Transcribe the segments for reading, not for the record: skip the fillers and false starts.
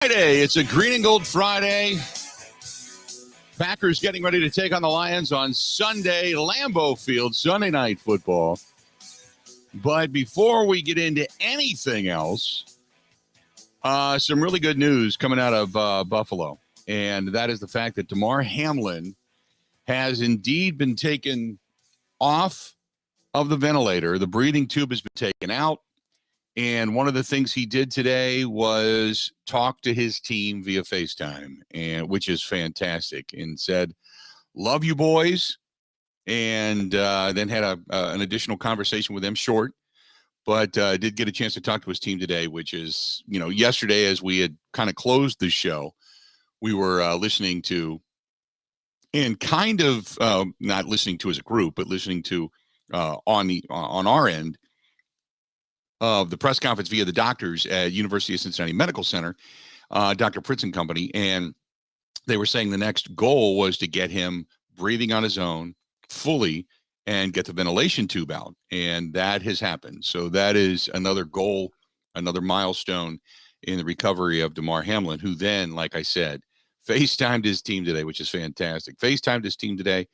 Friday. It's a green and gold Friday. Packers getting ready to take on the Lions on Sunday, Lambeau Field, Sunday night football. But before we get into anything else, some really good news coming out of Buffalo. And that is the fact that Damar Hamlin has indeed been taken off of the ventilator. The breathing tube has been taken out. And one of the things he did today was talk to his team via FaceTime, and which is fantastic, and said, "Love you, boys," and then had an additional conversation with them, short, but did get a chance to talk to his team today, which is, yesterday as we had kind of closed the show, we were listening to, and kind of not listening to as a group, but listening to on our end, of the press conference via the doctors at University of Cincinnati Medical Center, Dr. Pritz and company, and they were saying the next goal was to get him breathing on his own fully and get the ventilation tube out, and that has happened. So that is another goal, another milestone in the recovery of Damar Hamlin, who then, like I said, FaceTimed his team today, which is fantastic. FaceTimed his team today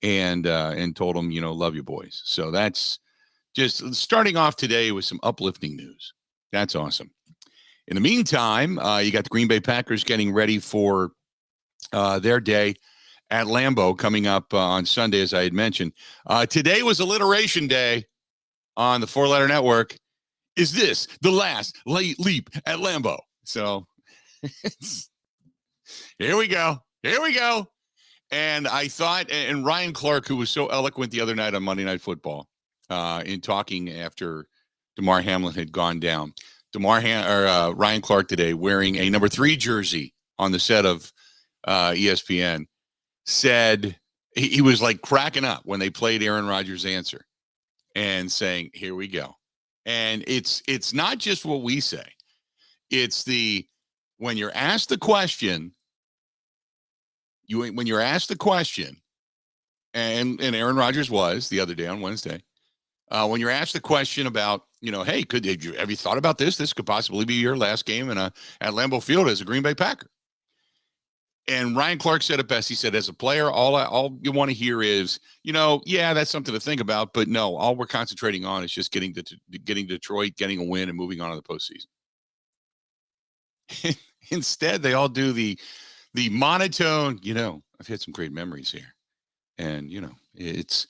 and told them, love you, boys. So that's just starting off today with some uplifting news. That's awesome. In the meantime, you got the Green Bay Packers getting ready for their day at Lambeau coming up on Sunday, as I had mentioned. Today was Alliteration Day on the Four Letter Network. Is this the last leap at Lambeau? So here we go. Here we go. And I thought, and Ryan Clark, who was so eloquent the other night on Monday Night Football, in talking after Damar Hamlin had gone down. Ryan Clark today, wearing a number 3 jersey on the set of ESPN, said he was like cracking up when they played Aaron Rodgers' answer and saying, "Here we go." And it's not just what we say. It's when you're asked the question, when you're asked the question, and Aaron Rodgers was the other day on Wednesday. When you're asked the question about, hey, have you thought about this? This could possibly be your last game at Lambeau Field as a Green Bay Packer. And Ryan Clark said it best. He said, as a player, all you want to hear is, yeah, that's something to think about. But no, all we're concentrating on is just getting Detroit, getting a win, and moving on to the postseason. Instead, they all do the monotone. I've had some great memories here, and it's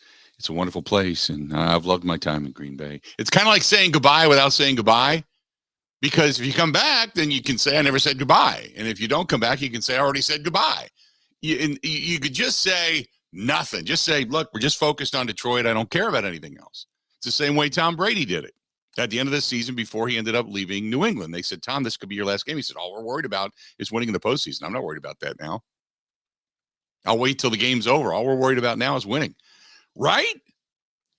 a wonderful place, and I've loved my time in Green Bay. It's kind of like saying goodbye without saying goodbye, because if you come back, then you can say, I never said goodbye. And if you don't come back, you can say, I already said goodbye. You could just say nothing. Just say, look, we're just focused on Detroit. I don't care about anything else. It's the same way Tom Brady did it at the end of the season before he ended up leaving New England. They said, Tom, this could be your last game. He said, all we're worried about is winning in the postseason. I'm not worried about that now. I'll wait till the game's over. All we're worried about now is winning. Right?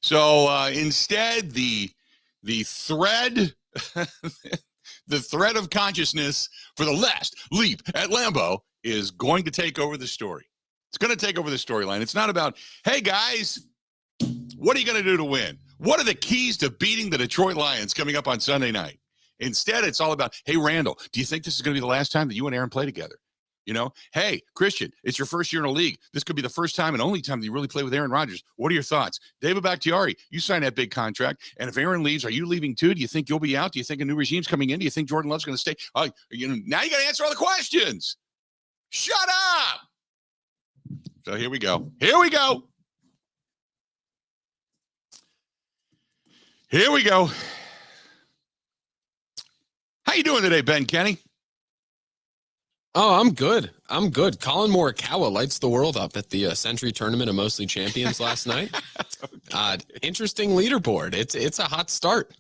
So instead, the thread, the thread of consciousness for the last leap at Lambeau is going to take over the story. It's going to take over the storyline. It's not about, hey, guys, what are you going to do to win? What are the keys to beating the Detroit Lions coming up on Sunday night? Instead, it's all about, hey, Randall, do you think this is going to be the last time that you and Aaron play together? Hey, Christian, it's your first year in the league. This could be the first time and only time that you really play with Aaron Rodgers. What are your thoughts? David Bakhtiari, you signed that big contract. And if Aaron leaves, are you leaving too? Do you think you'll be out? Do you think a new regime's coming in? Do you think Jordan Love's going to stay? Now you got to answer all the questions. Shut up. So here we go. Here we go. Here we go. How you doing today, Ben Kenny? Oh, I'm good. Colin Morikawa lights the world up at the Century Tournament of Mostly Champions last night. Interesting leaderboard. It's a hot start.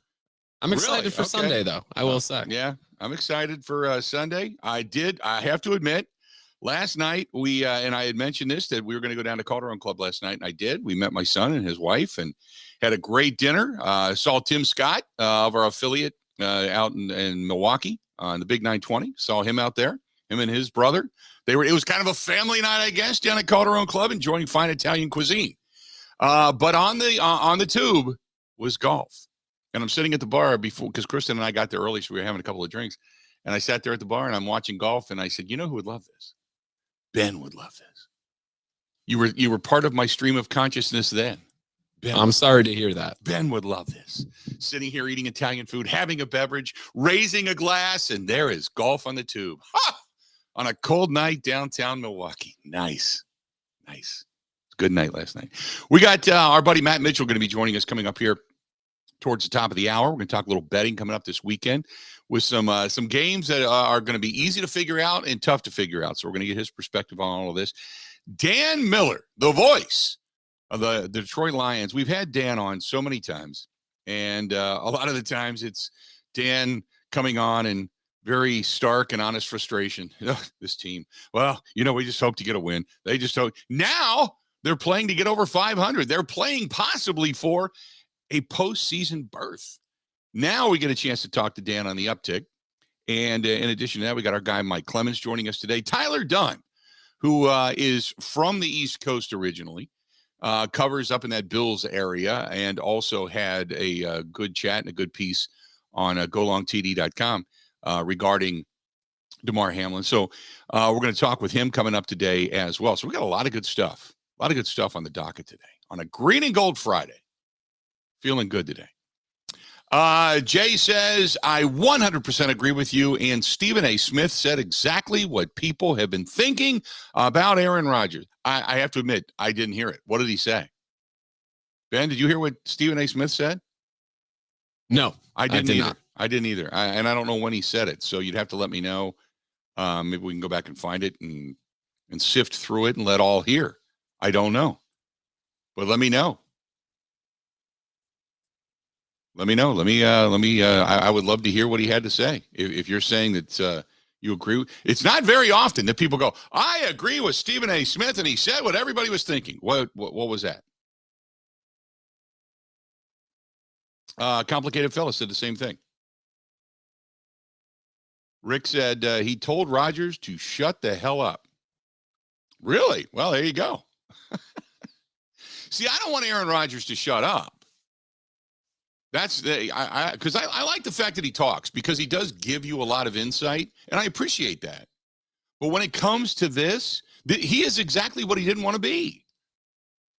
I'm excited for Sunday, though, I will say. Yeah, I'm excited for Sunday. I have to admit, last night we, and I had mentioned this, that we were going to go down to Calderon Club last night, and I did. We met my son and his wife and had a great dinner. Saw Tim Scott of our affiliate out in Milwaukee on the Big 920. Saw him out there. Him and his brother. It was kind of a family night, I guess, down at Calderon Club, enjoying fine Italian cuisine. But on the tube was golf. And I'm sitting at the bar before, because Kristen and I got there early, so we were having a couple of drinks. And I sat there at the bar and I'm watching golf and I said, you know who would love this? Ben would love this. You were part of my stream of consciousness then. Ben, I'm sorry to hear that. Ben would love this. Sitting here eating Italian food, having a beverage, raising a glass, and there is golf on the tube. Ha! On a cold night downtown Milwaukee. Nice. Good night last night. We got our buddy Matt Mitchell going to be joining us coming up here towards the top of the hour. We're going to talk a little betting coming up this weekend with some games that are going to be easy to figure out and tough to figure out. So we're going to get his perspective on all of this. Dan Miller, the voice of the Detroit Lions. We've had Dan on so many times, and a lot of the times it's Dan coming on and very stark and honest frustration. This team, well, we just hope to get a win. They just hope. Now they're playing to get over 500. They're playing possibly for a postseason berth. Now we get a chance to talk to Dan on the uptick. And in addition to that, we got our guy Mike Clemens joining us today. Tyler Dunn, who is from the East Coast originally, covers up in that Bills area, and also had a good chat and a good piece on golongtd.com regarding DeMar Hamlin. So we're going to talk with him coming up today as well. So we got a lot of good stuff. A lot of good stuff on the docket today on a Green and Gold Friday. Feeling good today. Jay says, I 100% agree with you. And Stephen A. Smith said exactly what people have been thinking about Aaron Rodgers. I have to admit, I didn't hear it. What did he say? Ben, did you hear what Stephen A. Smith said? No, I didn't either. not. I didn't either. And I don't know when he said it. So you'd have to let me know. Maybe we can go back and find it and sift through it and let all hear. I don't know. But let me know. Let me know. I would love to hear what he had to say. If you're saying that you agree. It's not very often that people go, I agree with Stephen A. Smith, and he said what everybody was thinking. What was that? Complicated Fella said the same thing. Rick said he told Rodgers to shut the hell up. Really? Well, there you go. See, I don't want Aaron Rodgers to shut up. That's because I like the fact that he talks, because he does give you a lot of insight, and I appreciate that. But when it comes to this, he is exactly what he didn't want to be.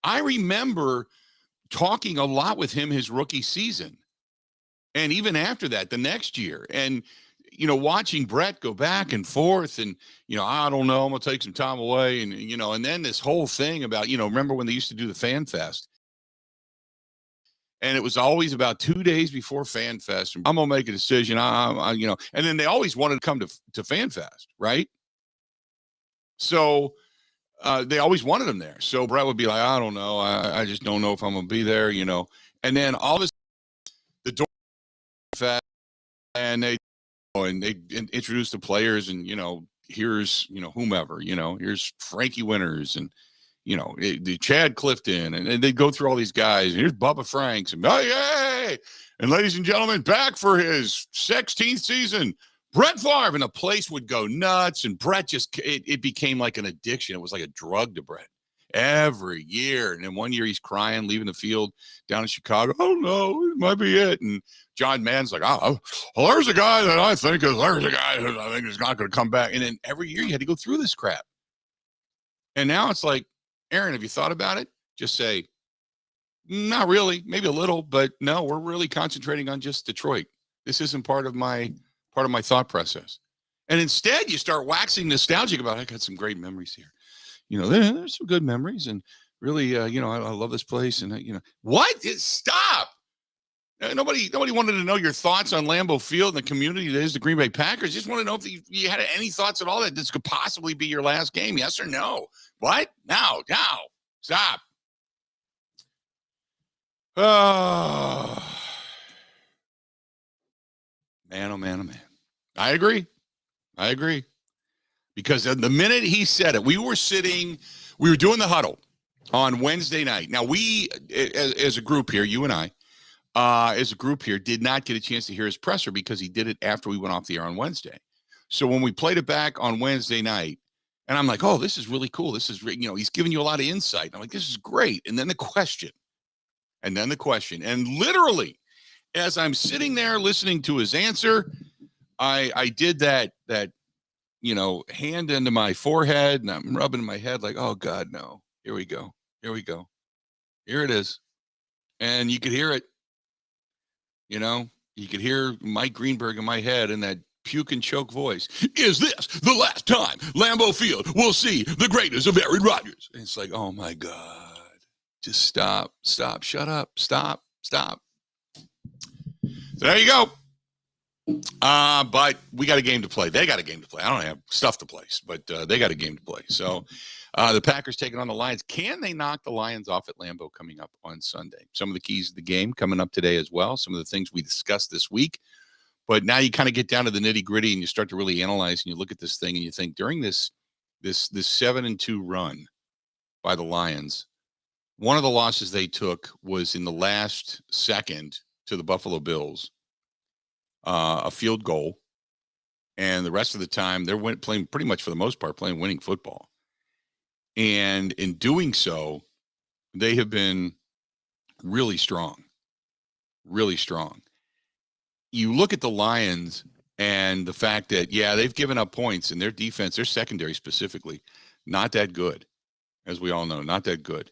I remember talking a lot with him his rookie season, and even after that, the next year, and watching Brett go back and forth, and I don't know, I'm gonna take some time away, and and then this whole thing about remember when they used to do the Fan Fest. And it was always about 2 days before Fan Fest. I'm gonna make a decision. And then they always wanted to come to Fan Fest, right? So they always wanted him there. So Brett would be like, I don't know. I just don't know if I'm gonna be there, And then all of a sudden, the door fest, and they introduce the players, and here's whomever, here's Frankie Winters, and the Chad Clifton, and they go through all these guys. And here's Bubba Franks, and yay! And ladies and gentlemen, back for his 16th season, Brett Favre, and the place would go nuts. And Brett it became like an addiction. It was like a drug to Brett every year. And then one year he's crying, leaving the field down in Chicago. Oh no, it might be it. And John Madden's like, well, there's a guy that I think is not going to come back. And then every year you had to go through this crap. And now it's like, Aaron, have you thought about it? Just say, not really, maybe a little, but no, we're really concentrating on just Detroit. This isn't part of my thought process. And instead, you start waxing nostalgic about, I got some great memories here. There's some good memories, and really, I love this place. And what? Stop! Nobody wanted to know your thoughts on Lambeau Field and the community that is the Green Bay Packers. Just want to know if you had any thoughts at all that this could possibly be your last game. Yes or no? What? No. Stop. Oh, man, oh, man, oh, man. I agree. Because the minute he said it, we were doing the huddle on Wednesday night. Now, we, as a group here, you and I, as a group here, did not get a chance to hear his presser because he did it after we went off the air on Wednesday. So when we played it back on Wednesday night, and I'm like, oh, this is really cool. This is, he's giving you a lot of insight. I'm like, this is great. And then the question. And literally, as I'm sitting there listening to his answer, I did that, hand into my forehead, and I'm rubbing my head like, oh God, no. Here we go. Here it is. And you could hear it. You could hear Mike Greenberg in my head in that puke and choke voice. Is this the last time Lambeau Field will see the greatness of Aaron Rodgers? And it's like, oh my God, just stop, shut up, stop. So there you go. But we got a game to play. They got a game to play. I don't have stuff to play, but they got a game to play. So the Packers taking on the Lions. Can they knock the Lions off at Lambeau coming up on Sunday? Some of the keys of the game coming up today as well. Some of the things we discussed this week. But now you kind of get down to the nitty gritty and you start to really analyze and you look at this thing and you think during this 7-2 run by the Lions, one of the losses they took was in the last second to the Buffalo Bills. A field goal, and the rest of the time they're playing pretty much for the most part playing winning football. And in doing so, they have been really strong. You look at the Lions and the fact that, they've given up points, and their defense, their secondary specifically, not that good, as we all know, not that good.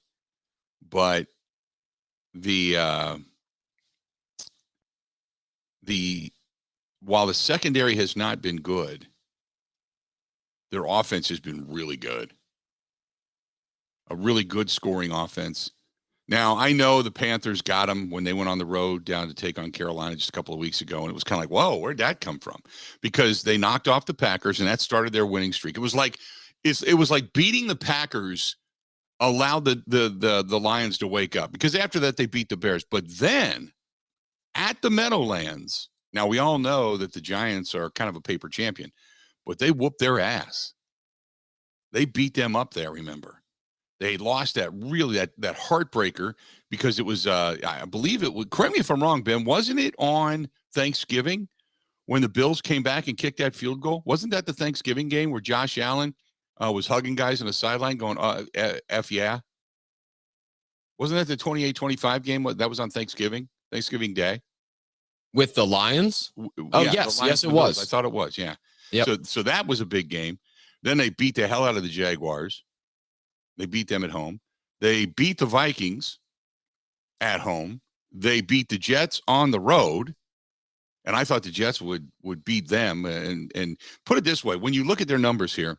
But while the secondary has not been good, their offense has been really good. A really good scoring offense. Now, I know the Panthers got them when they went on the road down to take on Carolina just a couple of weeks ago, and it was kind of like, whoa, where'd that come from? Because they knocked off the Packers, and that started their winning streak. It was like beating the Packers allowed the Lions to wake up, because after that they beat the Bears. But then at the Meadowlands, now we all know that the Giants are kind of a paper champion, but they whooped their ass. They beat them up there, remember. They lost that heartbreaker because it was, I believe it was, correct me if I'm wrong, Ben, wasn't it on Thanksgiving when the Bills came back and kicked that field goal? Wasn't that the Thanksgiving game where Josh Allen was hugging guys on the sideline going, F yeah? Wasn't that the 28-25 game that was on Thanksgiving Day? With the Lions? Yes, it was. I thought it was, yeah. Yep. So that was a big game. Then they beat the hell out of the Jaguars. They beat them at home. They beat the Vikings at home. They beat the Jets on the road. And I thought the Jets would beat them. And put it this way, when you look at their numbers here,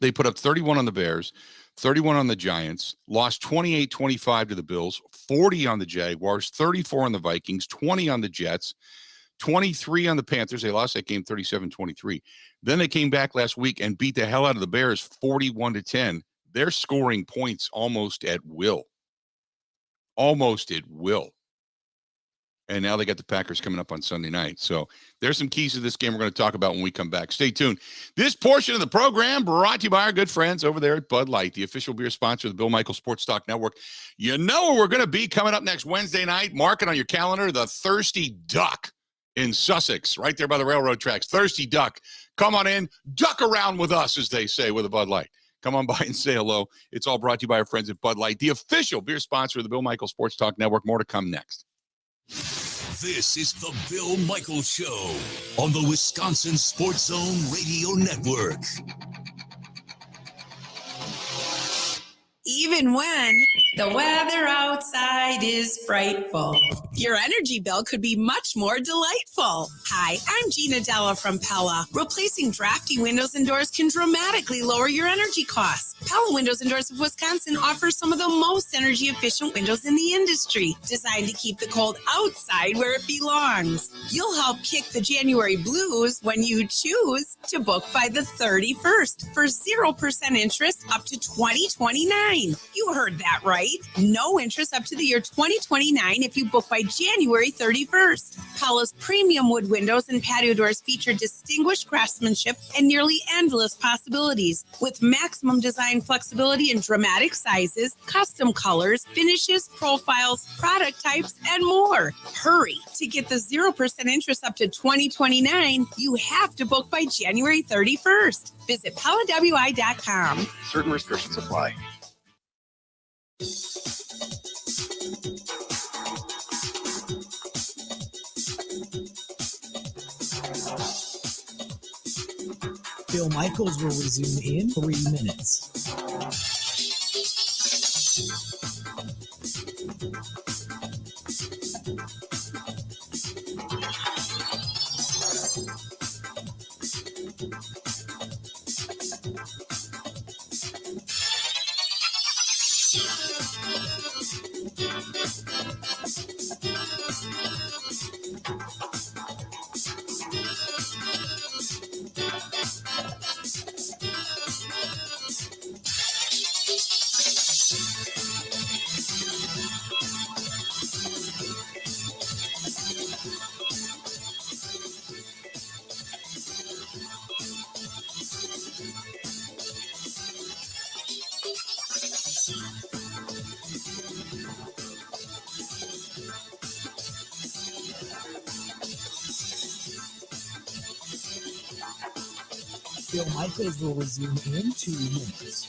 they put up 31 on the Bears, 31 on the Giants, lost 28-25 to the Bills, 40 on the Jaguars, 34 on the Vikings, 20 on the Jets, 23 on the Panthers. They lost that game 37-23. Then they came back last week and beat the hell out of the Bears 41-10. They're scoring points almost at will. And now they got the Packers coming up on Sunday night. So there's some keys to this game we're going to talk about when we come back. Stay tuned. This portion of the program brought to you by our good friends over there at Bud Light, the official beer sponsor of the Bill Michaels Sports Talk Network. You know where we're going to be coming up next Wednesday night. Mark it on your calendar, the Thirsty Duck in Sussex, right there by the railroad tracks. Thirsty Duck. Come on in, duck around with us, as they say, with a Bud Light. Come on by and say hello. It's all brought to you by our friends at Bud Light, the official beer sponsor of the Bill Michaels Sports Talk Network. More to come next. This is the Bill Michaels Show on the Wisconsin Sports Zone Radio Network. Even when the weather outside is frightful, your energy bill could be much more delightful. Hi, I'm Gina Della from Pella. Replacing drafty windows and doors can dramatically lower your energy costs. Pella Windows and Doors of Wisconsin offers some of the most energy-efficient windows in the industry, designed to keep the cold outside where it belongs. You'll help kick the January blues when you choose to book by the 31st for 0% interest up to 2029. You heard that right. No interest up to the year 2029 if you book by January 31st. Pella's premium wood windows and patio doors feature distinguished craftsmanship and nearly endless possibilities, with maximum design flexibility in dramatic sizes, custom colors, finishes, profiles, product types, and more. Hurry. To get the 0% interest up to 2029, you have to book by January 31st. Visit PellaWI.com. Certain restrictions apply. Bill Michaels will resume in 3 minutes. Bill Michaels will resume in 2 minutes.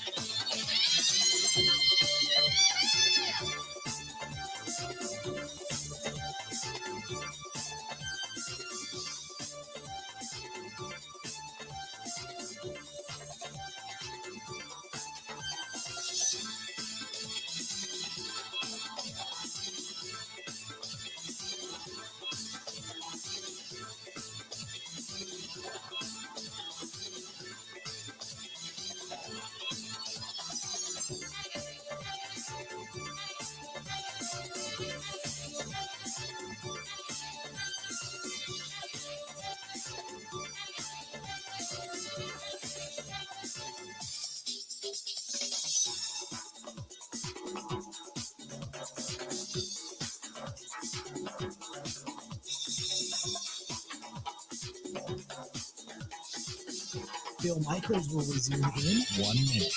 Bill Michaels will resume in 1 minute.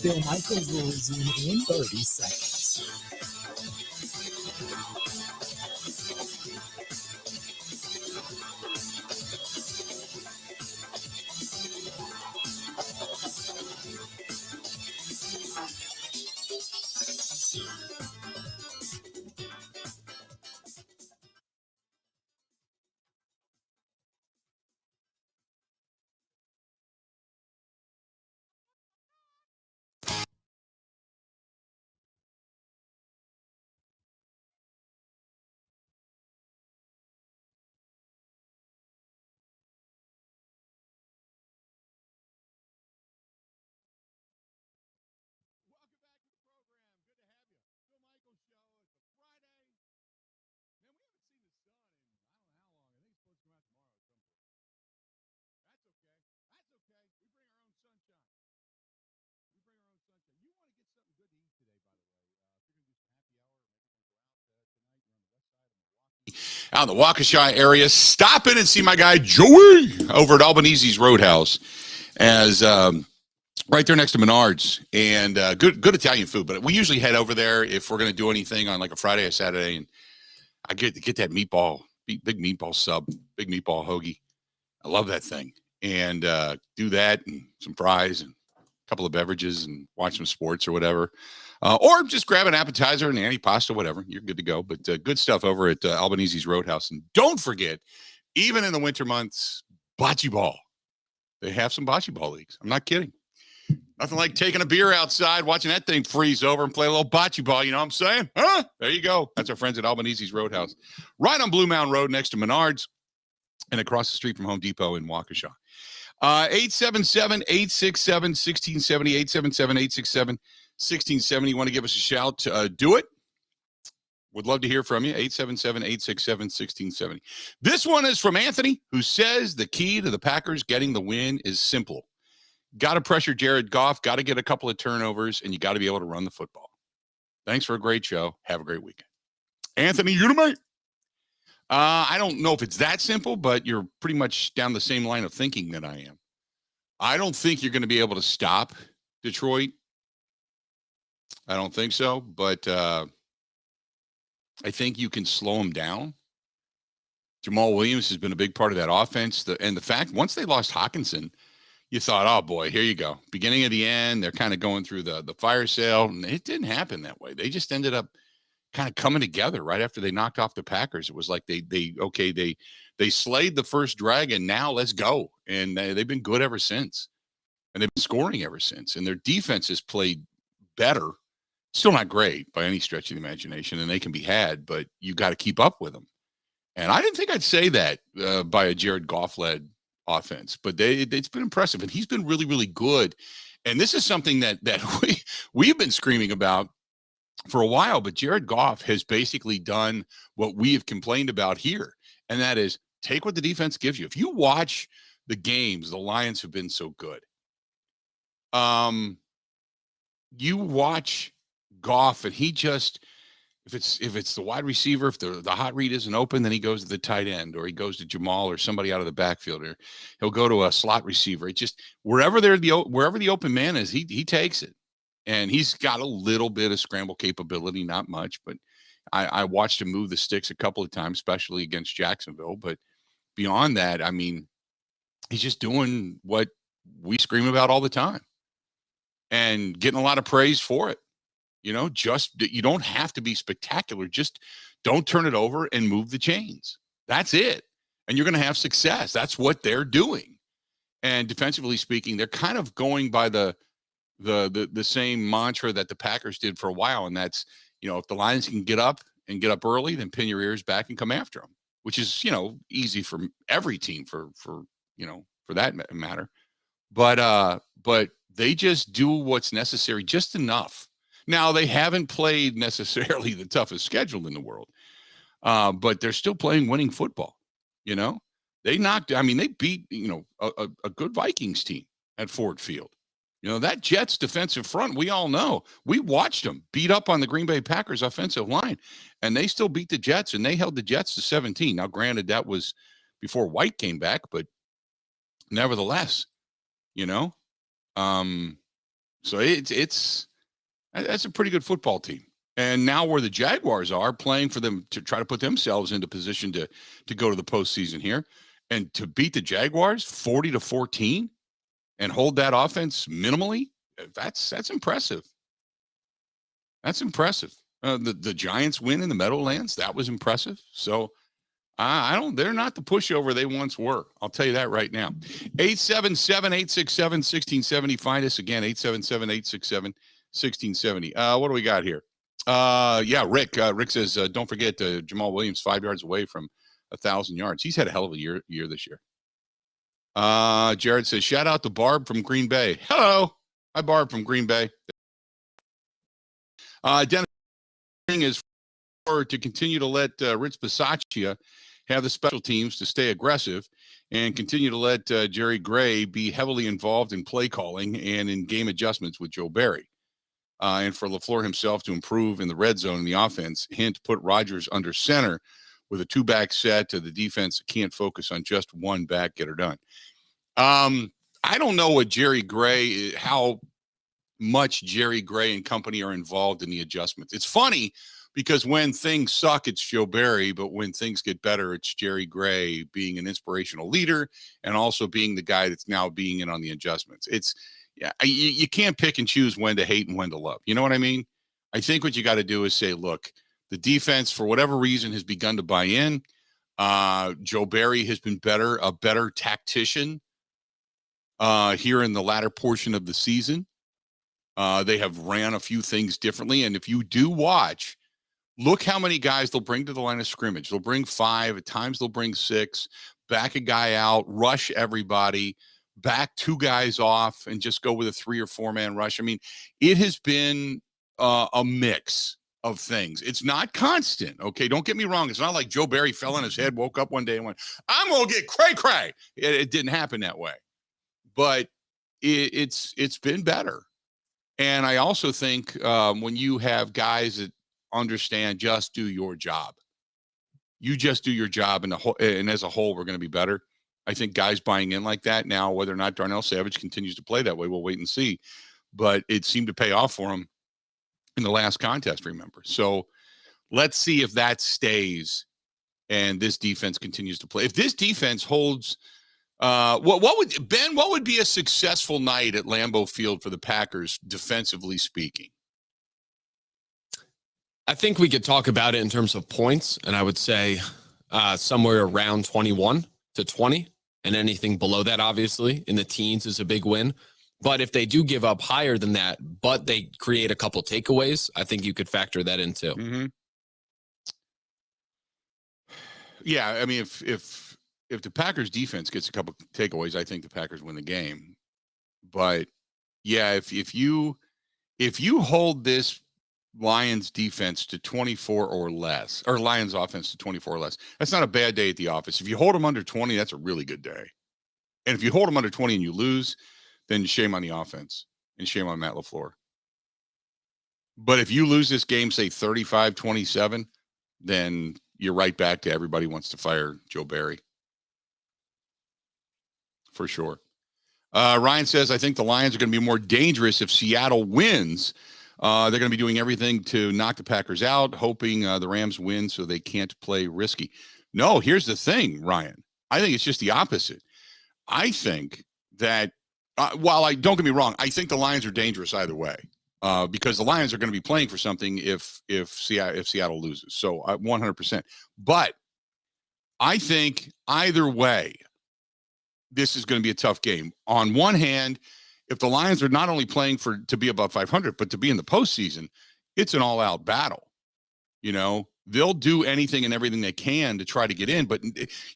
Bill Michaels will resume in 30 seconds. Out in the Waukesha area, stop in and see my guy Joey over at Albanese's Roadhouse, as right there next to Menards, and good Italian food. But we usually head over there if we're going to do anything on like a Friday or Saturday, and I get that meatball, big meatball sub, big meatball hoagie. I love that thing, and do that and some fries and a couple of beverages and watch some sports or whatever. Or just grab an appetizer and antipasta, whatever. You're good to go. But good stuff over at Albanese's Roadhouse. And don't forget, even in the winter months, bocce ball. They have some bocce ball leagues. I'm not kidding. Nothing like taking a beer outside, watching that thing freeze over and play a little bocce ball. You know what I'm saying? Huh? There you go. That's our friends at Albanese's Roadhouse. Right on Blue Mountain Road next to Menards and across the street from Home Depot in Waukesha. 877-867-1670, 877-867-1670. Want to give us a shout? Do it. Would love to hear from you. 877-867-1670. This one is from Anthony, who says the key to the Packers getting the win is simple. Got to pressure Jared Goff, got to get a couple of turnovers, and you got to be able to run the football. Thanks for a great show. Have a great weekend. Anthony, you to me. I don't know if it's that simple, but you're pretty much down the same line of thinking that I am. I don't think you're going to be able to stop Detroit I don't think so, but I think you can slow them down. Jamal Williams has been a big part of that offense. And the fact, once they lost Hawkinson, you thought, oh boy, here you go. Beginning of the end, they're kind of going through the fire sale. And it didn't happen that way. They just ended up kind of coming together right after they knocked off the Packers. It was like they slayed the first dragon. Now let's go. And they've been good ever since. And they've been scoring ever since. And their defense has played better. Still not great by any stretch of the imagination, and they can be had, but you got to keep up with them. And I didn't think I'd say that by a Jared Goff-led offense, but it's been impressive, and he's been really, really good. And this is something that we've been screaming about for a while, but Jared Goff has basically done what we have complained about here, and that is take what the defense gives you. If you watch the games, the Lions have been so good. You watch Goff, and he just if it's the wide receiver, if the hot read isn't open, then he goes to the tight end, or he goes to Jamal or somebody out of the backfield, or he'll go to a slot receiver. It just wherever the open man is, he takes it, and he's got a little bit of scramble capability, not much, but I watched him move the sticks a couple of times, especially against Jacksonville. But beyond that, I mean, he's just doing what we scream about all the time, and getting a lot of praise for it. Just you don't have to be spectacular. Just don't turn it over and move the chains. That's it. And you're going to have success. That's what they're doing. And defensively speaking, they're kind of going by the same mantra that the Packers did for a while. And that's, if the Lions can get up early, then pin your ears back and come after them, which is, easy for every team for that matter. But they just do what's necessary, just enough. Now, they haven't played necessarily the toughest schedule in the world, but they're still playing winning football. They beat, a good Vikings team at Ford Field. That Jets defensive front, we all know. We watched them beat up on the Green Bay Packers offensive line, and they still beat the Jets, and they held the Jets to 17. Now, granted, that was before White came back, but nevertheless, so that's a pretty good football team. And now where the Jaguars are playing for them to try to put themselves into position to go to the postseason here, and to beat the Jaguars 40-14 and hold that offense minimally, that's impressive. That's impressive. The Giants win in the Meadowlands, that was impressive. So they're not the pushover they once were. I'll tell you that right now. 877-867-1670. Find us again, 877-867-1670. What do we got here? Rick. Rick says, don't forget Jamal Williams, 5 yards away from 1,000 yards. He's had a hell of a year this year. Jared says, shout out to Barb from Green Bay. Hello. Hi, Barb from Green Bay. Dennis is to continue to let Rich Bisaccia have the special teams to stay aggressive, and continue to let Jerry Gray be heavily involved in play calling and in game adjustments with Joe Barry. And for LaFleur himself to improve in the red zone in the offense. Hint, put Rodgers under center with a two-back set to the defense can't focus on just one back, get her done. I don't know what how much Jerry Gray and company are involved in the adjustments. It's funny because when things suck, it's Joe Barry, but when things get better, it's Jerry Gray being an inspirational leader and also being the guy that's now being in on the adjustments. You can't pick and choose when to hate and when to love. You know what I mean? I think what you got to do is say, look, the defense, for whatever reason, has begun to buy in. Joe Barry has been a better tactician here in the latter portion of the season. They have ran a few things differently. And if you do watch, look how many guys they'll bring to the line of scrimmage. They'll bring 5. At times they'll bring 6, back a guy out, rush everybody, back 2 guys off, and just go with a 3 or 4 man rush. I mean, it has been a mix of things. It's not constant. Okay. Don't get me wrong. It's not like Joe Barry fell on his head, woke up one day and went, I'm going to get cray-cray. It didn't happen that way, but it's been better. And I also think when you have guys that understand, just do your job. You just do your job, and as a whole, we're going to be better. I think guys buying in like that now, whether or not Darnell Savage continues to play that way, we'll wait and see. But it seemed to pay off for him in the last contest, remember. So let's see if that stays and this defense continues to play. If this defense holds, what would be a successful night at Lambeau Field for the Packers, defensively speaking? I think we could talk about it in terms of points, and I would say somewhere around 21 to 20, and anything below that, obviously, in the teens is a big win. But if they do give up higher than that, but they create a couple takeaways, I think you could factor that in too. Mm-hmm. Yeah, I mean, if the Packers defense gets a couple takeaways, I think the Packers win the game. But yeah, if you hold this Lions defense to 24 or less, or Lions offense to 24 or less, that's not a bad day at the office. If you hold them under 20, that's a really good day. And if you hold them under 20 and you lose, then shame on the offense and shame on Matt LaFleur. But if you lose this game, say 35-27, then you're right back to everybody wants to fire Joe Barry. For sure. Ryan says, I think the Lions are going to be more dangerous if Seattle wins. They're going to be doing everything to knock the Packers out, hoping the Rams win so they can't play risky. No, here's the thing, Ryan. I think it's just the opposite. I think that, don't get me wrong, I think the Lions are dangerous either way. Because the Lions are going to be playing for something if Seattle loses. So 100%. But I think either way, this is going to be a tough game. On one hand, if the Lions are not only playing to be above 500, but to be in the postseason, it's an all-out battle. You know, they'll do anything and everything they can to try to get in. But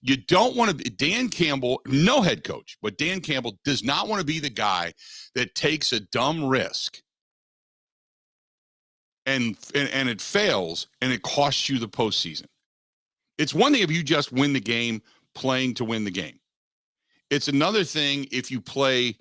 you don't want to. Dan Campbell, no head coach, but Dan Campbell does not want to be the guy that takes a dumb risk. And it fails, and it costs you the postseason. It's one thing if you just win the game playing to win the game. It's another thing if you play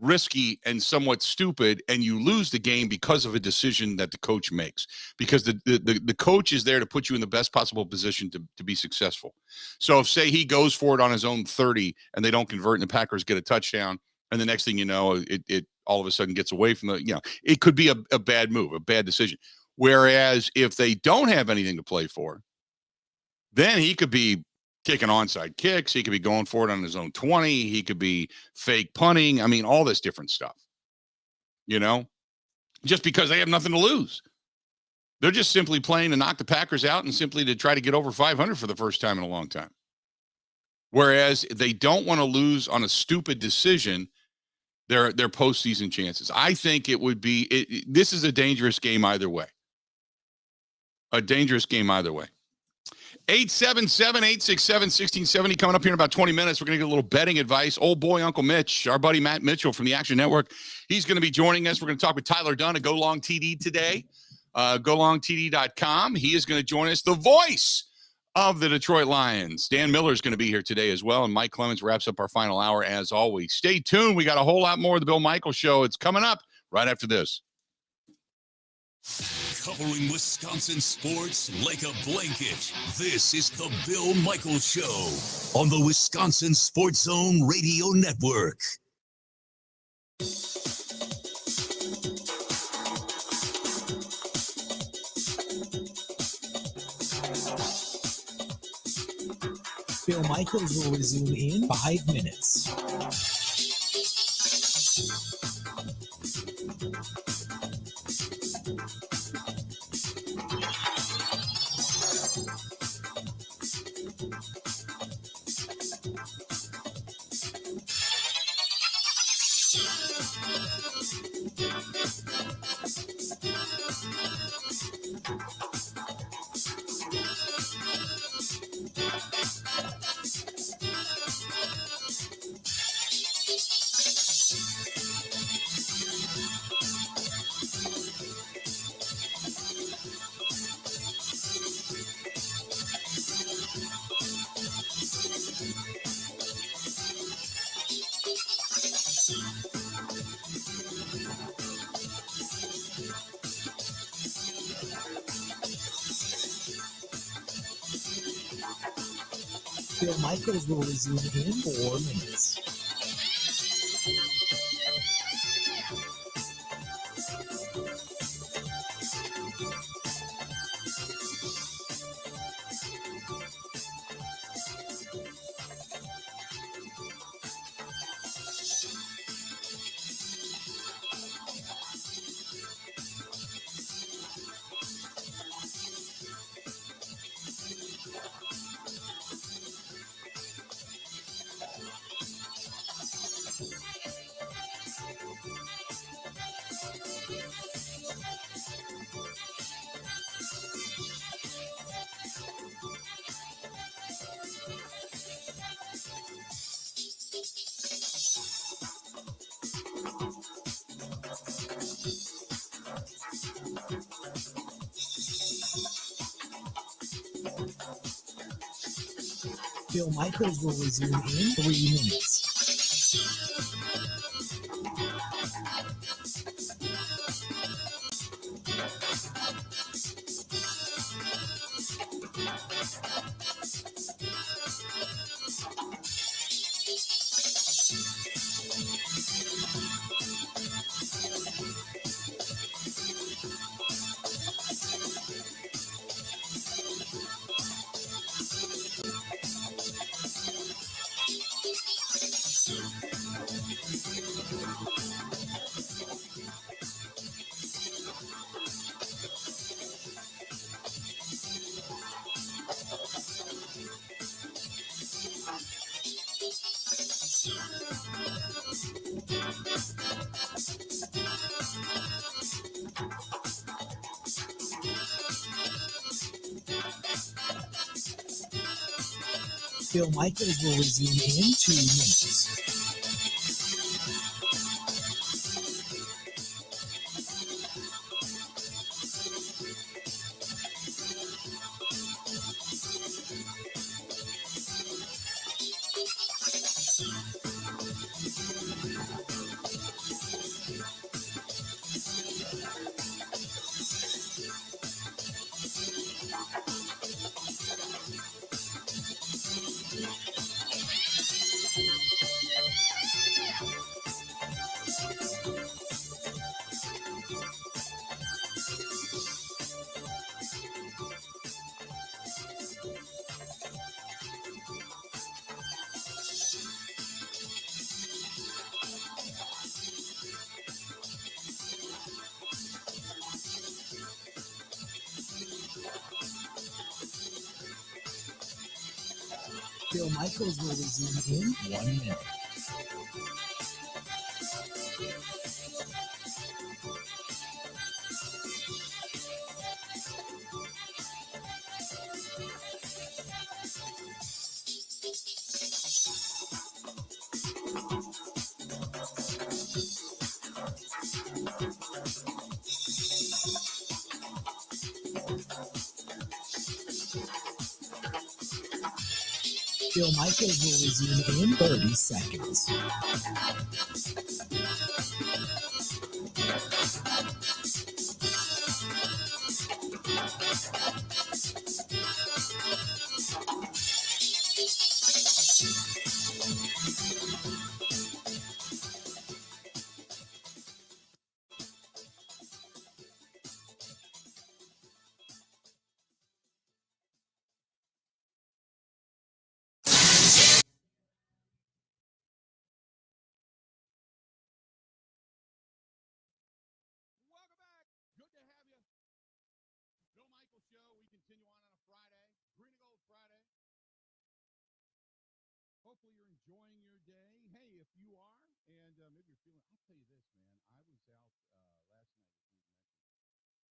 risky and somewhat stupid and you lose the game because of a decision that the coach makes. Because the coach is there to put you in the best possible position to be successful. So if, say, he goes for it on his own 30 and they don't convert and the Packers get a touchdown, and the next thing you know, it all of a sudden gets away from it could be a bad move, a bad decision. Whereas if they don't have anything to play for, then he could be kicking onside kicks. He could be going for it on his own 20. He could be fake punting. I mean, all this different stuff, just because they have nothing to lose. They're just simply playing to knock the Packers out and simply to try to get over 500 for the first time in a long time. Whereas they don't want to lose on a stupid decision their postseason chances. I think it would be this is a dangerous game either way. A dangerous game either way. 877-867-1670 coming up here in about 20 minutes. We're going to get a little betting advice. Old boy Uncle Mitch, our buddy Matt Mitchell from the Action Network, he's going to be joining us. We're going to talk with Tyler Dunn at Go Long TD today. GoLongTD.com. He is going to join us. The voice of the Detroit Lions. Dan Miller is going to be here today as well, and Mike Clemens wraps up our final hour as always. Stay tuned. We got a whole lot more of the Bill Michaels Show. It's coming up right after this. Covering Wisconsin sports like a blanket. This is the Bill Michaels Show on the Wisconsin Sports Zone Radio Network. Bill Michaels will resume in 5 minutes. Bill Michaels will resume in 4 minutes. Bill Michaels will resume in 3 minutes. Bill Michaels will resume in 2 minutes. Bill Michaels will resume in 1 minute. Bill Michaels will resume in 30 seconds. Welcome back. Good to have you. Bill Michaels Show. We continue on a Friday. Green and Gold Friday. Hopefully you're enjoying your day. Hey, if you are, and maybe you're feeling, I'll tell you this, man. I was out last night, as we mentioned,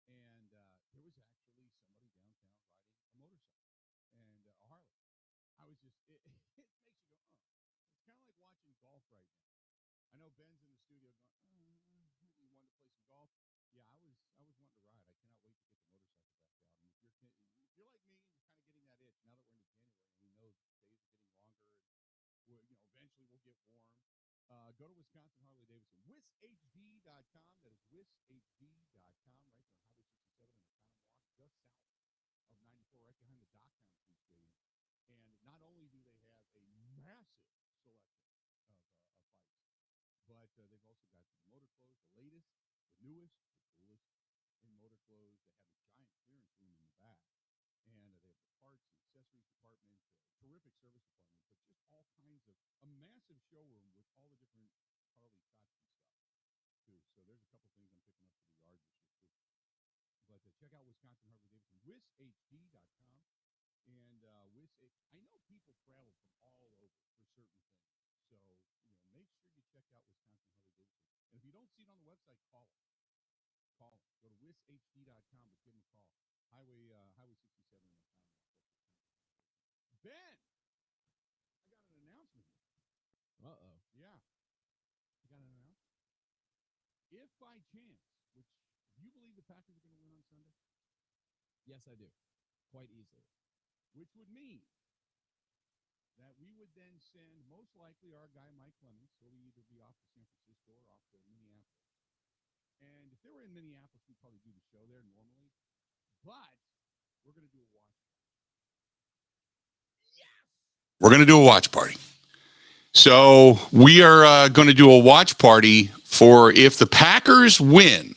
and there was actually somebody downtown riding a motorcycle and a Harley. I was just, it makes you go, oh. It's kind of like watching golf right now. I know Ben's in the studio going, you wanted to play some golf. Yeah, I was wanting to ride. I cannot wait to get the motorcycle back out. And if you're like me and you're kind of getting that itch now that we're into January and we know the days are getting longer and eventually we'll get warm. Go to Wisconsin Harley Davidson, wishd.com. That is wishd.com, right there on Highway 67 in the Common Walk, just south of 94, right behind the Doc Country Stadium. And not only do they have a massive selection of bikes, but they've also got the motor clothes, the latest, the newest, the coolest in motor clothes. They have a giant clearance room in the back, and they have the parts and accessories department, terrific service department, but just all kinds of a massive showroom with all the different Harley shots and stuff too. So there's a couple things I'm picking up for the yard this year too. But check out Wisconsin Harley Davidson, wishd.com. And I know people travel from all over for certain things. So, make sure you check out Wisconsin Harley Davidson. And if you don't see it on the website, call them. Call them. Go to wishd.com, but give them a call. Highway 67 in the town. Ben, I got an announcement here. Uh-oh. Yeah, I got an announcement. If by chance, which you believe the Packers are going to win on Sunday? Yes, I do. Quite easily. Which would mean that we would then send most likely our guy Mike Clemens. He'll either be off to San Francisco or off to Minneapolis. And if they were in Minneapolis, we'd probably do the show there normally. But we're going to do a watch party. Yes! We're going to do a watch party. So we are going to do a watch party for if the Packers win.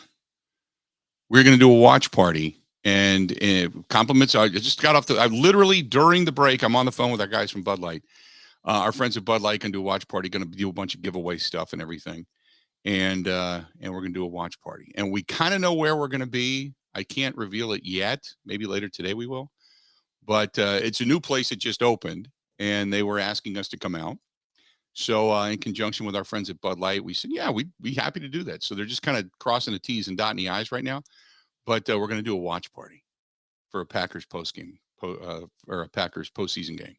We're going to do a watch party. And compliments. I just got off I literally during the break, I'm on the phone with our guys from Bud Light. Our friends at Bud Light can do a watch party, going to do a bunch of giveaway stuff and everything. And we're going to do a watch party. And we kind of know where we're going to be. I can't reveal it yet. Maybe later today we will. But it's a new place that just opened, and they were asking us to come out. So in conjunction with our friends at Bud Light, we said, yeah, we'd be happy to do that. So they're just kind of crossing the T's and dotting the I's right now. But we're going to do a watch party for a Packers postgame or a Packers postseason game.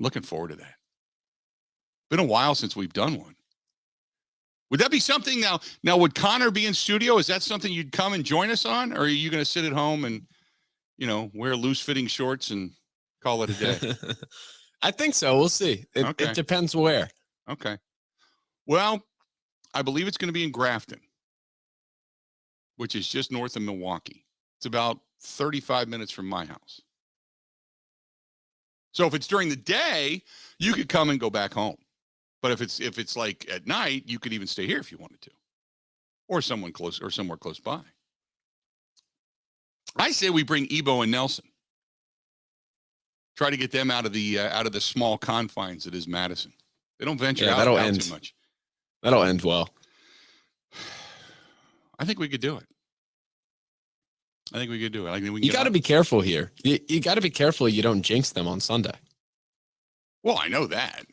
Looking forward to that. Been a while since we've done one. Would that be something now? Now, would Connor be in studio? Is that something you'd come and join us on? Or are you going to sit at home and, wear loose fitting shorts and call it a day? I think so. We'll see. It depends where. Okay. Well, I believe it's going to be in Grafton, which is just north of Milwaukee. It's about 35 minutes from my house. So if it's during the day, you could come and go back home. But if it's like at night, you could even stay here if you wanted to, or somewhere close by. I say we bring Ebo and Nelson. Try to get them out of the small confines that is Madison. They don't venture out too much. That'll end well. I think we could do it. I think You got to be careful here. You got to be careful you don't jinx them on Sunday. Well, I know that.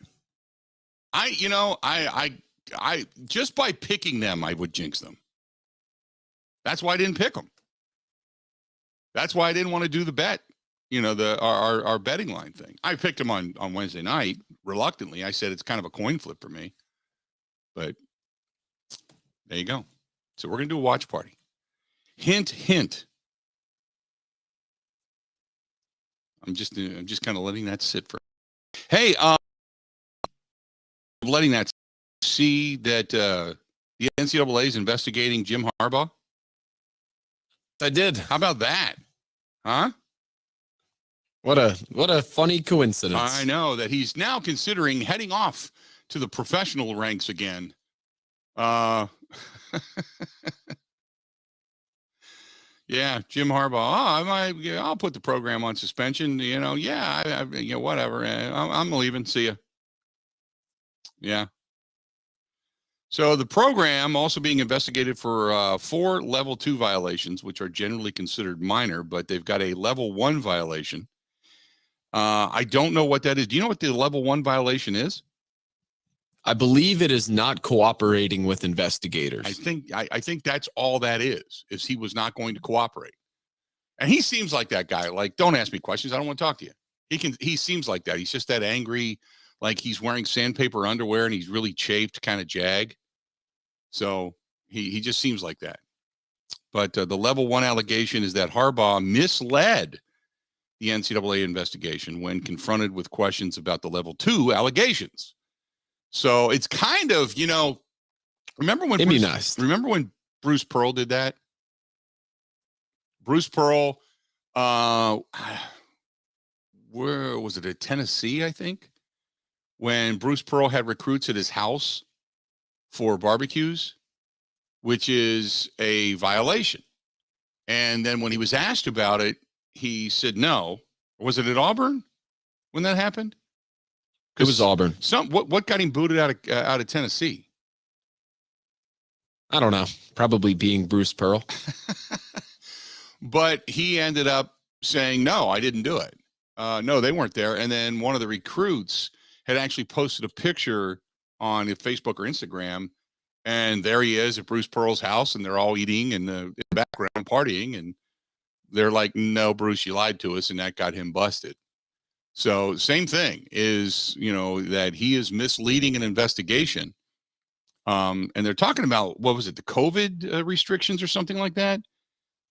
I just by picking them, I would jinx them. That's why I didn't pick them. That's why I didn't want to do the bet. Our betting line thing. I picked them on Wednesday night reluctantly. I said it's kind of a coin flip for me. But there you go. So we're going to do a watch party. Hint, hint. I'm just kind of letting that sit for. Hey, letting that see that the NCAA is investigating Jim Harbaugh. I did. How about that? Huh? What a funny coincidence. I know that he's now considering heading off to the professional ranks again. Yeah, Jim Harbaugh. I'll put the program on suspension. Whatever. I'm leaving. See ya. Yeah. So the program also being investigated for 4 level 2 violations, which are generally considered minor, but they've got a level 1 violation. I don't know what that is. Do you know what the level 1 violation is? I believe it is not cooperating with investigators. I think that's all that is he was not going to cooperate. And he seems like that guy. Like, don't ask me questions. I don't want to talk to you. He seems like that. He's just that angry, like he's wearing sandpaper underwear and he's really chafed kind of jag. So he just seems like that. But the level 1 allegation is that Harbaugh misled the NCAA investigation when confronted with questions about the level 2 allegations. So it's kind of, remember when Bruce Pearl did that? Bruce Pearl, where was it, at Tennessee, I think? When Bruce Pearl had recruits at his house for barbecues, which is a violation. And then when he was asked about it, he said no. Was it at Auburn when that happened? It was Auburn. What got him booted out of Tennessee? I don't know. Probably being Bruce Pearl. But he ended up saying, no, I didn't do it. No, they weren't there. And then one of the recruits had actually posted a picture on Facebook or Instagram. And there he is at Bruce Pearl's house, and they're all eating in the background partying. And they're like, no, Bruce, you lied to us. And that got him busted. So same thing is, that he is misleading an investigation. And they're talking about, what was it, the COVID restrictions or something like that?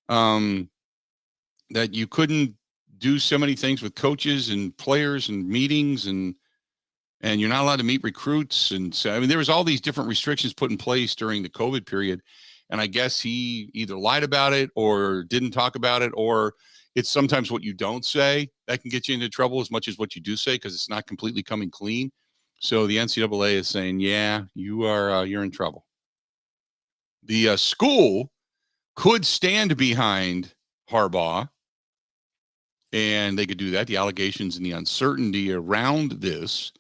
that you couldn't do so many things with coaches and players and meetings, and you're not allowed to meet recruits. And so, I mean, there was all these different restrictions put in place during the COVID period. And I guess he either lied about it or didn't talk about it, or it's sometimes what you don't say that can get you into trouble as much as what you do say, because it's not completely coming clean. So the NCAA is saying, yeah, you're in trouble. The school could stand behind Harbaugh, and they could do that. The allegations and the uncertainty around this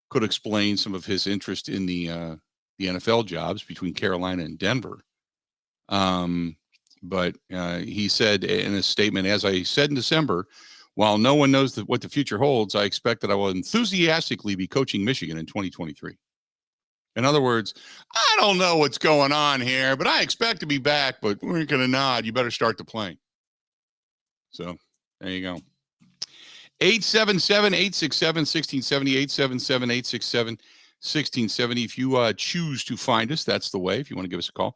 could explain some of his interest in the NFL jobs between Carolina and Denver. But he said in a statement, as I said in December, while no one knows what the future holds, I expect that I will enthusiastically be coaching Michigan in 2023. In other words, I don't know what's going on here, but I expect to be back, but we're going to nod. You better start the plane. So there you go. 877-867-1670, 877-867-1670. If you choose to find us, that's the way, if you want to give us a call.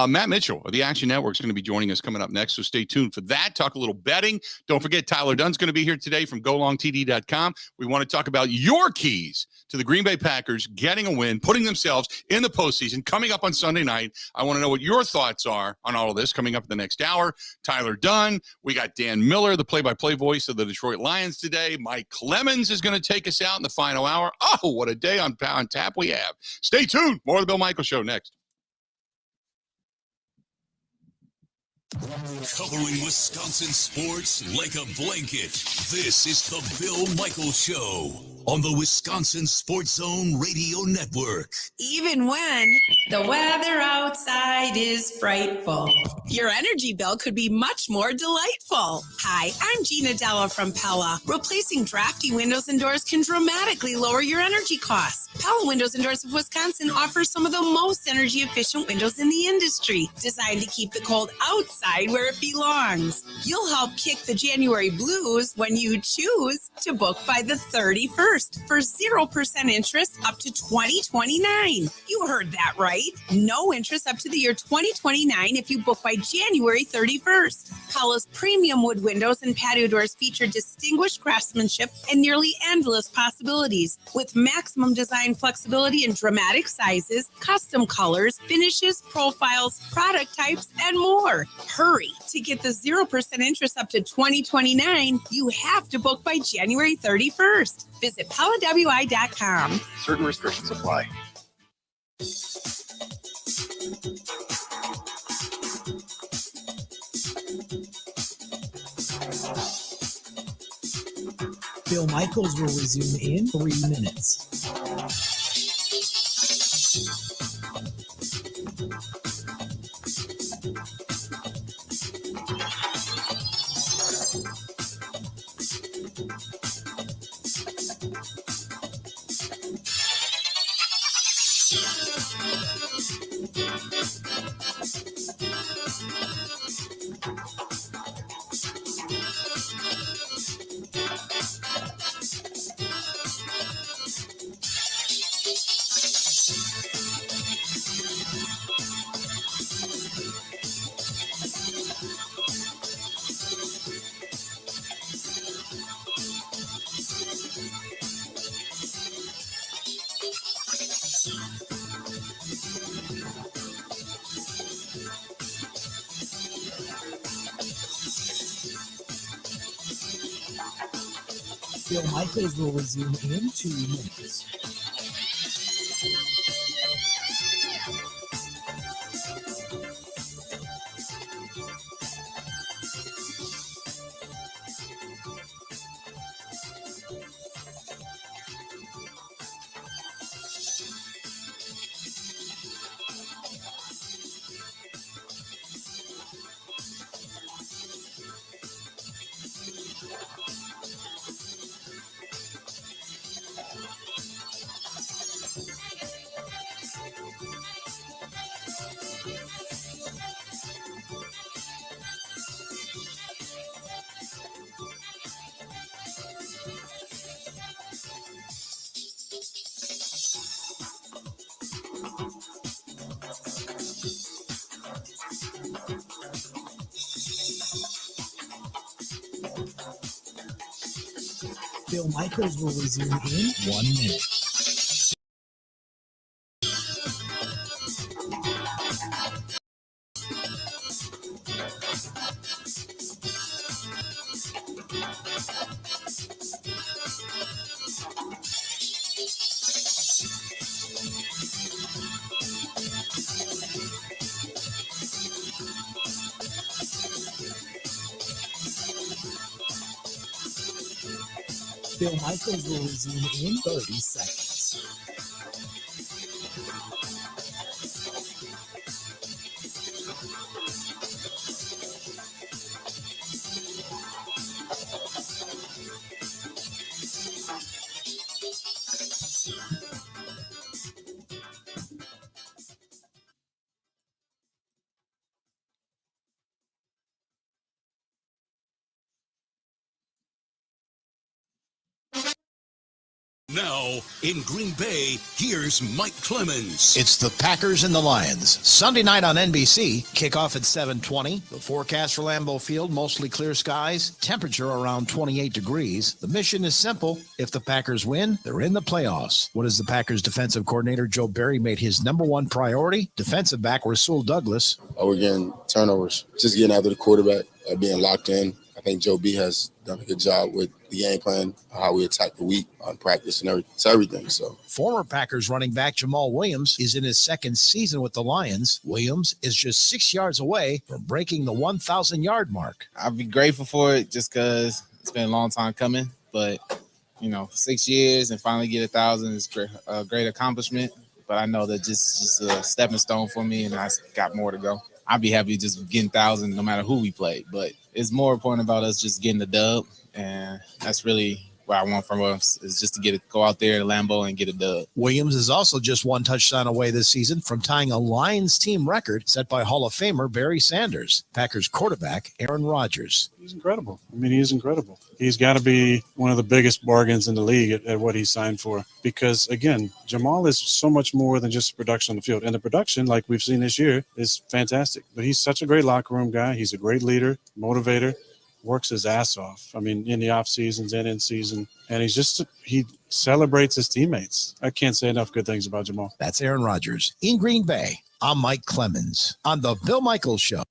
Matt Mitchell of the Action Network is going to be joining us coming up next, so stay tuned for that. Talk a little betting. Don't forget, Tyler Dunn's going to be here today from golongtd.com. We want to talk about your keys to the Green Bay Packers getting a win, putting themselves in the postseason, coming up on Sunday night. I want to know what your thoughts are on all of this coming up in the next hour. Tyler Dunn. We got Dan Miller, the play-by-play voice of the Detroit Lions today. Mike Clemens is going to take us out in the final hour. Oh, what a day on tap we have. Stay tuned. More of the Bill Michaels Show next. Covering Wisconsin sports like a blanket. This is the Bill Michaels Show on the Wisconsin Sports Zone Radio Network. Even when the weather outside is frightful, your energy bill could be much more delightful. Hi, I'm Gina Della from Pella. Replacing drafty windows and doors can dramatically lower your energy costs. Pella Windows and Doors of Wisconsin offers some of the most energy efficient windows in the industry, designed to keep the cold outside where it belongs. You'll help kick the January blues when you choose to book by the 31st for 0% interest up to 2029. You heard that right. No interest up to the year 2029 if you book by January 31st. Pella's premium wood windows and patio doors feature distinguished craftsmanship and nearly endless possibilities, with maximum design flexibility in dramatic sizes, custom colors, finishes, profiles, product types, and more. Hurry! To get the 0% interest up to 2029, you have to book by January 31st. Visit PellaWI.com. Certain restrictions apply. Bill Michaels will resume in 3 minutes. Bill Michaels will resume in 2 minutes. Bill Michaels will resume in 1 minute. Bill Michaels will resume in 30 seconds. Now, in Green Bay, here's Mike Clemens. It's the Packers and the Lions. Sunday night on NBC. Kickoff at 7:20. The forecast for Lambeau Field, mostly clear skies. Temperature around 28 degrees. The mission is simple. If the Packers win, they're in the playoffs. What is the Packers defensive coordinator Joe Barry made his number one priority? Defensive back Rasul Douglas. We're getting turnovers. Just getting after the quarterback, being locked in. I think Joe B has done a good job with the game plan, how we attack the week on practice and everything. So, former Packers running back Jamal Williams is in his second season with the Lions. Williams is just 6 yards away from breaking the 1,000-yard mark. I'll be grateful for it just because it's been a long time coming. But, 6 years and finally get 1,000 is a great accomplishment. But I know that just a stepping stone for me, and I got more to go. I'd be happy just getting 1,000 no matter who we play. But it's more important about us just getting the dub, and that's really what I want from us is just to go out there to Lambeau and get a dub. Williams is also just one touchdown away this season from tying a Lions team record set by Hall of Famer Barry Sanders. Packers quarterback Aaron Rodgers. He's incredible. He is incredible. He's got to be one of the biggest bargains in the league at what he signed for. Because, again, Jamal is so much more than just production on the field. And the production, like we've seen this year, is fantastic. But he's such a great locker room guy. He's a great leader, motivator, works his ass off. In the off seasons and in season. And he celebrates his teammates. I can't say enough good things about Jamal. That's Aaron Rodgers. In Green Bay, I'm Mike Clemens on the Bill Michaels Show.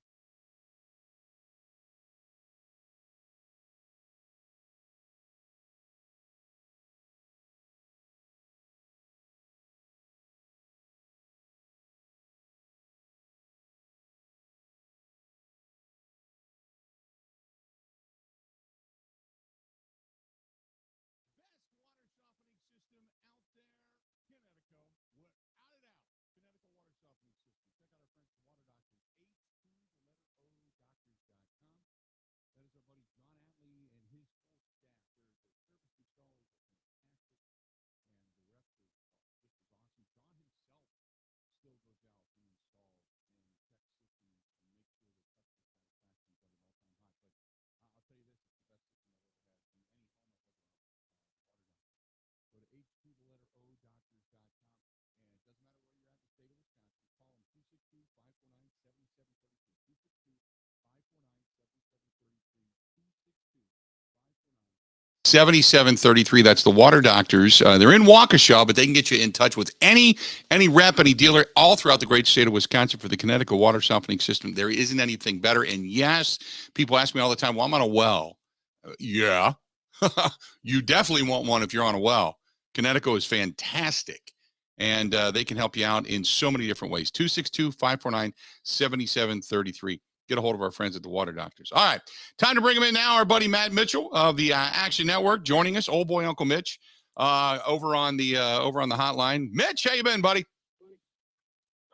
$77.33. That's the Water Doctors. They're in Waukesha, but they can get you in touch with any rep, any dealer, all throughout the great state of Wisconsin for the Connecticut water softening system. There isn't anything better. And yes, people ask me all the time, well, I'm on a well. Yeah, you definitely want one if you're on a well. Connecticut is fantastic. And they can help you out in so many different ways. 262-549-7733. Get a hold of our friends at the Water Doctors. All right, time to bring him in now. Our buddy Matt Mitchell of the Action Network joining us. Old boy Uncle Mitch over on the hotline. Mitch, how you been, buddy?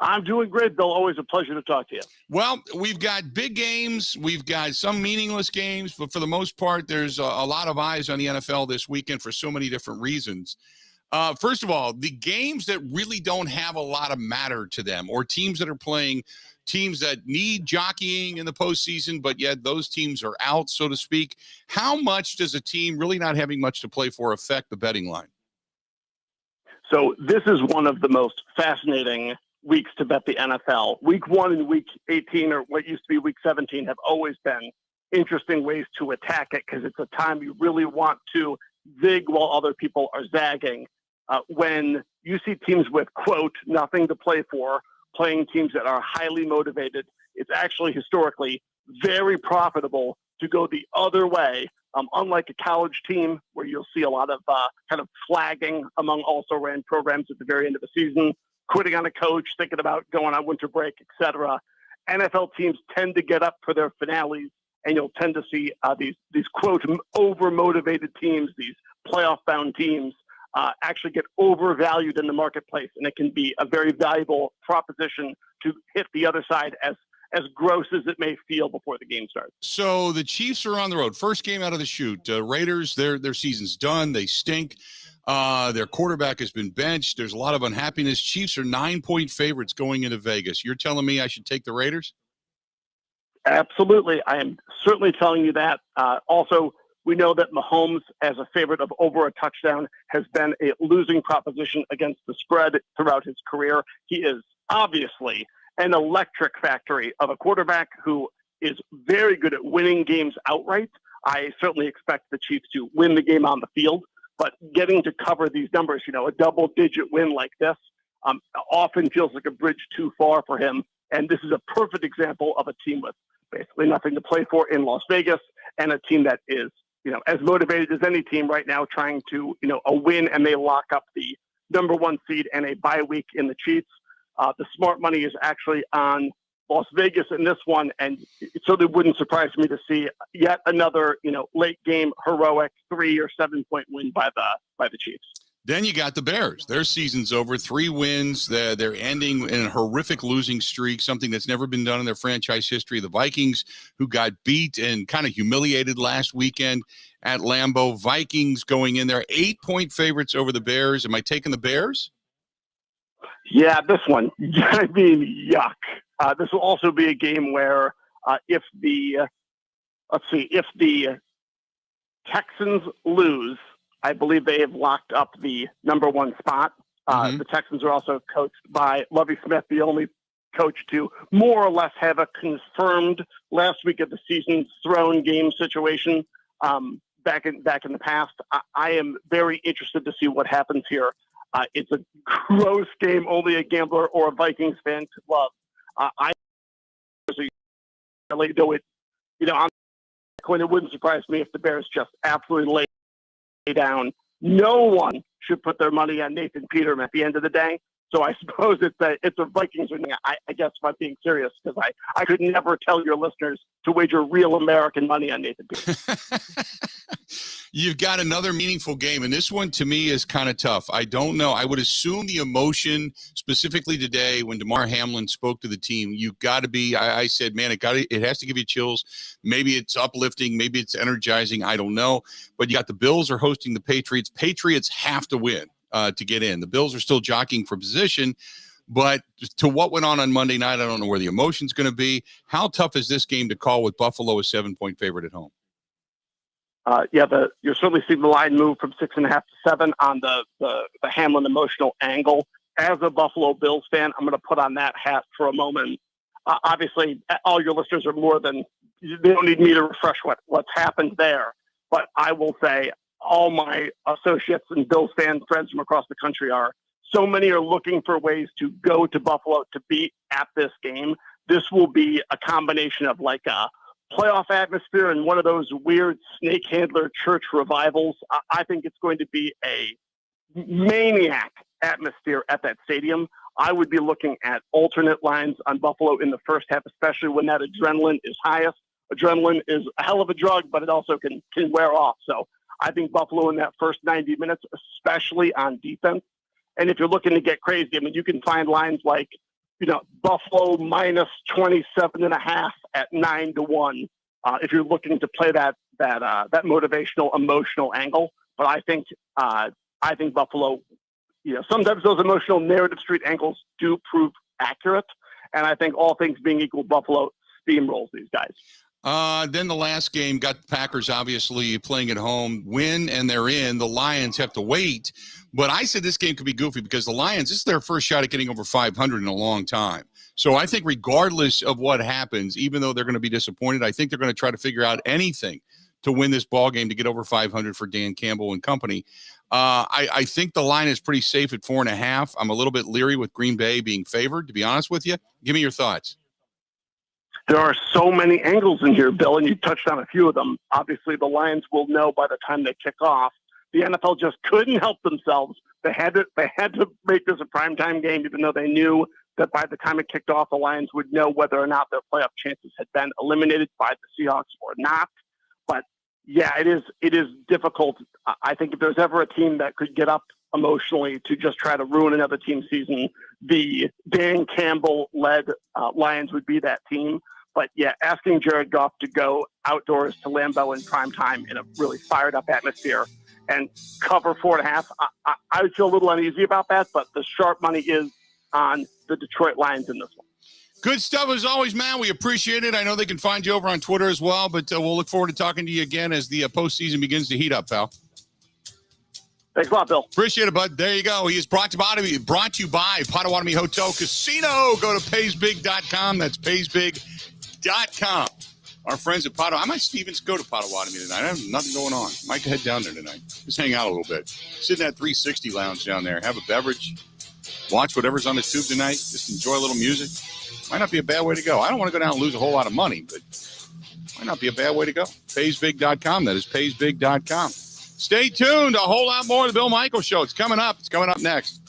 I'm doing great, Bill. Always a pleasure to talk to you. Well, we've got big games. We've got some meaningless games, but for the most part, there's a lot of eyes on the NFL this weekend for so many different reasons. First of all, the games that really don't have a lot of matter to them, or teams that are playing teams that need jockeying in the postseason, but yet those teams are out, so to speak. How much does a team really not having much to play for affect the betting line? So this is one of the most fascinating weeks to bet the NFL. Week 1 and week 18, or what used to be week 17, have always been interesting ways to attack it because it's a time you really want to zig while other people are zagging. When you see teams with, quote, nothing to play for, playing teams that are highly motivated, it's actually historically very profitable to go the other way. Unlike a college team where you'll see a lot of kind of flagging among also-ran programs at the very end of the season, quitting on a coach, thinking about going on winter break, etc. NFL teams tend to get up for their finales, and you'll tend to see these quote over-motivated teams, these playoff-bound teams, actually get overvalued in the marketplace, and it can be a very valuable proposition to hit the other side as gross as it may feel before the game starts. So the Chiefs are on the road. First game out of the chute. Raiders, their season's done. They stink. Their quarterback has been benched. There's a lot of unhappiness. Chiefs are 9-point favorites going into Vegas. You're telling me I should take the Raiders? Absolutely. I am certainly telling you that. Also, we know that Mahomes, as a favorite of over a touchdown, has been a losing proposition against the spread throughout his career. He is obviously an electric factory of a quarterback who is very good at winning games outright. I certainly expect the Chiefs to win the game on the field, but getting to cover these numbers, a double-digit win like this, often feels like a bridge too far for him. And this is a perfect example of a team with basically nothing to play for in Las Vegas, and a team that is, as motivated as any team right now, trying to, a win, and they lock up the number one seed and a bye week in the Chiefs. The smart money is actually on Las Vegas in this one, and it certainly wouldn't surprise me to see yet another, late game heroic 3 or 7 point win by the Chiefs. Then you got the Bears. Their season's over. 3 wins. They're ending in a horrific losing streak, something that's never been done in their franchise history. The Vikings, who got beat and kind of humiliated last weekend at Lambeau. Vikings going in there, 8-point favorites over the Bears. Am I taking the Bears? Yeah, this one. I mean, yuck. This will also be a game where if the Texans lose, I believe they have locked up the number one spot. The Texans are also coached by Lovie Smith, the only coach to more or less have a confirmed last week of the season thrown game situation back in the past. I am very interested to see what happens here. It's a gross game only a gambler or a Vikings fan could love. It wouldn't surprise me if the Bears just absolutely lay down. No one should put their money on Nathan Peterman at the end of the day. So I suppose it's a Vikings winning. I guess if I'm being serious, because I could never tell your listeners to wager real American money on Nathan Peterman. You've got another meaningful game, and this one to me is kind of tough. I don't know. I would assume the emotion, specifically today when Damar Hamlin spoke to the team, you've got to be. I said, man, it has to give you chills. Maybe it's uplifting, maybe it's energizing. I don't know. But you got the Bills are hosting the Patriots. Patriots have to win to get in. The Bills are still jockeying for position. But to what went on Monday night, I don't know where the emotion's going to be. How tough is this game to call with Buffalo a 7-point favorite at home? You're certainly seeing the line move from 6.5 to 7 on the Hamlin emotional angle. As a Buffalo Bills fan, I'm going to put on that hat for a moment. Obviously, all your listeners are they don't need me to refresh what's happened there. But I will say all my associates and Bills fan friends from across the country so many are looking for ways to go to Buffalo to be at this game. This will be a combination of like a playoff atmosphere and one of those weird snake handler church revivals. I think it's going to be a maniac atmosphere at that stadium. I would be looking at alternate lines on Buffalo in the first half, especially when that adrenaline is highest. Adrenaline is a hell of a drug, but it also can wear off. So I think Buffalo in that first 90 minutes, especially on defense. And if you're looking to get crazy, I mean, you can find lines like, Buffalo minus 27.5 at 9-1. If you're looking to play that motivational, emotional angle, but I think Buffalo, sometimes those emotional narrative street angles do prove accurate, and I think all things being equal, Buffalo steamrolls these guys. Then the last game got the Packers obviously playing at home, win, and they're in. The Lions have to wait. But I said this game could be goofy because the Lions, this is their first shot at getting over 500 in a long time. So I think regardless of what happens, even though they're going to be disappointed, I think they're going to try to figure out anything to win this ball game to get over 500 for Dan Campbell and company. I think the line is pretty safe at 4.5. I'm a little bit leery with Green Bay being favored, to be honest with you. Give me your thoughts. There are so many angles in here, Bill, and you touched on a few of them. Obviously, the Lions will know by the time they kick off. The NFL just couldn't help themselves. They had to make this a primetime game, even though they knew that by the time it kicked off, the Lions would know whether or not their playoff chances had been eliminated by the Seahawks or not. But yeah, it is difficult. I think if there's ever a team that could get up emotionally to just try to ruin another team's season, the Dan Campbell-led Lions would be that team. But yeah, asking Jared Goff to go outdoors to Lambeau in prime time in a really fired up atmosphere and cover 4.5, I would feel a little uneasy about that, but the sharp money is on the Detroit Lions in this one. Good stuff as always, man. We appreciate it. I know they can find you over on Twitter as well, but we'll look forward to talking to you again as the postseason begins to heat up, pal. Thanks a lot, Bill. Appreciate it, bud. There you go. He is brought to you by Potawatomi Hotel Casino. Go to paysbig.com. That's paysbig.com. Our friends at Potawatomi. I might even go to Potawatomi tonight. I have nothing going on. Might head down there tonight. Just hang out a little bit. Sit in that 360 lounge down there. Have a beverage. Watch whatever's on the tube tonight. Just enjoy a little music. Might not be a bad way to go. I don't want to go down and lose a whole lot of money, but might not be a bad way to go. Paysbig.com. That is paysbig.com. Stay tuned. A whole lot more of the Bill Michaels Show. It's coming up. It's coming up next.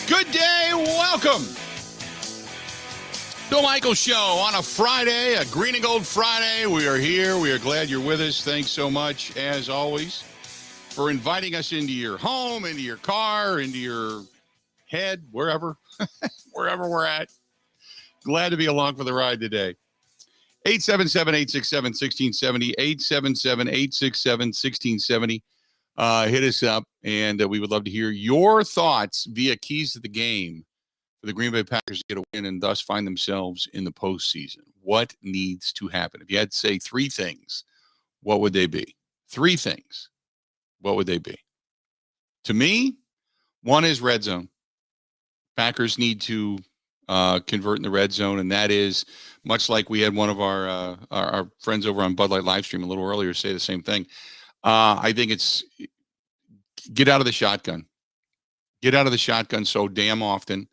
Good day. Welcome. Bill Michaels Show on a Friday, a green and gold Friday. We are here. We are glad you're with us. Thanks so much, as always, for inviting us into your home, into your car, into your head, wherever, wherever we're at. Glad to be along for the ride today. 877-867-1670, 877-867-1670. Hit us up, and we would love to hear your thoughts via Keys to the Game for the Green Bay Packers to get a win and thus find themselves in the postseason. What needs to happen? If you had to say three things, what would they be? Three things. What would they be? To me, one is red zone. Packers need to convert in the red zone, and that is much like we had one of our friends over on Bud Light Livestream a little earlier say the same thing. I think it's get out of the shotgun. Get out of the shotgun so damn often.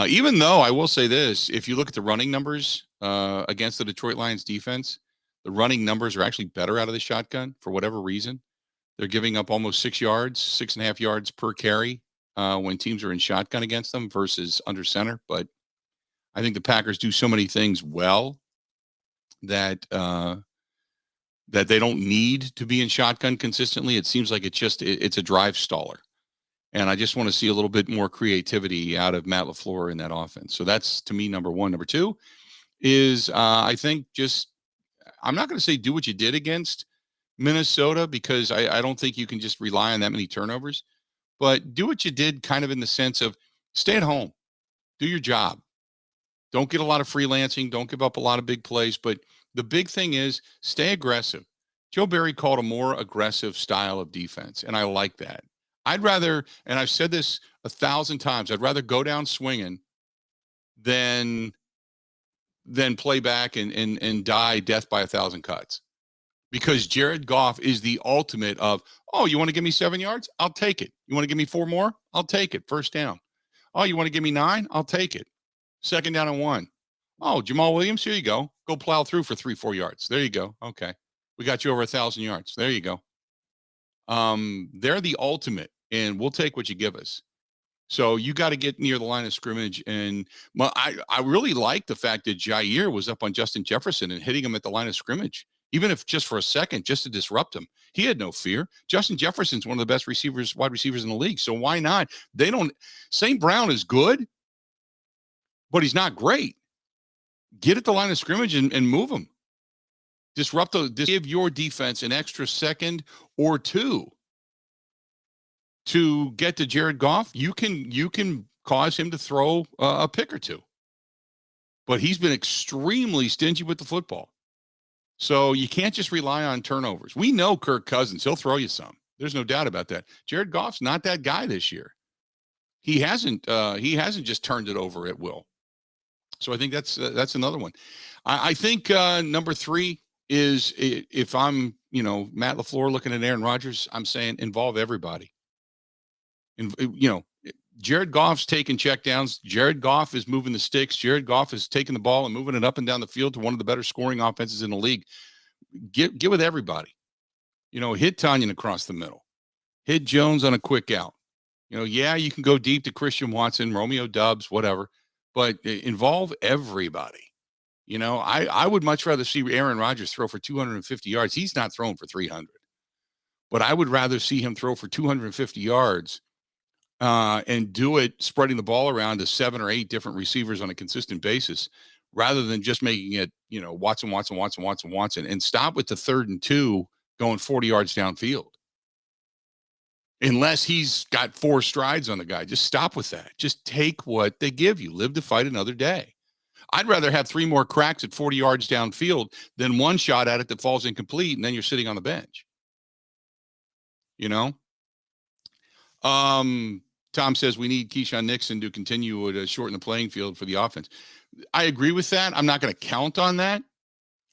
Even though I will say this, if you look at the running numbers against the Detroit Lions defense, the running numbers are actually better out of the shotgun for whatever reason. They're giving up almost 6 yards, 6.5 yards per carry when teams are in shotgun against them versus under center. But I think the Packers do so many things well that that they don't need to be in shotgun consistently. It seems like it's a drive staller. And I just want to see a little bit more creativity out of Matt LaFleur in that offense. So that's, to me, number one. Number two is I think I'm not going to say do what you did against Minnesota because I don't think you can just rely on that many turnovers. But do what you did kind of in the sense of stay at home, do your job. Don't get a lot of freelancing. Don't give up a lot of big plays. But the big thing is stay aggressive. Joe Barry called a more aggressive style of defense, and I like that. I'd rather, and I've said this 1,000 times, I'd rather go down swinging than play back and die death by 1,000 cuts. Because Jared Goff is the ultimate of, oh, you want to give me 7 yards? I'll take it. You want to give me 4 more? I'll take it. First down. Oh, you want to give me 9? I'll take it. Second down and 1. Oh, Jamal Williams, here you go. Go plow through for 3-4 yards. There you go. Okay. We got you over 1,000 yards. There you go. They're the ultimate, and we'll take what you give us. So you got to get near the line of scrimmage. And well, I really like the fact that Jair was up on Justin Jefferson and hitting him at the line of scrimmage, even if just for a second, just to disrupt him. He had no fear. Justin Jefferson's one of the best wide receivers in the league. So why not? St. Brown is good, but he's not great. Get at the line of scrimmage and move him. Give your defense an extra second or two to get to Jared Goff. You can cause him to throw a pick or two. But he's been extremely stingy with the football. So you can't just rely on turnovers. We know Kirk Cousins. He'll throw you some. There's no doubt about that. Jared Goff's not that guy this year. He hasn't just turned it over at will. So I think that's another one. I think number 3 is if I'm, Matt LaFleur looking at Aaron Rodgers, I'm saying involve everybody. And, Jared Goff's taking checkdowns. Jared Goff is moving the sticks. Jared Goff is taking the ball and moving it up and down the field to one of the better scoring offenses in the league. Get with everybody. Hit Tanyan across the middle. Hit Jones on a quick out. You can go deep to Christian Watson, Romeo Doubs, whatever, but involve everybody. I would much rather see Aaron Rodgers throw for 250 yards. He's not throwing for 300. But I would rather see him throw for 250 yards and do it spreading the ball around to 7 or 8 different receivers on a consistent basis rather than just making it, Watson, and stop with the 3rd and 2 going 40 yards downfield. Unless he's got 4 strides on the guy, just stop with that. Just take what they give you. Live to fight another day. I'd rather have 3 more cracks at 40 yards downfield than 1 shot at it that falls incomplete and then you're sitting on the bench. Tom says we need Keyshawn Nixon to continue to shorten the playing field for the offense. I agree with that. I'm not going to count on that.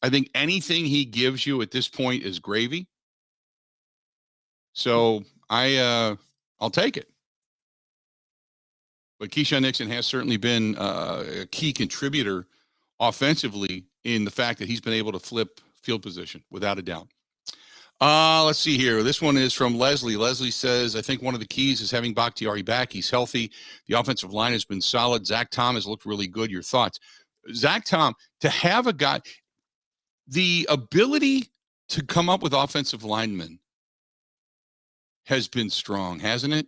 I think anything he gives you at this point is gravy. So I'll take it. But Keyshawn Nixon has certainly been a key contributor offensively in the fact that he's been able to flip field position without a doubt. Let's see here. This one is from Leslie. Leslie says, I think one of the keys is having Bakhtiari back. He's healthy. The offensive line has been solid. Zach Tom has looked really good. Your thoughts? Zach Tom, to have a guy, the ability to come up with offensive linemen has been strong, hasn't it?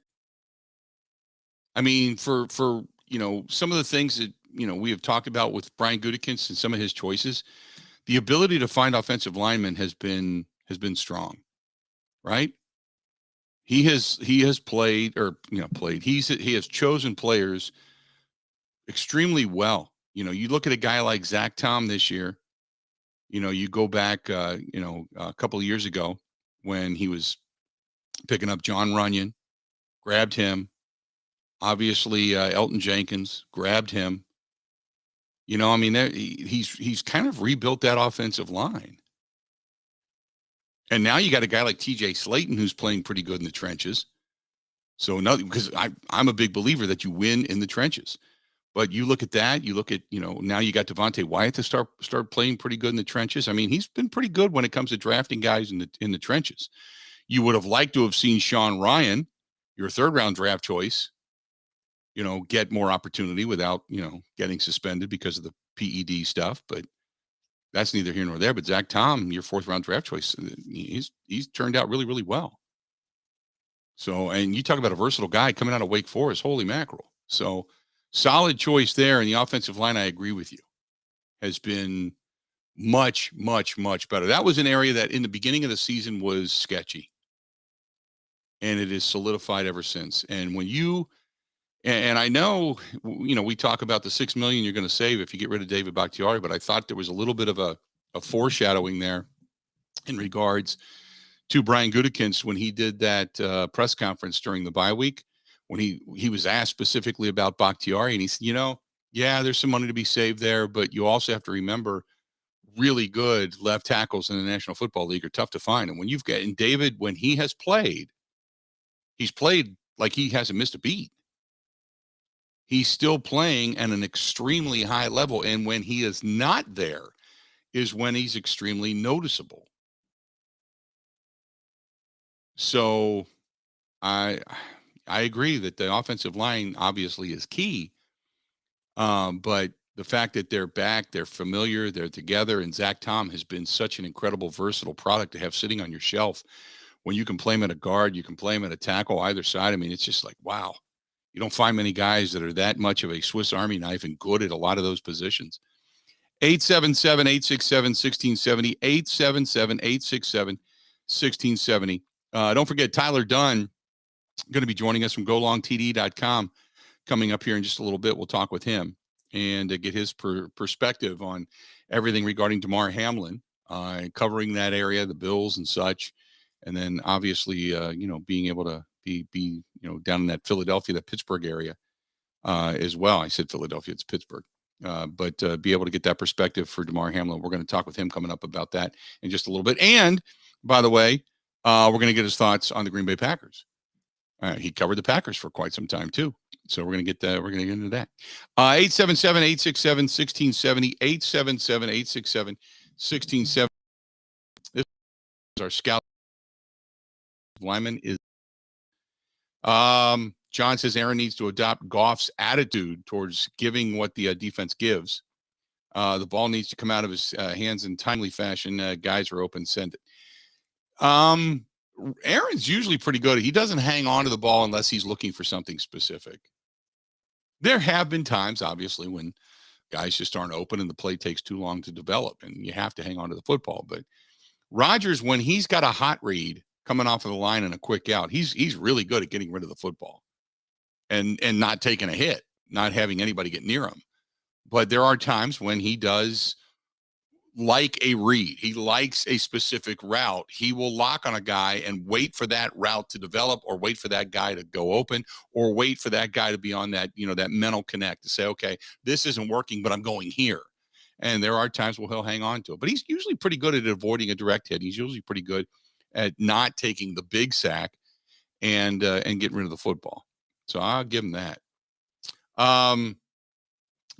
I mean, for some of the things that, we have talked about with Brian Gutekunst and some of his choices, the ability to find offensive linemen has been strong, right? He has played. He has chosen players extremely well. You look at a guy like Zach Tom this year, you go back, a couple of years ago when he was picking up John Runyon, grabbed him. Obviously, Elton Jenkins grabbed him. You know, I mean, he's kind of rebuilt that offensive line. And now you got a guy like TJ Slayton who's playing pretty good in the trenches. So nothing, because I'm a big believer that you win in the trenches. But you look at that, you look at, now you got Devontae Wyatt to start playing pretty good in the trenches. I mean, he's been pretty good when it comes to drafting guys in the trenches. You would have liked to have seen Sean Ryan, your third round draft choice, get more opportunity without, getting suspended because of the PED stuff. But that's neither here nor there. But Zach Tom, your fourth round draft choice, he's turned out really, really well. So, and you talk about a versatile guy coming out of Wake Forest, holy mackerel. So solid choice there. And the offensive line, I agree with you, has been much, much, much better. That was an area that in the beginning of the season was sketchy. And it is solidified ever since. And when and I know, we talk about the $6 million you're going to save if you get rid of David Bakhtiari, but I thought there was a little bit of a foreshadowing there in regards to Brian Gutekunst when he did that press conference during the bye week, when he was asked specifically about Bakhtiari, and he said, yeah, there's some money to be saved there, but you also have to remember really good left tackles in the National Football League are tough to find. And when you've got, and David, when he has played, he's played like he hasn't missed a beat. He's still playing at an extremely high level. And when he is not there is when he's extremely noticeable. So I agree that the offensive line obviously is key. But the fact that they're back, they're familiar, they're together, and Zach Tom has been such an incredible, versatile product to have sitting on your shelf. When you can play him at a guard, you can play him at a tackle, either side. I mean, it's just like, wow. You don't find many guys that are that much of a Swiss Army knife and good at a lot of those positions. 877-867-1670, 877-867-1670. Don't forget, Tyler Dunn going to be joining us from golongtd.com coming up here in just a little bit. We'll talk with him and get his perspective on everything regarding Damar Hamlin, covering that area, the Bills and such. And then obviously, being able to be down in that Philadelphia, that Pittsburgh area as well. I said Philadelphia, it's Pittsburgh. But be able to get that perspective for Damar Hamlin. We're going to talk with him coming up about that in just a little bit. And by the way, we're going to get his thoughts on the Green Bay Packers. He covered the Packers for quite some time too. So we're going to get that. We're going to get into that. 877-867-1670, 877-867-1670. This is our scout lineman is. John says Aaron needs to adopt Goff's attitude towards giving what the defense gives. The ball needs to come out of his hands in timely fashion. Guys are open, send it. Aaron's usually pretty good. He doesn't hang on to the ball unless he's looking for something specific. There have been times, obviously, when guys just aren't open and the play takes too long to develop and you have to hang on to the football. But Rodgers, when he's got a hot read coming off of the line and a quick out, he's really good at getting rid of the football and not taking a hit, not having anybody get near him. But there are times when he does like a read. He likes a specific route. He will lock on a guy and wait for that route to develop, or wait for that guy to go open, or wait for that guy to be on that, that mental connect to say, okay, this isn't working, but I'm going here. And there are times where he'll hang on to it. But he's usually pretty good at avoiding a direct hit. He's usually pretty good at not taking the big sack and getting rid of the football. So I'll give him that.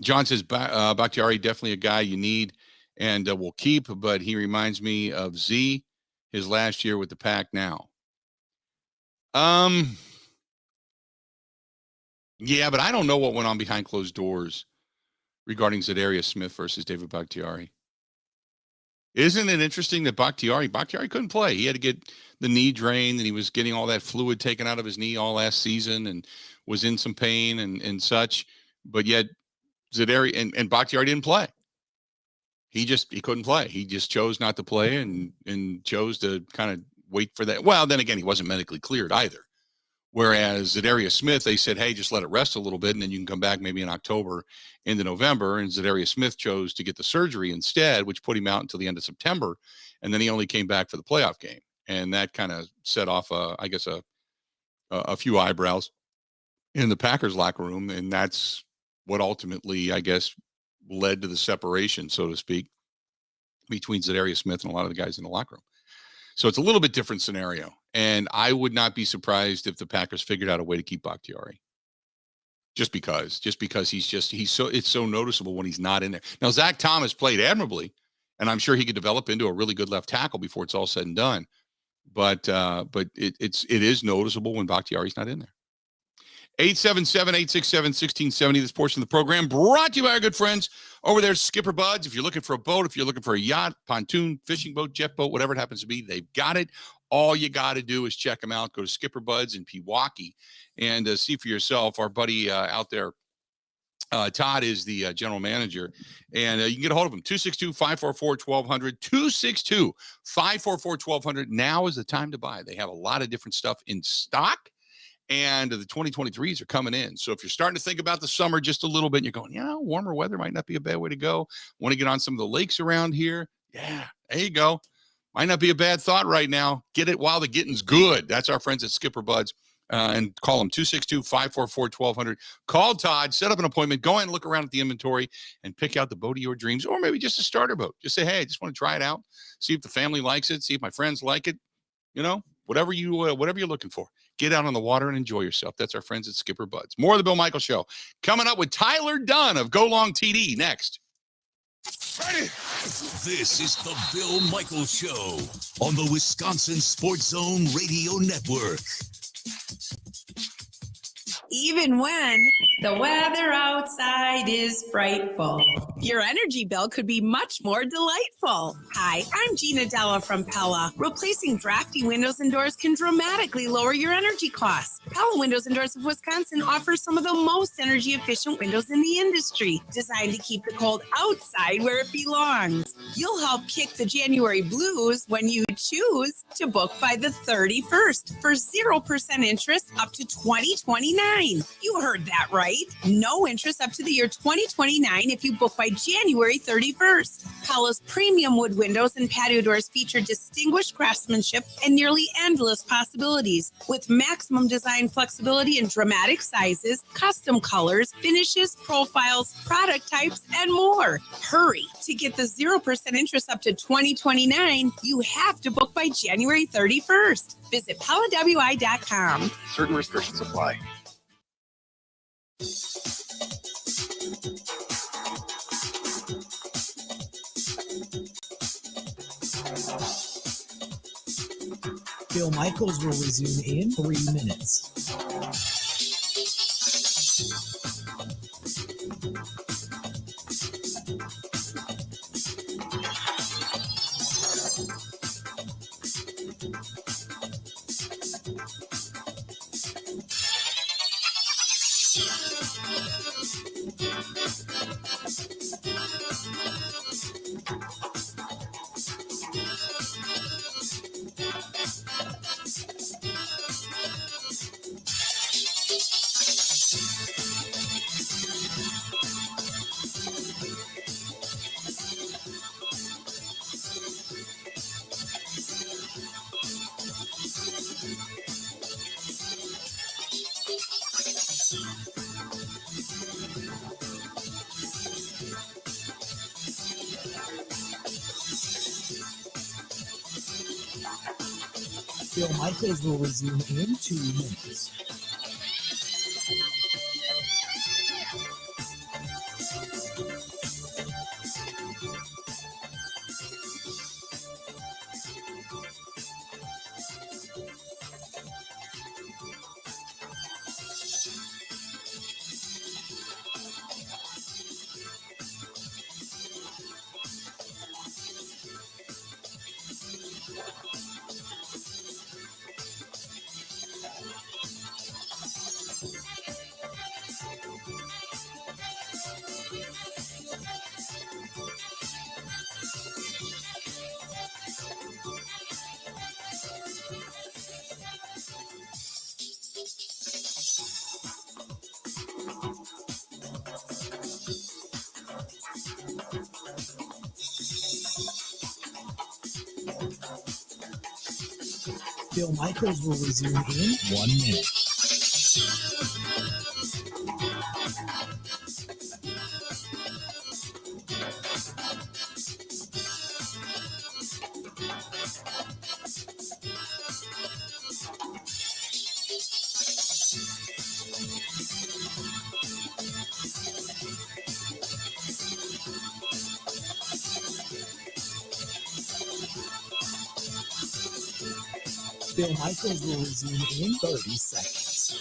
John says Bakhtiari, definitely a guy you need and will keep, but he reminds me of Z, his last year with the Pack now. Yeah, but I don't know what went on behind closed doors regarding Zadarius Smith versus David Bakhtiari. Isn't it interesting that Bakhtiari couldn't play? He had to get the knee drained, and he was getting all that fluid taken out of his knee all last season and was in some pain and such. But yet Zadarius and Bakhtiari didn't play. He couldn't play. He just chose not to play and chose to kind of wait for that. Well, then again, he wasn't medically cleared either. Whereas Zadarius Smith, they said, hey, just let it rest a little bit, and then you can come back maybe in October into November. And Zadarius Smith chose to get the surgery instead, which put him out until the end of September. And then he only came back for the playoff game. And that kind of set off, a few eyebrows in the Packers locker room. And that's what ultimately, I guess, led to the separation, so to speak, between Zadarius Smith and a lot of the guys in the locker room. So it's a little bit different scenario. And I would not be surprised if the Packers figured out a way to keep Bakhtiari. Just because it's so noticeable when he's not in there. Now, Zach Thomas played admirably, and I'm sure he could develop into a really good left tackle before it's all said and done. But it is noticeable when Bakhtiari's not in there. 877-867-1670. This portion of the program brought to you by our good friends over there, Skipper Buds. If you're looking for a boat, if you're looking for a yacht, pontoon, fishing boat, jet boat, whatever it happens to be, they've got it. All you got to do is check them out. Go to Skipper Buds in Pewaukee and see for yourself. Our buddy out there, Todd, is the general manager, and you can get a hold of him, 262-544-1200, 262-544-1200. Now is the time to buy. They have a lot of different stuff in stock. And the 2023s are coming in. So if you're starting to think about the summer just a little bit, and you're going, warmer weather might not be a bad way to go. Want to get on some of the lakes around here? Yeah, there you go. Might not be a bad thought right now. Get it while the getting's good. That's our friends at Skipper Buds. And call them 262-544-1200. Call Todd, set up an appointment, go in and look around at the inventory and pick out the boat of your dreams, or maybe just a starter boat. Just say, hey, I just want to try it out. See if the family likes it. See if my friends like it. Whatever you're looking for. Get out on the water and enjoy yourself. That's our friends at Skipper Buds. More of the Bill Michaels Show coming up with Tyler Dunn of Go Long TD next. Ready? This is the Bill Michaels Show on the Wisconsin Sports Zone Radio Network. Even when the weather outside is frightful, your energy bill could be much more delightful. Hi, I'm Gina Della from Pella. Replacing drafty windows and doors can dramatically lower your energy costs. Pella Windows and Doors of Wisconsin offers some of the most energy efficient windows in the industry, designed to keep the cold outside where it belongs. You'll help kick the January blues when you choose to book by the 31st for 0% interest up to 2029. You heard that right. No interest up to the year 2029 if you book by January 31st. Pella's premium wood windows and patio doors feature distinguished craftsmanship and nearly endless possibilities, with maximum design flexibility in dramatic sizes, custom colors, finishes, profiles, product types, and more. Hurry. To get the 0% interest up to 2029, you have to book by January 31st. Visit PellaWI.com. Certain restrictions apply. Bill Michaels will resume in 3 minutes. Bill Michaels will resume in 2 minutes. Bill Michaels will resume in 1 minute. Bill Michaels will resume in 30 seconds.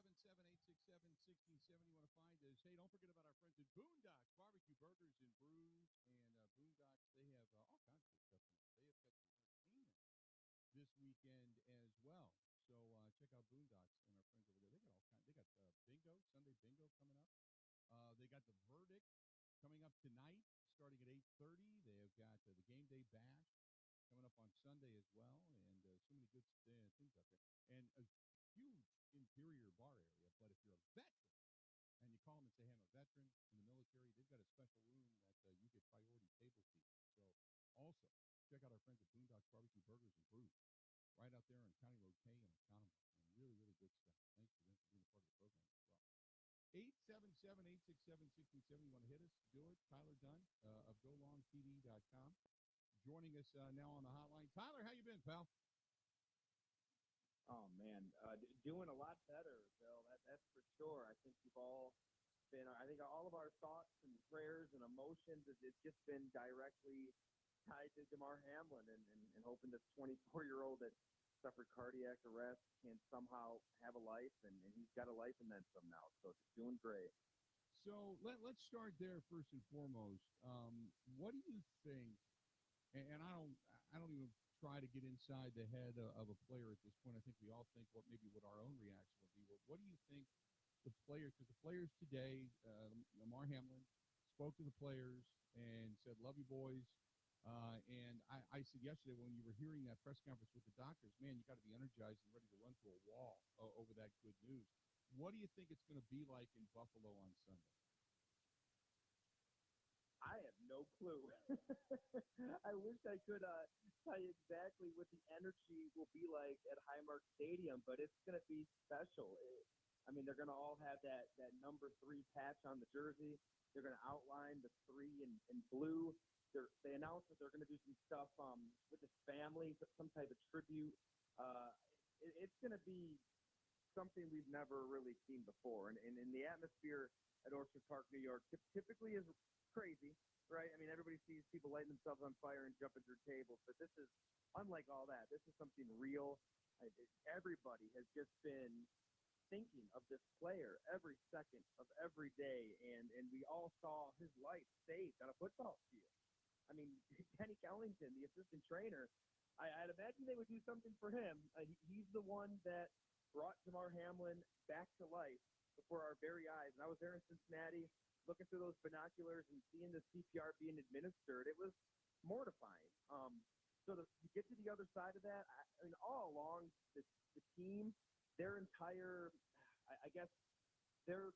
Welcome back. Good to have you. Bill Michaels Show. We continue on. 877-867-1670. You want to find us. Hey, don't forget about our friends at Boondocks Barbecue Burgers and Brews. And Boondocks, they have all kinds of good stuff tonight. They have got some entertainment this weekend as well. So check out Boondocks and our friends over there. They got all kinds. They got bingo, Sunday bingo coming up. They got the verdict coming up tonight, starting at 8:30. They have got the game day bash coming up on Sunday as well, and so many good things out there. And a huge interior bar area. But if you're a veteran and you call them and say, hey, I'm a veteran in the military, they've got a special room that you get priority table seats. So also, check out our friends at Boondocks Barbecue Burgers and Brews right out there on County Road K in Oconomowoc. And really, really good stuff. Thanks to them for being a part of the program as well. 877-867-1670. You want to hit us? Do it. Tyler Dunn of GoLongTV.com. Joining us now on the hotline. Tyler, how you been, pal? Oh, man, doing a lot better, Bill. That's for sure. I think you've all been, I think all of our thoughts and prayers and emotions, it's just been directly tied to Damar Hamlin and hoping this 24-year-old that suffered cardiac arrest can somehow have a life, and he's got a life and then some now. So it's doing great. So let's start there first and foremost. What do you think? And I don't even try to get inside the head of a player at this point. I think we all think what our own reaction would be. What do you think the players? Because the players today, Lamar Hamlin spoke to the players and said, "Love you, boys." And I said yesterday when you were hearing that press conference with the doctors, man, you got to be energized and ready to run through a wall over that good news. What do you think it's going to be like in Buffalo on Sunday? I have no clue. I wish I could tell you exactly what the energy will be like at Highmark Stadium, but it's going to be special. They're going to all have that number 3 patch on the jersey. They're going to outline the 3 in blue. They announced that they're going to do some stuff with his family, some type of tribute. It's going to be something we've never really seen before. And the atmosphere at Orchard Park, New York, typically is crazy, right? Everybody sees people lighting themselves on fire and jumping through tables, but this is unlike all that. This is something real. Everybody has just been thinking of this player every second of every day, and we all saw his life saved on a football field. Kenny Kellington, the assistant trainer, I'd imagine they would do something for him. He's the one that brought Damar Hamlin back to life before our very eyes. And I was there in Cincinnati looking through those binoculars and seeing the CPR being administered. It was mortifying. So to get to the other side of that, all along, the team, their entire, I guess, their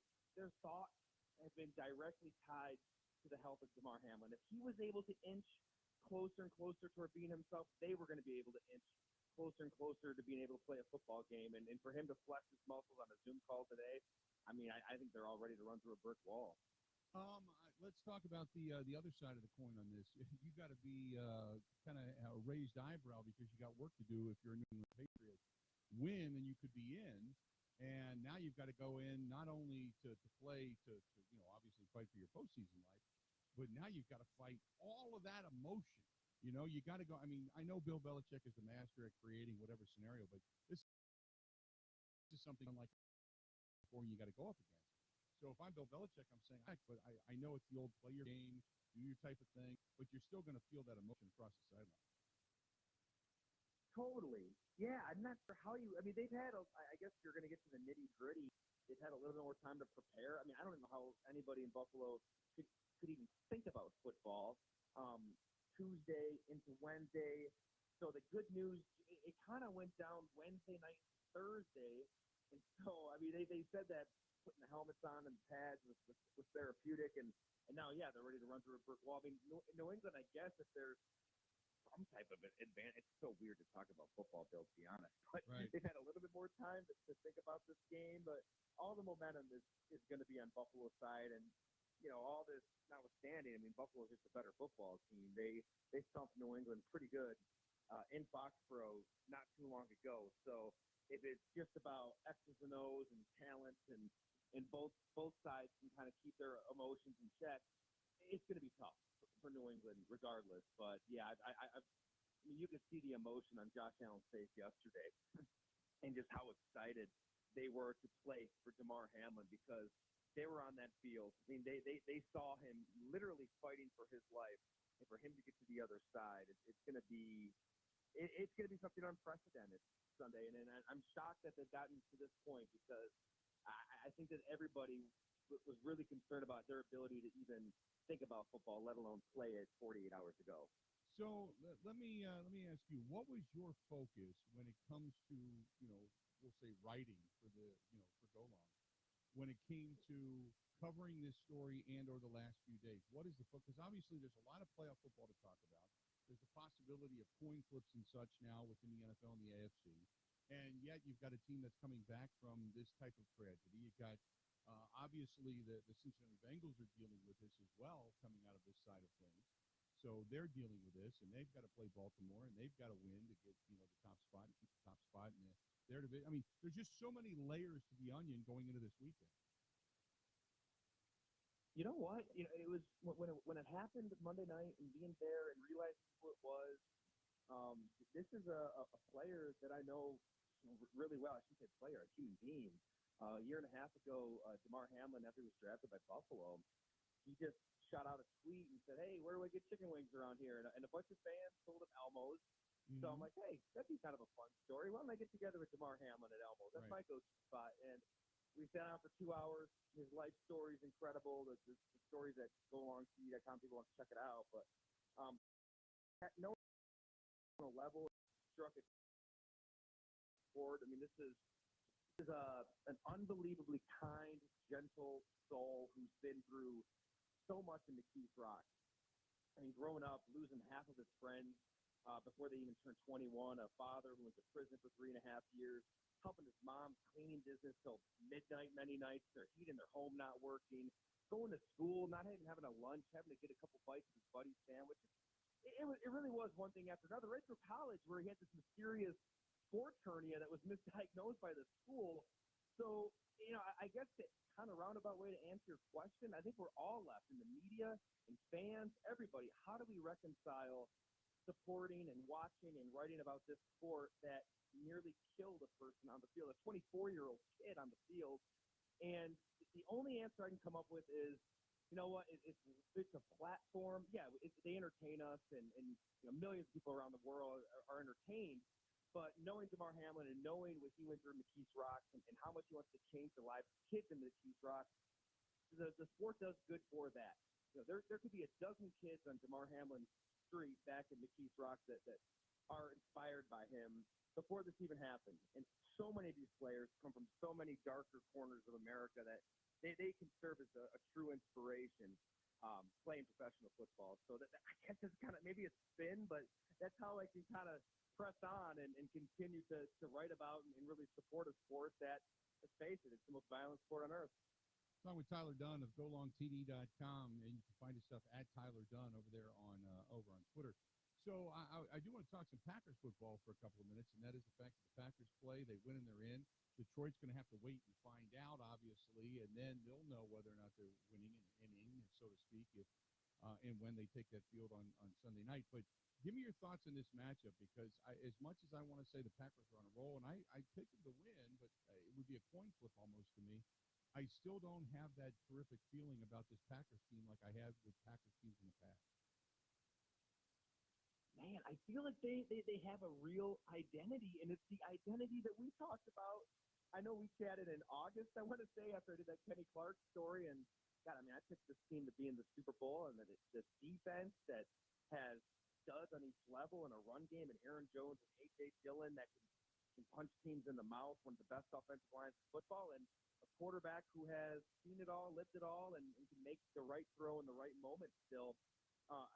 thoughts have been directly tied to the health of Damar Hamlin. If he was able to inch closer and closer toward being himself, they were going to be able to inch closer and closer to being able to play a football game. And for him to flex his muscles on a Zoom call today, I think they're all ready to run through a brick wall. Let's talk about the other side of the coin on this. You got to be kind of a raised eyebrow because you got work to do if you're a New England Patriot. Win and you could be in, and now you've got to go in not only to play to obviously fight for your postseason life, but now you've got to fight all of that emotion. You got to go. I know Bill Belichick is the master at creating whatever scenario, but this is something unlike before you got to go up against. So if I'm Bill Belichick, I'm saying, but I know it's the old play your game, do your type of thing, but you're still going to feel that emotion across the sideline. Totally. Yeah, I'm not sure how you. I mean, they've had. I guess you're going to get to the nitty gritty. They've had a little bit more time to prepare. I mean, I don't know how anybody in Buffalo could even think about football. Tuesday into Wednesday. So the good news, it kind of went down Wednesday night, Thursday, and so I mean they said that putting the helmets on and pads was therapeutic, and now yeah they're ready to run through a brick wall. I mean, New England, I guess if there's some type of an advantage. It's so weird to talk about football, Bill, to be honest. But Right. they've had a little bit more time to think about this game. But all the momentum is going to be on Buffalo's side. And, all this notwithstanding, I mean, Buffalo's just a better football team. They stumped New England pretty good in Foxborough not too long ago. So if it's just about X's and O's and talent and both sides can kind of keep their emotions in check, it's going to be tough for New England regardless. But yeah, I mean, you could see the emotion on Josh Allen's face yesterday and just how excited they were to play for Damar Hamlin because they were on that field. I mean, they saw him literally fighting for his life, and for him to get to the other side, it's going to be something unprecedented Sunday. And I'm shocked that they've gotten to this point because I think that everybody was really concerned about their ability to even think about football, let alone play it 48 hours ago. So let me ask you, what was your focus when it comes to, we'll say writing for for Go Long, when it came to covering this story and or the last few days? What is the focus? Obviously, there's a lot of playoff football to talk about. There's the possibility of coin flips and such now within the NFL and the AFC. And yet you've got a team that's coming back from this type of tragedy. You've got, obviously, the Cincinnati Bengals are dealing with this as well coming out of this side of things. So they're dealing with this, and they've got to play Baltimore, and they've got to win to get, the top spot and keep the top spot in their division. I mean, there's just so many layers to the onion going into this weekend. You know what? It was when it happened Monday night and being there and realizing who it was. This is a player that I know really well. I shouldn't say player, a human being. A year and a half ago, Damar Hamlin, after he was drafted by Buffalo, he just shot out a tweet and said, "Hey, where do I get chicken wings around here?" And a bunch of fans told him Elmo's. Mm-hmm. So I'm like, "Hey, that'd be kind of a fun story. Why don't I get together with Damar Hamlin at Elmo's? That's Right. my go-to spot." And we sat down for 2 hours. His life story is incredible. The stories that go along TV.com, people want to check it out. But at no level struck a chord. I mean, this is an unbelievably kind, gentle soul who's been through so much in McKees Rock. I mean, growing up, losing half of his friends before they even turned 21, a father who went to prison for 3.5 years, helping his mom's cleaning business till midnight many nights, their heat in their home not working, going to school, not even having a lunch, having to get a couple bites of his buddy's sandwich. It really was one thing after another, right through college where he had this mysterious sports hernia that was misdiagnosed by the school. So, I guess the kind of roundabout way to answer your question, I think we're all left in the media and fans, everybody. How do we reconcile supporting and watching and writing about this sport that nearly killed a person on the field, a 24-year-old kid on the field? And the only answer I can come up with is, you know what, it's a platform. Yeah, they entertain us, and millions of people around the world are entertained. But knowing Damar Hamlin and knowing what he went through in McKees Rock and how much he wants to change the lives of kids in McKees Rock, the sport does good for that. There could be a dozen kids on Damar Hamlin's street back in McKees Rock that are inspired by him before this even happened. And so many of these players come from so many darker corners of America that they can serve as a true inspiration playing professional football. So that I guess it's kind of maybe a spin, but that's how I can kind of press on and continue to write about and really support a sport that, let's face it, it's the most violent sport on earth. Talking with Tyler Dunn of GoLongTD.com, and you can find his stuff at Tyler Dunn over there on Twitter. So I do want to talk some Packers football for a couple of minutes, and that is the fact that the Packers play, they win, and they're in. Detroit's going to have to wait and find out, obviously, and then they'll know whether or not they're winning an inning, so to speak, if and when they take that field on Sunday night. But give me your thoughts on this matchup, because as much as I want to say the Packers are on a roll, and I picked them to win, but it would be a coin flip almost to me, I still don't have that terrific feeling about this Packers team like I have with Packers teams in the past. man, I feel like they have a real identity, and it's the identity that we talked about. I know we chatted in August, I want to say, after I did that Kenny Clark story, and God, I mean, I picked this team to be in the Super Bowl, and that it's this defense that has studs on each level and a run game, and Aaron Jones and A.J. Dillon that can punch teams in the mouth, one of the best offensive lines in football, and a quarterback who has seen it all, lived it all, and can make the right throw in the right moment still.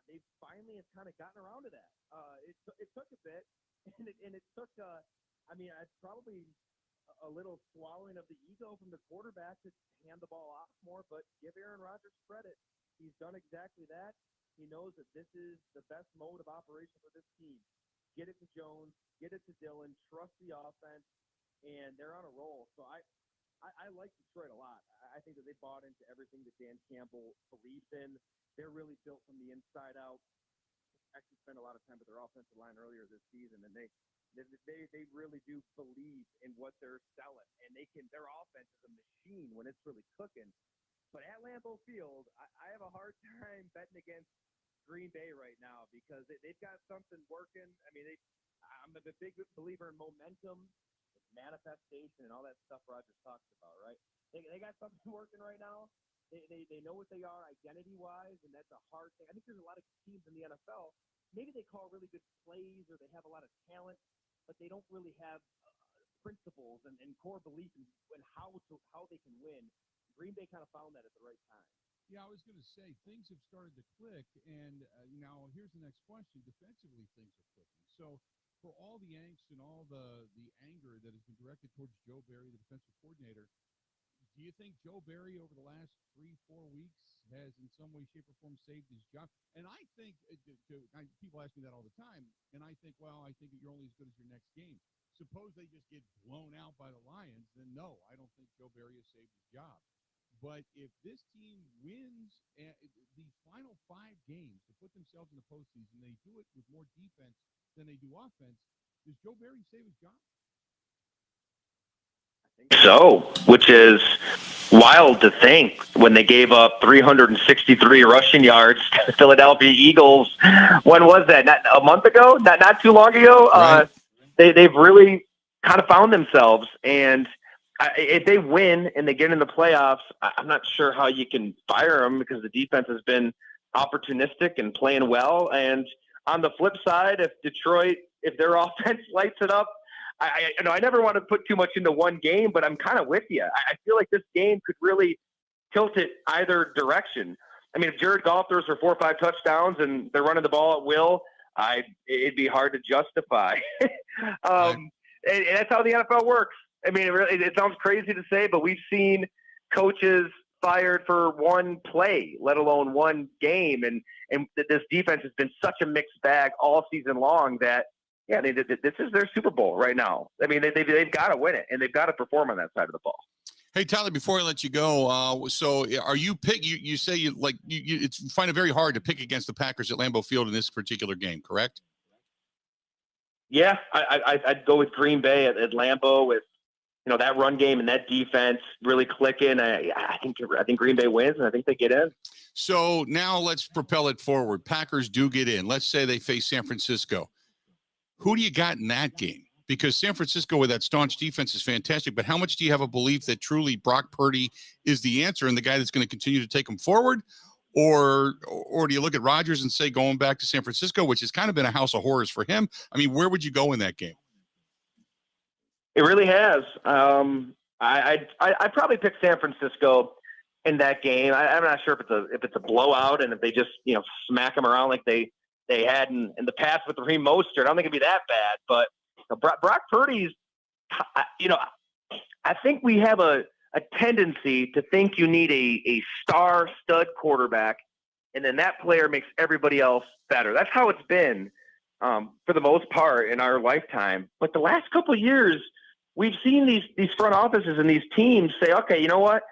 They finally have kind of gotten around to that. It took a bit, and it took, I mean, I'd probably a little swallowing of the ego from the quarterback to hand the ball off more, but give Aaron Rodgers credit. He's done exactly that. He knows that this is the best mode of operation for this team. Get it to Jones, get it to Dillon, trust the offense, and they're on a roll. So I like Detroit a lot. I think that they bought into everything that Dan Campbell believes in. They're really built from the inside out. I actually spent a lot of time with their offensive line earlier this season, and they really do believe in what they're selling, and their offense is a machine when it's really cooking. But at Lambeau Field, I have a hard time betting against Green Bay right now because they've got something working. I mean, I'm a big believer in momentum, manifestation, and all that stuff Rodgers talks about, right? They got something working right now. They know what they are identity-wise, and that's a hard thing. I think there's a lot of teams in the NFL, maybe they call really good plays or they have a lot of talent, but they don't really have principles and core belief in how they can win. Green Bay kind of found that at the right time. Yeah, I was going to say things have started to click, and now here's the next question. Defensively, things are clicking. So for all the angst and all the anger that has been directed towards Joe Barry, the defensive coordinator, do you think Joe Barry over the last 3-4 weeks has in some way, shape, or form saved his job? And I think, people ask me that all the time, and I think, well, I think you're only as good as your next game. Suppose they just get blown out by the Lions, then no, I don't think Joe Barry has saved his job. But if this team wins these final 5 games to put themselves in the postseason, they do it with more defense than they do offense, does Joe Barry save his job? So, which is wild to think when they gave up 363 rushing yards to the Philadelphia Eagles. When was that? Not a month ago? Not too long ago? Right. They've really kind of found themselves, and if they win and they get in the playoffs, I'm not sure how you can fire them because the defense has been opportunistic and playing well. And on the flip side, if Detroit, if their offense lights it up, I never want to put too much into one game, but I'm kind of with you. I feel like this game could really tilt it either direction. I mean, if Jared Goff throws for 4 or 5 touchdowns and they're running the ball at will, it'd be hard to justify. And that's how the NFL works. I mean, it sounds crazy to say, but we've seen coaches fired for one play, let alone one game. And this defense has been such a mixed bag all season long that, yeah, this is their Super Bowl right now. I mean, they've got to win it, and they've got to perform on that side of the ball. Hey, Tyler, before I let you go, so are you you say you find it very hard to pick against the Packers at Lambeau Field in this particular game, correct? Yeah, I'd go with Green Bay at Lambeau with, that run game and that defense really clicking. I think Green Bay wins, and I think they get in. So now let's propel it forward. Packers do get in. Let's say they face San Francisco. Who do you got in that game? Because San Francisco with that staunch defense is fantastic, but how much do you have a belief that truly Brock Purdy is the answer and the guy that's going to continue to take them forward? Or do you look at Rodgers and say going back to San Francisco, which has kind of been a house of horrors for him? I mean, where would you go in that game? It really has. I'd probably pick San Francisco in that game. I'm not sure if it's a blowout and if they just smack them around like they had in the past with Raheem Mostert. I don't think it'd be that bad, but Brock Purdy's. I think we have a tendency to think you need a star stud quarterback, and then that player makes everybody else better. That's how it's been for the most part in our lifetime. But the last couple of years, we've seen these front offices and these teams say, okay, you know what?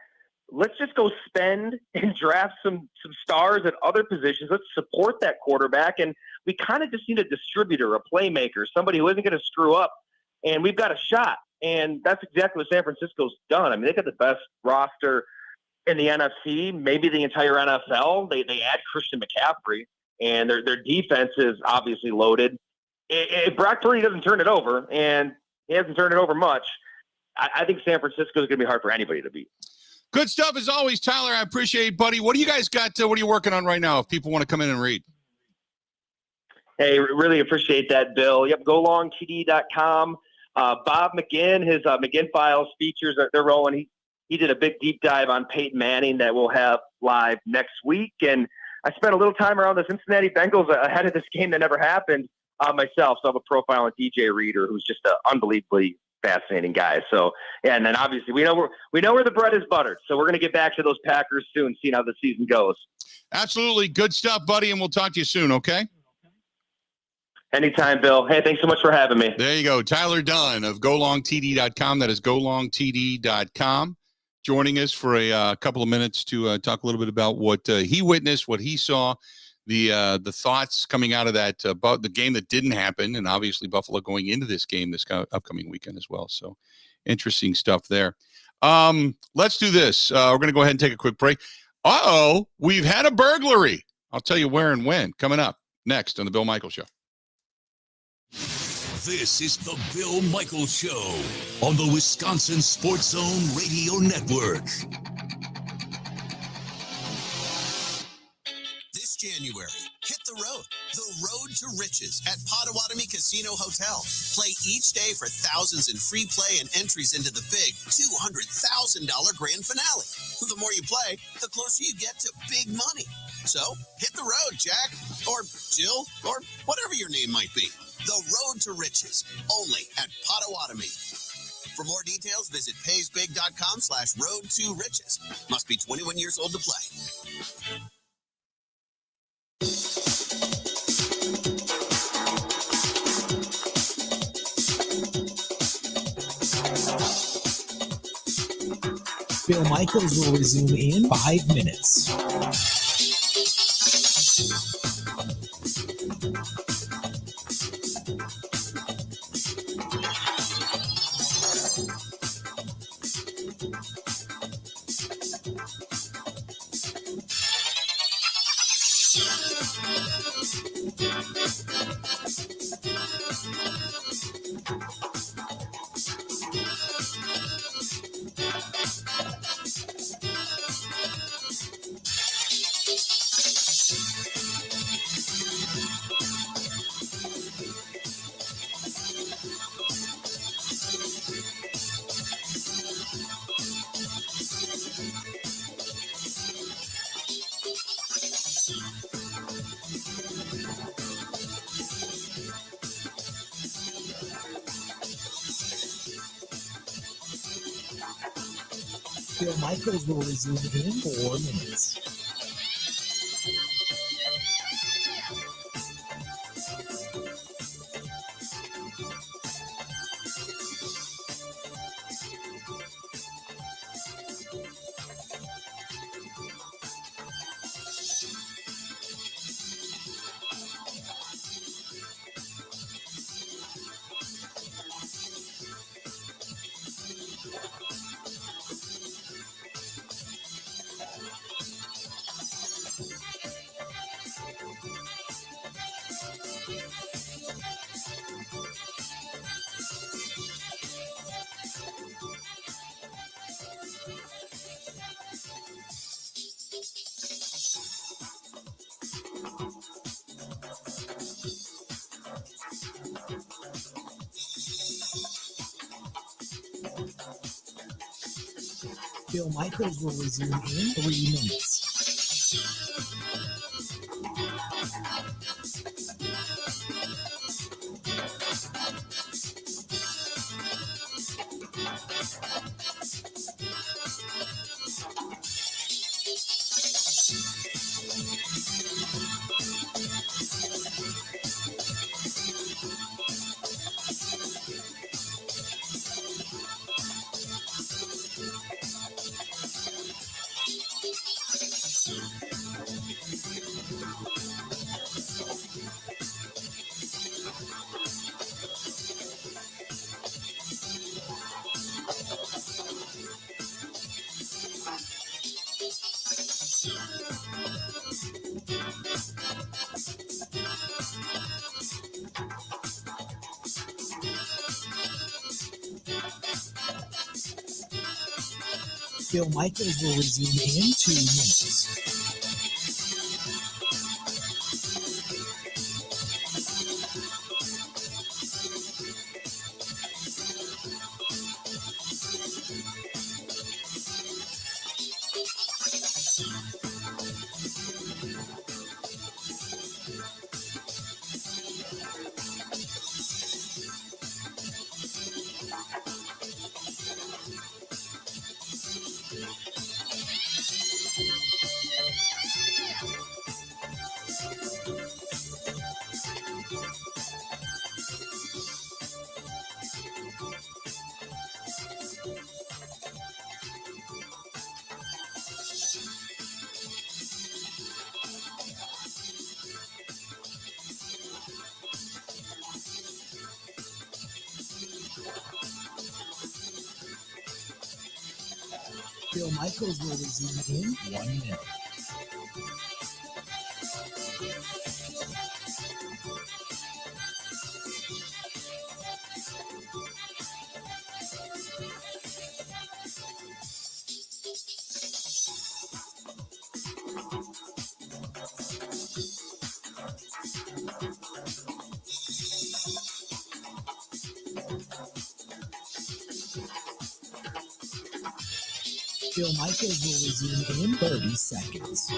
Let's just go spend and draft some stars at other positions. Let's support that quarterback. And we kind of just need a distributor, a playmaker, somebody who isn't going to screw up. And we've got a shot. And that's exactly what San Francisco's done. I mean, they got the best roster in the NFC, maybe the entire NFL. They add Christian McCaffrey. and their defense is obviously loaded. If Brock Purdy doesn't turn it over, and he hasn't turned it over much, I think San Francisco is going to be hard for anybody to beat. Good stuff as always, Tyler. I appreciate it, buddy. What do you guys got? What are you working on right now if people want to come in and read? Hey, really appreciate that, Bill. Yep, golongtd.com. Bob McGinn, his McGinn Files features, they're rolling. He did a big deep dive on Peyton Manning that we'll have live next week. And I spent a little time around the Cincinnati Bengals ahead of this game that never happened myself. So I have a profile on DJ Reader, who's just an unbelievably fascinating guy. So, yeah, and then obviously we know where the bread is buttered. So we're going to get back to those Packers soon, seeing how the season goes. Absolutely. Good stuff, buddy. And we'll talk to you soon. Okay. Anytime, Bill. Hey, thanks so much for having me. There you go. Tyler Dunn of golongtd.com. That is golongtd.com. Joining us for a couple of minutes to talk a little bit about what he witnessed, what he saw, the thoughts coming out of that about the game that didn't happen, and obviously Buffalo going into this game this upcoming weekend as well. So interesting stuff there. Let's do this. We're going to go ahead and take a quick break. We've had a burglary. I'll tell you where and when coming up next on the Bill Michaels Show. This is the Bill Michaels Show on the Wisconsin Sports Zone Radio Network. This January, hit the road to riches at Potawatomi Casino Hotel. Play each day for thousands in free play and entries into the big $200,000 grand finale. The more you play, the closer you get to big money. So hit the road, Jack, or Jill, or whatever your name might be. The road to riches, only at Potawatomi. For more details, visit paysbig.com/road-to-riches. Must be 21 years old to play. Bill Michaels will resume in 5 minutes. Bill Michaels will resume in 4 minutes. Bill Michaels will resume in 3 minutes. Bill Michaels will resume in 2 minutes. Bill Michaels will resume in 1 minute. Bill Michaels will resume in 30 seconds.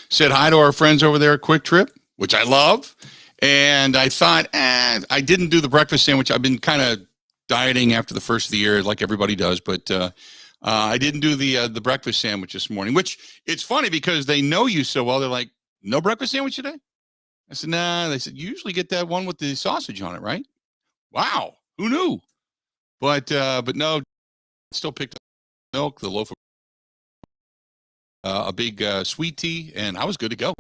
Said hi to our friends over there at Quick Trip, which I love. And I thought, I didn't do the breakfast sandwich. I've been kind of dieting after the first of the year, like everybody does. But I didn't do the breakfast sandwich this morning, which it's funny because they know you so well. They're like, no breakfast sandwich today? I said, nah. They said, you usually get that one with the sausage on it, right? Wow. Who knew? But no, still picked up milk, the loaf of a big sweet tea, and I was good to go.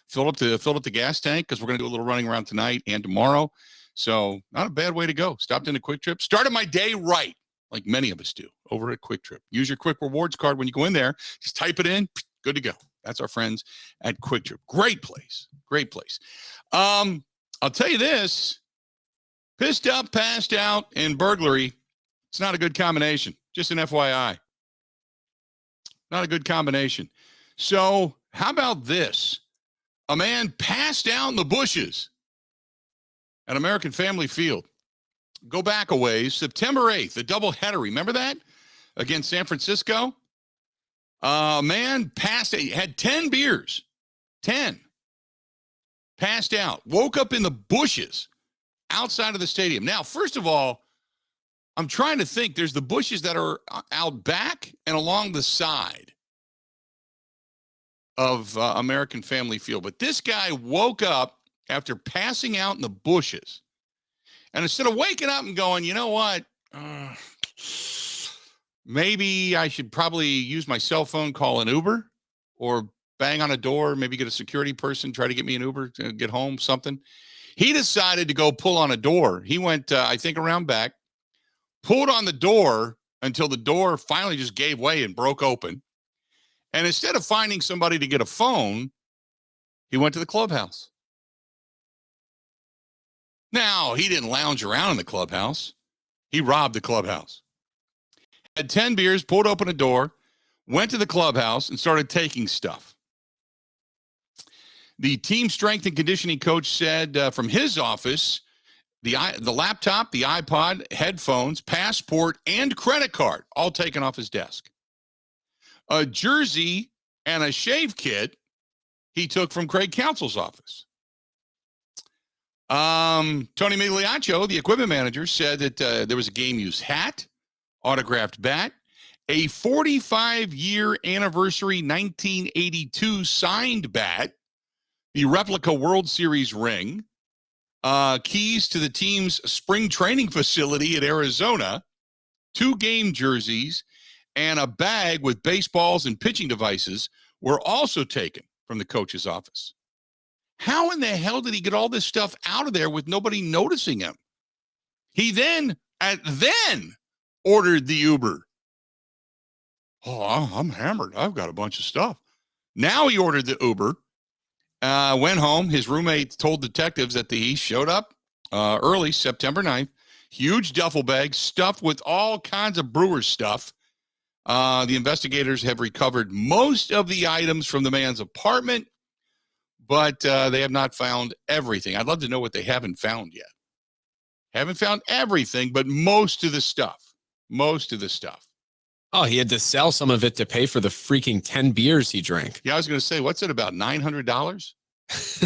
Filled up the gas tank because we're going to do a little running around tonight and tomorrow. So not a bad way to go. Stopped in a Quick Trip. Started my day right, like many of us do, over at Quick Trip. Use your Quick Rewards card when you go in there. Just type it in. Good to go. That's our friends at Quick Trip. Great place. Great place. I'll tell you this. Pissed up, passed out, and burglary. It's not a good combination. Just an FYI. Not a good combination. So how about this? A man passed out in the bushes at American Family Field. Go back a ways. September 8th, the doubleheader. Remember that? Against San Francisco? A man had 10 beers. 10. Passed out. Woke up in the bushes outside of the stadium. Now, first of all, I'm trying to think. There's the bushes that are out back and along the side of American Family Field. But this guy woke up after passing out in the bushes. And instead of waking up and going, you know what? Maybe I should probably use my cell phone, call an Uber, or bang on a door, maybe get a security person, try to get me an Uber to get home, something. He decided to go pull on a door. He went, I think, around back, pulled on the door until the door finally just gave way and broke open. And instead of finding somebody to get a phone, he went to the clubhouse. Now, he didn't lounge around in the clubhouse. He robbed the clubhouse. Had 10 beers, pulled open a door, went to the clubhouse, and started taking stuff. The team strength and conditioning coach said from his office, the laptop, the iPod, headphones, passport, and credit card, all taken off his desk. A jersey and a shave kit he took from Craig Counsell's office. Tony Migliaccio, the equipment manager, said that there was a game-used hat, autographed bat, a 45-year anniversary 1982 signed bat, the replica World Series ring, keys to the team's spring training facility in Arizona, 2 game jerseys, and a bag with baseballs and pitching devices were also taken from the coach's office. How in the hell did he get all this stuff out of there with nobody noticing him? He then ordered the Uber. Oh, I'm hammered. I've got a bunch of stuff. Now he ordered the Uber, went home. His roommate told detectives that he showed up early September 9th, huge duffel bag stuffed with all kinds of Brewers stuff. The investigators have recovered most of the items from the man's apartment, but they have not found everything. I'd love to know what they haven't found yet. Haven't found everything, but most of the stuff. Most of the stuff. Oh, he had to sell some of it to pay for the freaking 10 beers he drank. Yeah, I was going to say, what's it, about $900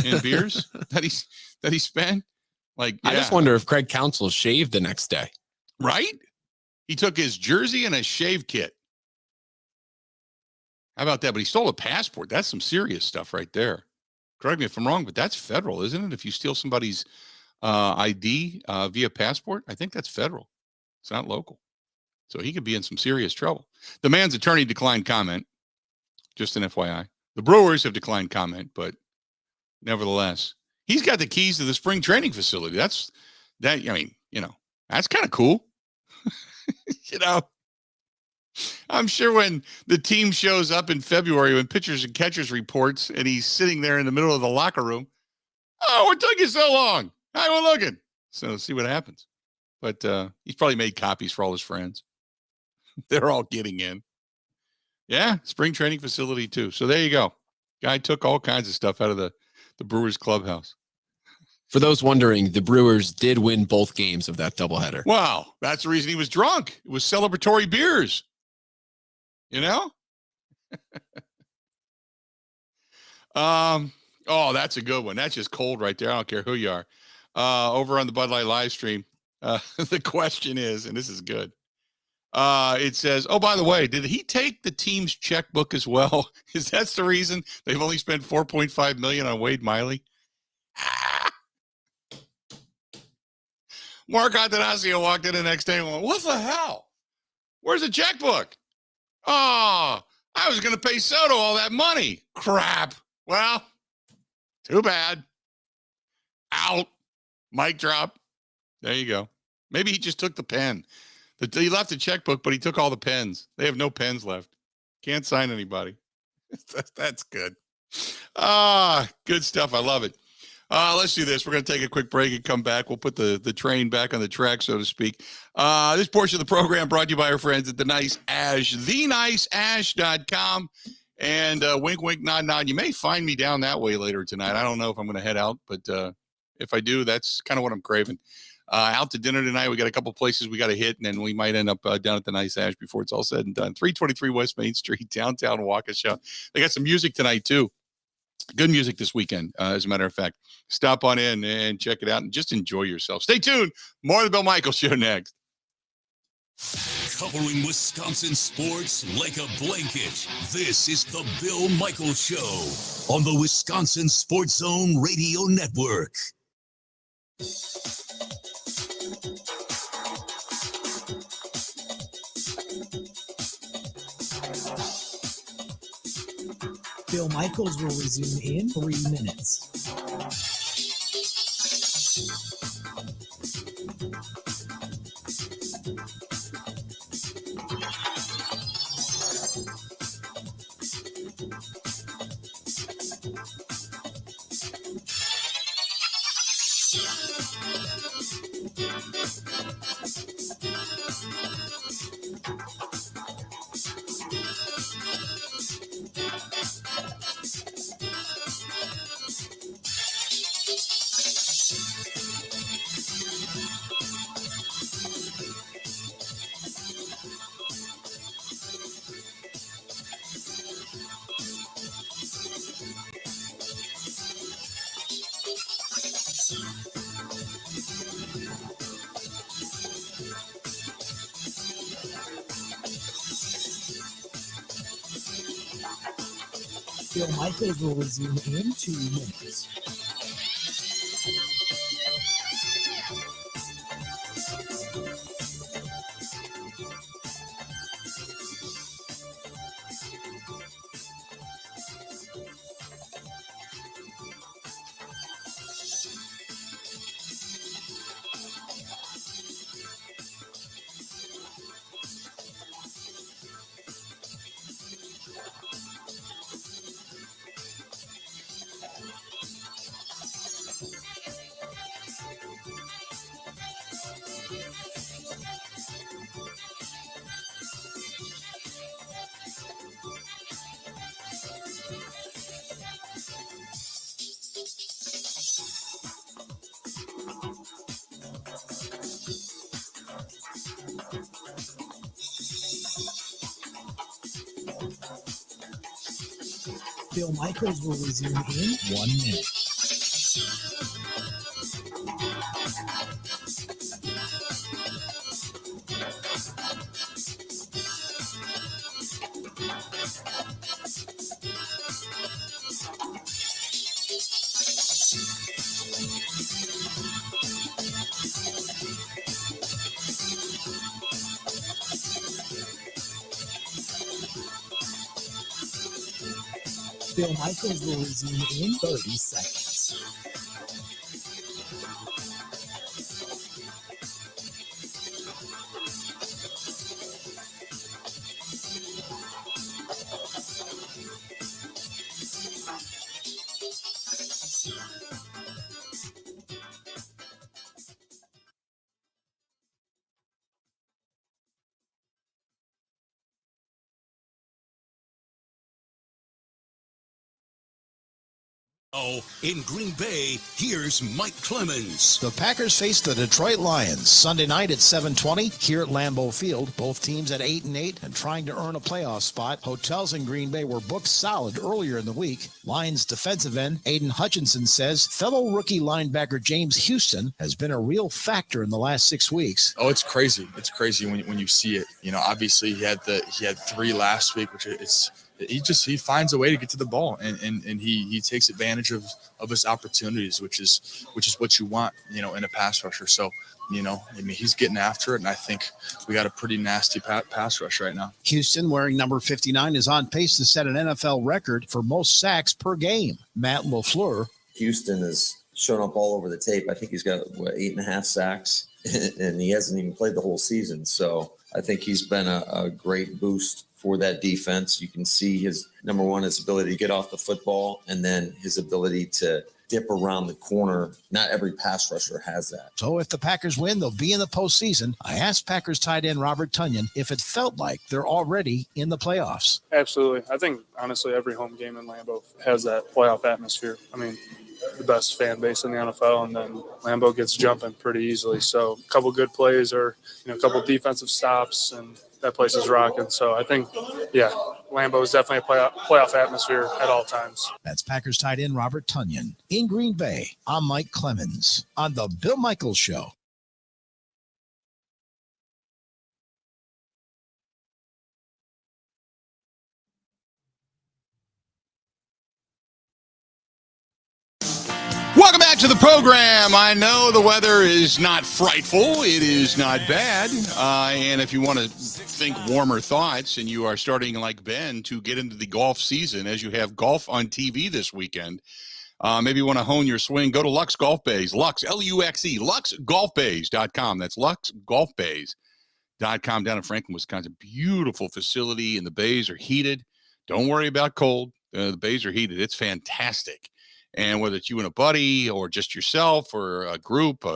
in beers that he spent? Like, yeah. I just wonder if Craig Counsell shaved the next day. Right? He took his jersey and a shave kit. How about that? But he stole a passport. That's some serious stuff right there. Correct me if I'm wrong, but that's federal, isn't it? If you steal somebody's ID via passport, I think that's federal. It's not local. So he could be in some serious trouble. The man's attorney declined comment. Just an FYI. The Brewers have declined comment, but nevertheless, he's got the keys to the spring training facility. That's kind of cool. I'm sure when the team shows up in February, when pitchers and catchers reports, and he's sitting there in the middle of the locker room, oh, what took you so long? I was looking. So see what happens. But he's probably made copies for all his friends. They're all getting in. Yeah, spring training facility too. So there you go. Guy took all kinds of stuff out of the Brewers clubhouse. For those wondering, the Brewers did win both games of that doubleheader. Wow, that's the reason he was drunk. It was celebratory beers. Oh, that's a good one. That's just cold right there. I don't care who you are. Over on the Bud Light live stream, the question is, and this is good. It says, oh, by the way, did he take the team's checkbook as well? Is that the reason they've only spent $4.5 million on Wade Miley? Mark Antanasio walked in the next day and went, what the hell? Where's the checkbook? Oh, I was going to pay Soto all that money. Crap. Well, too bad. Out. Mic drop. There you go. Maybe he just took the pen. He left the checkbook, but he took all the pens. They have no pens left. Can't sign anybody. That's good. Good stuff. I love it. Let's do this. We're going to take a quick break and come back. We'll put the train back on the track, so to speak. This portion of the program brought to you by our friends at The Nice Ash, theniceash.com. And wink, wink, nod, nod. You may find me down that way later tonight. I don't know if I'm going to head out, but if I do, that's kind of what I'm craving. Out to dinner tonight. We got a couple places we got to hit, and then we might end up down at the Nice Ash before it's all said and done. 323 West Main Street, downtown Waukesha. They got some music tonight, too. Good music this weekend, as a matter of fact. Stop on in and check it out and just enjoy yourself. Stay tuned. More of the Bill Michaels Show next. Covering Wisconsin sports like a blanket, this is the Bill Michaels Show on the Wisconsin Sports Zone Radio Network. Bill Michaels will resume in 3 minutes. Bill Michaels will resume in 2 minutes. Bill Michaels will resume in 1 minute. Bill Michaels will resume in 30 seconds. Oh, in Green Bay, here's Mike Clemens. The Packers face the Detroit Lions Sunday night at 7:20 here at Lambeau Field. Both teams at 8-8 and trying to earn a playoff spot. Hotels in Green Bay were booked solid earlier in the week. Lions defensive end Aiden Hutchinson says fellow rookie linebacker James Houston has been a real factor in the last 6 weeks. Oh, it's crazy. It's crazy when you see it. You know, obviously he had 3 last week, which he finds a way to get to the ball and he takes advantage of his opportunities, which is what you want, you know, in a pass rusher. So, you know, I mean, he's getting after it, and I think we got a pretty nasty pass rush right now. Houston, wearing number 59, is on pace to set an NFL record for most sacks per game. Matt LaFleur. Houston has shown up all over the tape. I think he's got 8.5 sacks, and he hasn't even played the whole season. So I think he's been a great boost for that defense. You can see his number one, his ability to get off the football, and then his ability to dip around the corner. Not every pass rusher has that. So if the Packers win, they'll be in the postseason. I asked Packers tight end Robert Tonyan if it felt like they're already in the playoffs. Absolutely. I think, honestly, every home game in Lambeau has that playoff atmosphere. I mean, the best fan base in the NFL, and then Lambeau gets jumping pretty easily. So a couple good plays or, a couple defensive stops, and that place is rocking. So I think, Lambeau is definitely a playoff atmosphere at all times. That's Packers tight end Robert Tonyan. In Green Bay, I'm Mike Clemens on the Bill Michaels Show. Welcome back to the program. I know the weather is not frightful. It is not bad. And if you want to think warmer thoughts and you are starting, like Ben, to get into the golf season as you have golf on TV this weekend, maybe you want to hone your swing, go to Lux Golf Bays. Lux, L-U-X-E, luxgolfbays.com. That's luxgolfbays.com down in Franklin, Wisconsin. Beautiful facility, and the bays are heated. Don't worry about cold. The bays are heated. It's fantastic. And whether it's you and a buddy or just yourself or a group,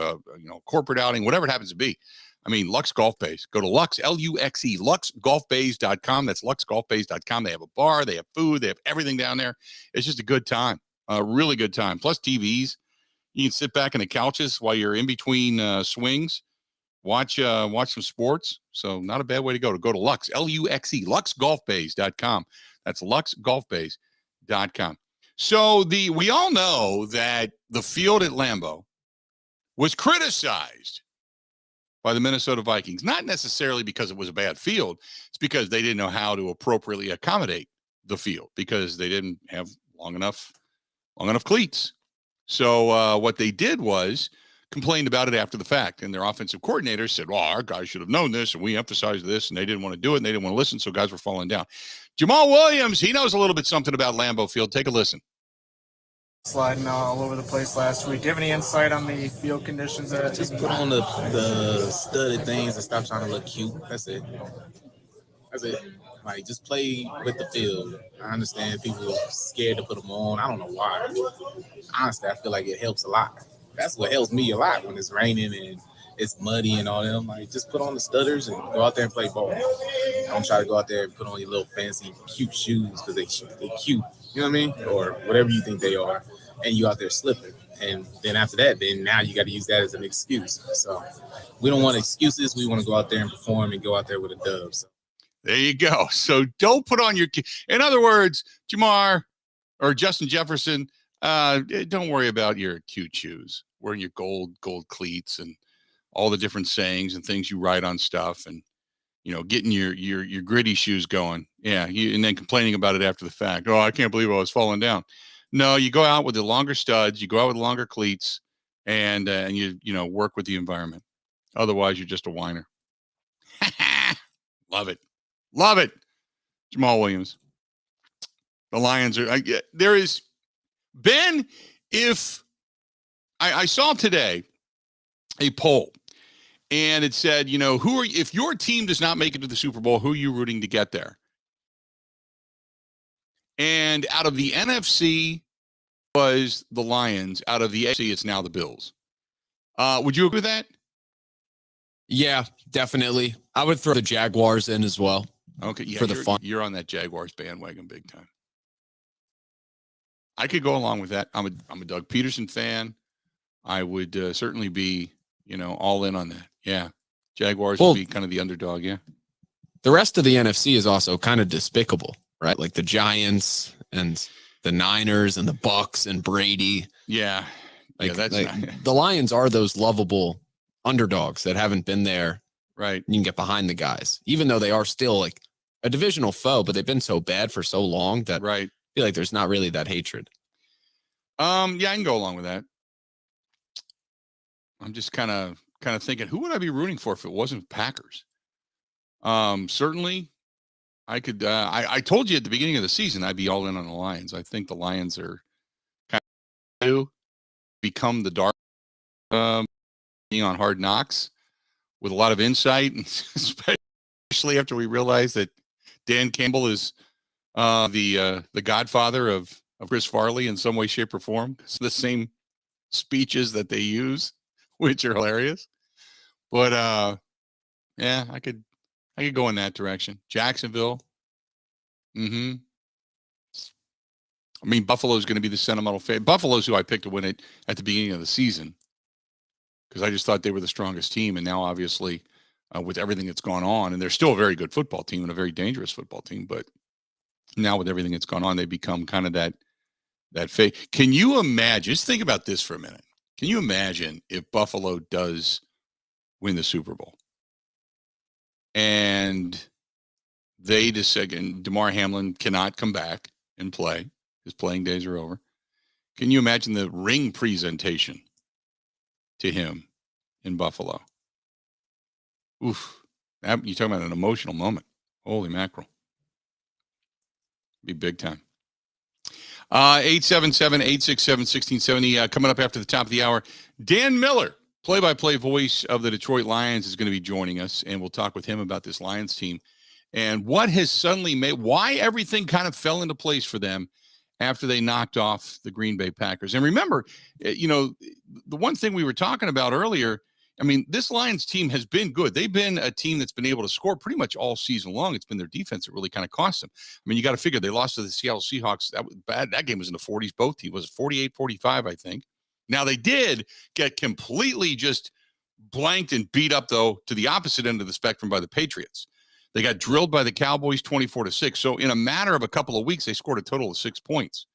corporate outing, whatever it happens to be. I mean, Lux Golf Bays. Go to Lux, L-U-X-E, luxgolfbays.com. That's luxgolfbays.com. They have a bar. They have food. They have everything down there. It's just a good time, a really good time. Plus TVs. You can sit back on the couches while you're in between swings. Watch some sports. So not a bad way to go. Go to Lux, L-U-X-E, luxgolfbays.com. That's luxgolfbays.com. So we all know that the field at Lambeau was criticized by the Minnesota Vikings, not necessarily because it was a bad field. It's because they didn't know how to appropriately accommodate the field because they didn't have long enough cleats. So what they did was complained about it after the fact, and their offensive coordinator said, well, our guys should have known this, and we emphasized this, and they didn't want to do it, and they didn't want to listen, so guys were falling down. Jamal Williams, he knows a little bit something about Lambeau Field. Take a listen. Sliding all over the place last week. Do you have any insight on the field conditions? Just put on the studded things and stop trying to look cute. That's it. Like, just play with the field. I understand people are scared to put them on. I don't know why. Honestly, I feel like it helps a lot. That's what helps me a lot when it's raining and it's muddy and all that. I'm like, just put on the studders and go out there and play ball. Don't try to go out there and put on your little fancy, cute shoes because they're cute. You know what I mean? Or whatever you think they are. And you out there slipping. And then after that, then now you got to use that as an excuse. So we don't want excuses. We want to go out there and perform and go out there with a dub. So. There you go. So don't put on your – in other words, Jamar or Justin Jefferson, don't worry about your cute shoes, wearing your gold cleats and all the different sayings and things you write on stuff and, getting your gritty shoes going. Yeah, and then complaining about it after the fact. Oh, I can't believe I was falling down. No, you go out with the longer studs, you go out with longer cleats, and you work with the environment. Otherwise, you're just a whiner. Love it. Love it. Jamal Williams. The Lions are there is Ben, if I saw today a poll and it said, if your team does not make it to the Super Bowl, who are you rooting to get there? And out of the NFC was the Lions. Out of the AFC, it's now the Bills. Would you agree with that? Yeah, definitely. I would throw the Jaguars in as well. Okay, yeah, for the fun. You're on that Jaguars bandwagon big time. I could go along with that. I'm a Doug Peterson fan. I would certainly be, all in on that. Yeah, Jaguars would be kind of the underdog. Yeah. The rest of the NFC is also kind of despicable, right? Like the Giants and the Niners and the Bucks and Brady. Yeah. That's the Lions are those lovable underdogs that haven't been there. Right. You can get behind the guys, even though they are still like a divisional foe, but they've been so bad for so long that I feel like there's not really that hatred. Yeah, I can go along with that. I'm just kind of thinking, who would I be rooting for if it wasn't Packers? Certainly I could, I told you at the beginning of the season, I'd be all in on the Lions. I think the Lions are kind of become the dark, being on Hard Knocks with a lot of insight, especially after we realize that Dan Campbell is the godfather of Chris Farley in some way, shape, or form. It's the same speeches that they use, which are hilarious. But yeah, I could go in that direction. Jacksonville. I mean, Buffalo's going to be the sentimental favorite. Buffalo's who I picked to win it at the beginning of the season because I just thought they were the strongest team. And now, obviously, with everything that's gone on, and they're still a very good football team and a very dangerous football team, but now with everything that's gone on, they become kind of that fake. Can you imagine? Just think about this for a minute. Can you imagine if Buffalo does win the Super Bowl and they decide, and Damar Hamlin cannot come back and play? His playing days are over. Can you imagine the ring presentation to him in Buffalo? Oof. You're talking about an emotional moment. Holy mackerel. Be big time. 877-867-1670. Coming up after the top of the hour, Dan Miller, play-by-play voice of the Detroit Lions, is going to be joining us, and we'll talk with him about this Lions team and what has suddenly made, why everything kind of fell into place for them after they knocked off the Green Bay Packers. And remember, the one thing we were talking about earlier, I mean, this Lions team has been good. They've been a team that's been able to score pretty much all season long. It's been their defense that really kind of cost them. I mean, you got to figure they lost to the Seattle Seahawks. That was bad. That game was in the 40s. Both teams was 48-45, I think. Now, they did get completely just blanked and beat up, though, to the opposite end of the spectrum by the Patriots. They got drilled by the Cowboys 24-6. So in a matter of a couple of weeks, they scored a total of 6 points.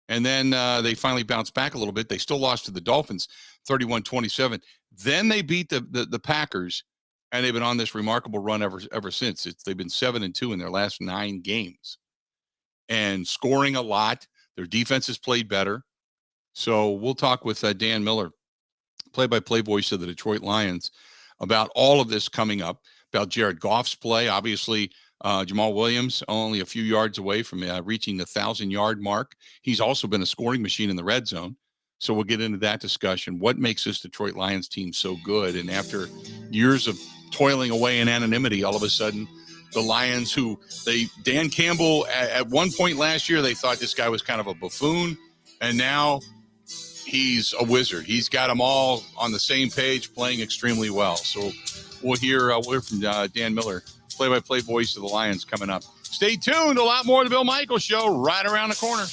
And then they finally bounced back a little bit. They still lost to the Dolphins 31-27. Then they beat the Packers, and they've been on this remarkable run ever since. They've been 7-2 in their last 9 games. and scoring a lot. Their defense has played better. So we'll talk with Dan Miller, play-by-play voice of the Detroit Lions, about all of this coming up, about Jared Goff's play. Obviously, Jamal Williams only a few yards away from reaching the 1,000-yard mark. He's also been a scoring machine in the red zone. So we'll get into that discussion. What makes this Detroit Lions team so good? And after years of toiling away in anonymity, all of a sudden, the Lions, Dan Campbell, at one point last year, they thought this guy was kind of a buffoon. And now he's a wizard. He's got them all on the same page, playing extremely well. So we'll hear from Dan Miller, play-by-play voice of the Lions, coming up. Stay tuned. A lot more of the Bill Michaels Show right around the corner.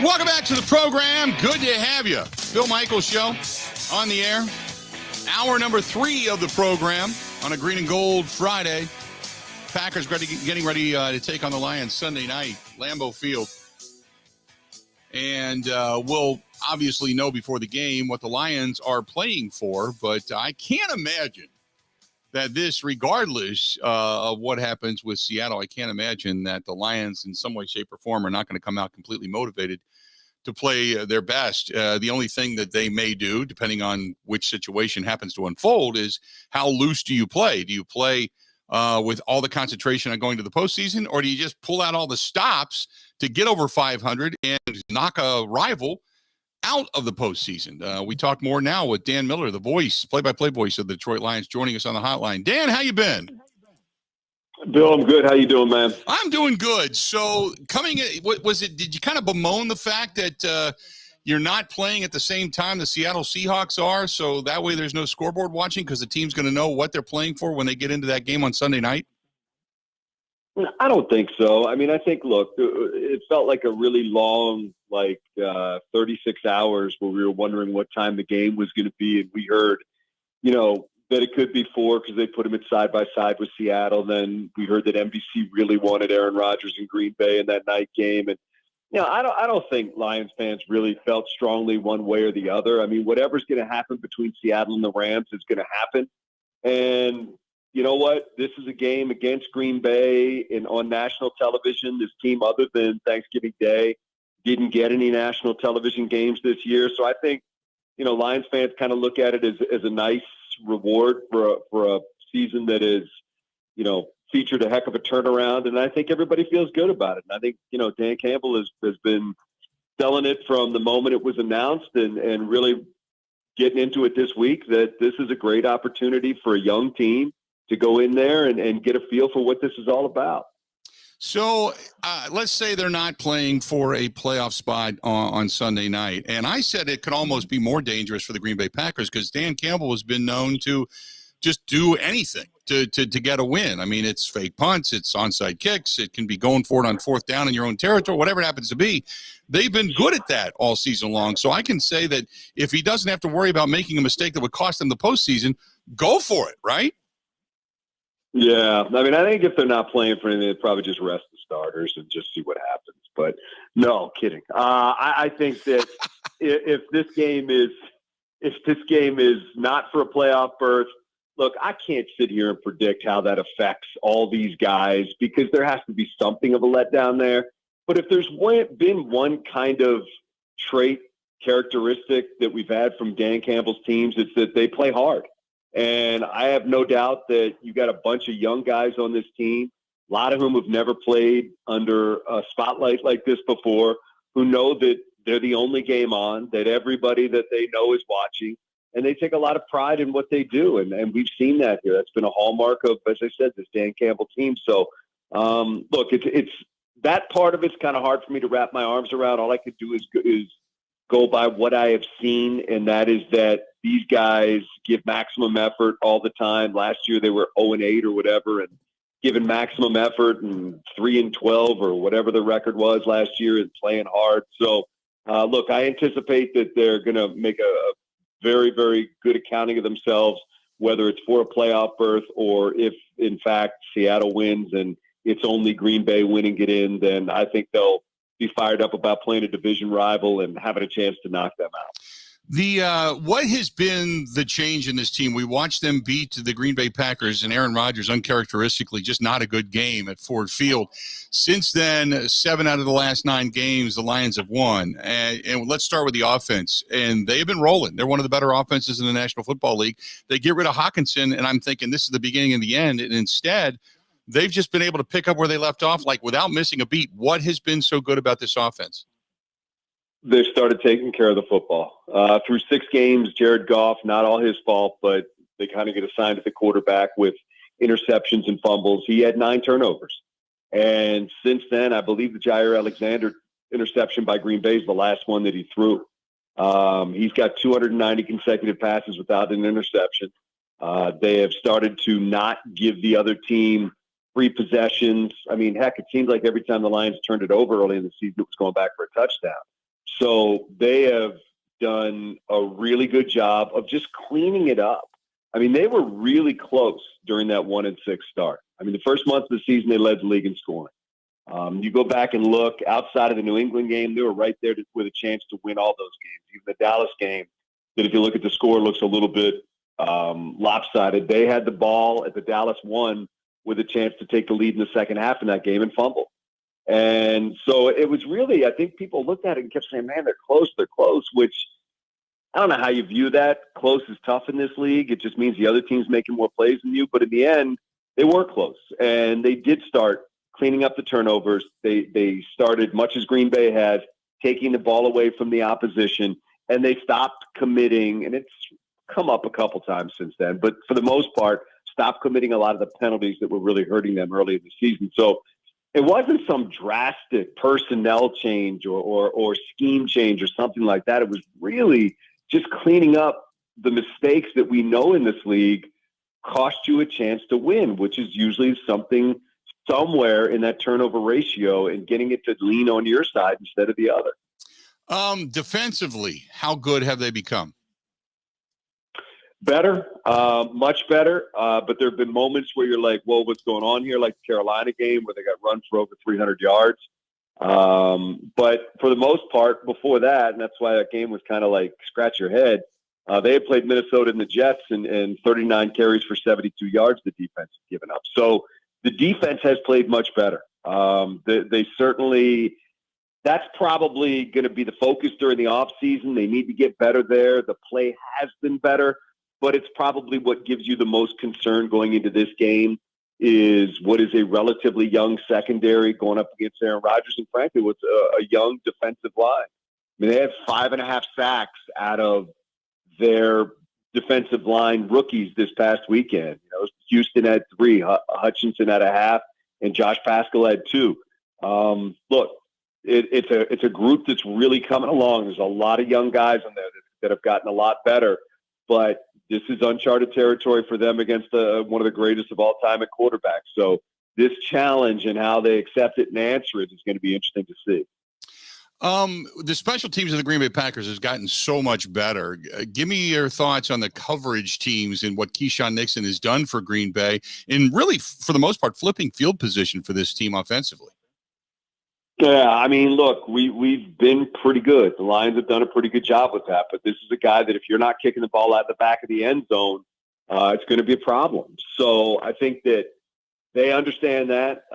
Welcome back to the program. Good to have you. Bill Michaels Show on the air. Hour number 3 of the program on a Green and Gold Friday. Packers getting ready to take on the Lions Sunday night, Lambeau Field. And we'll obviously know before the game what the Lions are playing for, but I can't imagine that this, regardless of what happens with Seattle, I can't imagine that the Lions in some way, shape, or form are not going to come out completely motivated to play their best. The only thing that they may do, depending on which situation happens to unfold, is how loose do you play? Do you play with all the concentration on going to the postseason, or do you just pull out all the stops to get over 500 and knock a rival out of the postseason? We talk more now with Dan Miller, the voice, play-by-play voice of the Detroit Lions, joining us on the hotline. Dan, how you been? Bill, I'm good. How you doing, man? I'm doing good. So did you kind of bemoan the fact that you're not playing at the same time the Seattle Seahawks are, so that way there's no scoreboard watching because the team's going to know what they're playing for when they get into that game on Sunday night? I don't think so. I mean, I think, look, it felt like a really long, 36 hours where we were wondering what time the game was going to be. And we heard, that it could be 4 because they put him at side by side with Seattle. Then we heard that NBC really wanted Aaron Rodgers in Green Bay in that night game. And, I don't think Lions fans really felt strongly one way or the other. I mean, whatever's going to happen between Seattle and the Rams is going to happen. And you know what? This is a game against Green Bay on national television. This team, other than Thanksgiving Day, didn't get any national television games this year. So I think, Lions fans kind of look at it as a nice reward for a season that is, featured a heck of a turnaround. And I think everybody feels good about it. And I think, Dan Campbell has been selling it from the moment it was announced and really getting into it this week that this is a great opportunity for a young team to go in there and get a feel for what this is all about. So let's say they're not playing for a playoff spot on Sunday night. And I said it could almost be more dangerous for the Green Bay Packers because Dan Campbell has been known to just do anything to get a win. I mean, it's fake punts, it's onside kicks, it can be going for it on 4th down in your own territory, whatever it happens to be. They've been good at that all season long. So I can say that if he doesn't have to worry about making a mistake that would cost him the postseason, go for it, right? Yeah, I mean, I think if they're not playing for anything, they'd probably just rest the starters and just see what happens. But no, kidding. I think that if this game is not for a playoff berth, look, I can't sit here and predict how that affects all these guys because there has to be something of a letdown there. But if there's been one kind of trait, characteristic that we've had from Dan Campbell's teams, it's that they play hard. And I have no doubt that you got a bunch of young guys on this team, a lot of whom have never played under a spotlight like this before, who know that they're the only game on, that everybody that they know is watching, and they take a lot of pride in what they do. And we've seen that here. That's been a hallmark of, as I said, this Dan Campbell team. So, look, it's that part of it's kind of hard for me to wrap my arms around. All I could do is go by what I have seen, and that is that these guys give maximum effort all the time. Last year they were 0-8 or whatever, and giving maximum effort, and 3-12 or whatever the record was last year, and playing hard. So, look, I anticipate that they're going to make a very, very good accounting of themselves, whether it's for a playoff berth or if, in fact, Seattle wins and it's only Green Bay winning it in, then I think they'll be fired up about playing a division rival and having a chance to knock them out. What has been the change in this team? We watched them beat the Green Bay Packers and Aaron Rodgers uncharacteristically just not a good game at Ford Field. Since then, 7 out of the last 9 games, the Lions have won. And let's start with the offense. And they've been rolling. They're one of the better offenses in the National Football League. They get rid of Hawkinson, and I'm thinking this is the beginning and the end. And instead, they've just been able to pick up where they left off, like without missing a beat. What has been so good about this offense? They started taking care of the football. Through 6 games, Jared Goff, not all his fault, but they kind of get assigned to the quarterback with interceptions and fumbles. He had 9 turnovers. And since then, I believe the Jair Alexander interception by Green Bay is the last one that he threw. He's got 290 consecutive passes without an interception. They have started to not give the other team free possessions. I mean, heck, it seemed like every time the Lions turned it over early in the season, it was going back for a touchdown. So they have done a really good job of just cleaning it up. I mean, they were really close during that 1-6 start. I mean, the first month of the season, they led the league in scoring. You go back and look outside of the New England game, they were right there with a chance to win all those games. Even the Dallas game, that if you look at the score, looks a little bit lopsided. They had the ball at the Dallas 1 with a chance to take the lead in the second half in that game and fumble. And so it was really, I think people looked at it and kept saying, man, they're close, which I don't know how you view that. Close is tough in this league. It just means the other team's making more plays than you. But in the end, they were close. And they did start cleaning up the turnovers. They started, much as Green Bay has, taking the ball away from the opposition. And they stopped committing, and it's come up a couple times since then. But for the most part, stopped committing a lot of the penalties that were really hurting them early in the season. So it wasn't some drastic personnel change or scheme change or something like that. It was really just cleaning up the mistakes that we know in this league cost you a chance to win, which is usually something somewhere in that turnover ratio and getting it to lean on your side instead of the other. Defensively, how good have they become? Better, much better. But there have been moments where you're like, whoa, what's going on here? Like the Carolina game where they got run for over 300 yards. But for the most part, before that, and that's why that game was kind of like scratch your head, they had played Minnesota and the Jets and 39 carries for 72 yards the defense had given up. So the defense has played much better. They certainly – that's probably going to be the focus during the offseason. They need to get better there. The play has been better, but it's probably what gives you the most concern going into this game is what is a relatively young secondary going up against Aaron Rodgers and, frankly, what's a young defensive line. I mean, they had 5.5 sacks out of their defensive line rookies this past weekend. You know, Houston had 3, Hutchinson had 1/2, and Josh Paschal had 2. Look, it's a group that's really coming along. There's a lot of young guys in there that have gotten a lot better, but this is uncharted territory for them against one of the greatest of all time at quarterback. So this challenge and how they accept it and answer it is going to be interesting to see. The special teams of the Green Bay Packers has gotten so much better. Give me your thoughts on the coverage teams and what Keyshawn Nixon has done for Green Bay and really, for the most part, flipping field position for this team offensively. Yeah, I mean, look, we've been pretty good. The Lions have done a pretty good job with that. But this is a guy that if you're not kicking the ball out the back of the end zone, it's going to be a problem. So I think that they understand that.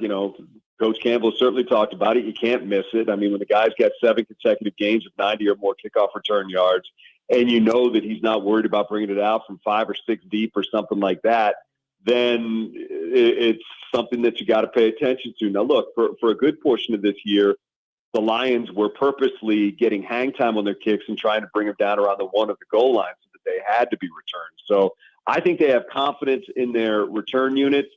You know, Coach Campbell certainly talked about it. You can't miss it. I mean, when the guy's got 7 consecutive games of 90 or more kickoff return yards, and you know that he's not worried about bringing it out from 5 or 6 deep or something like that, then it's something that you got to pay attention to. Now, look, for a good portion of this year, the Lions were purposely getting hang time on their kicks and trying to bring them down around the 1 of the goal line so that they had to be returned. So I think they have confidence in their return units,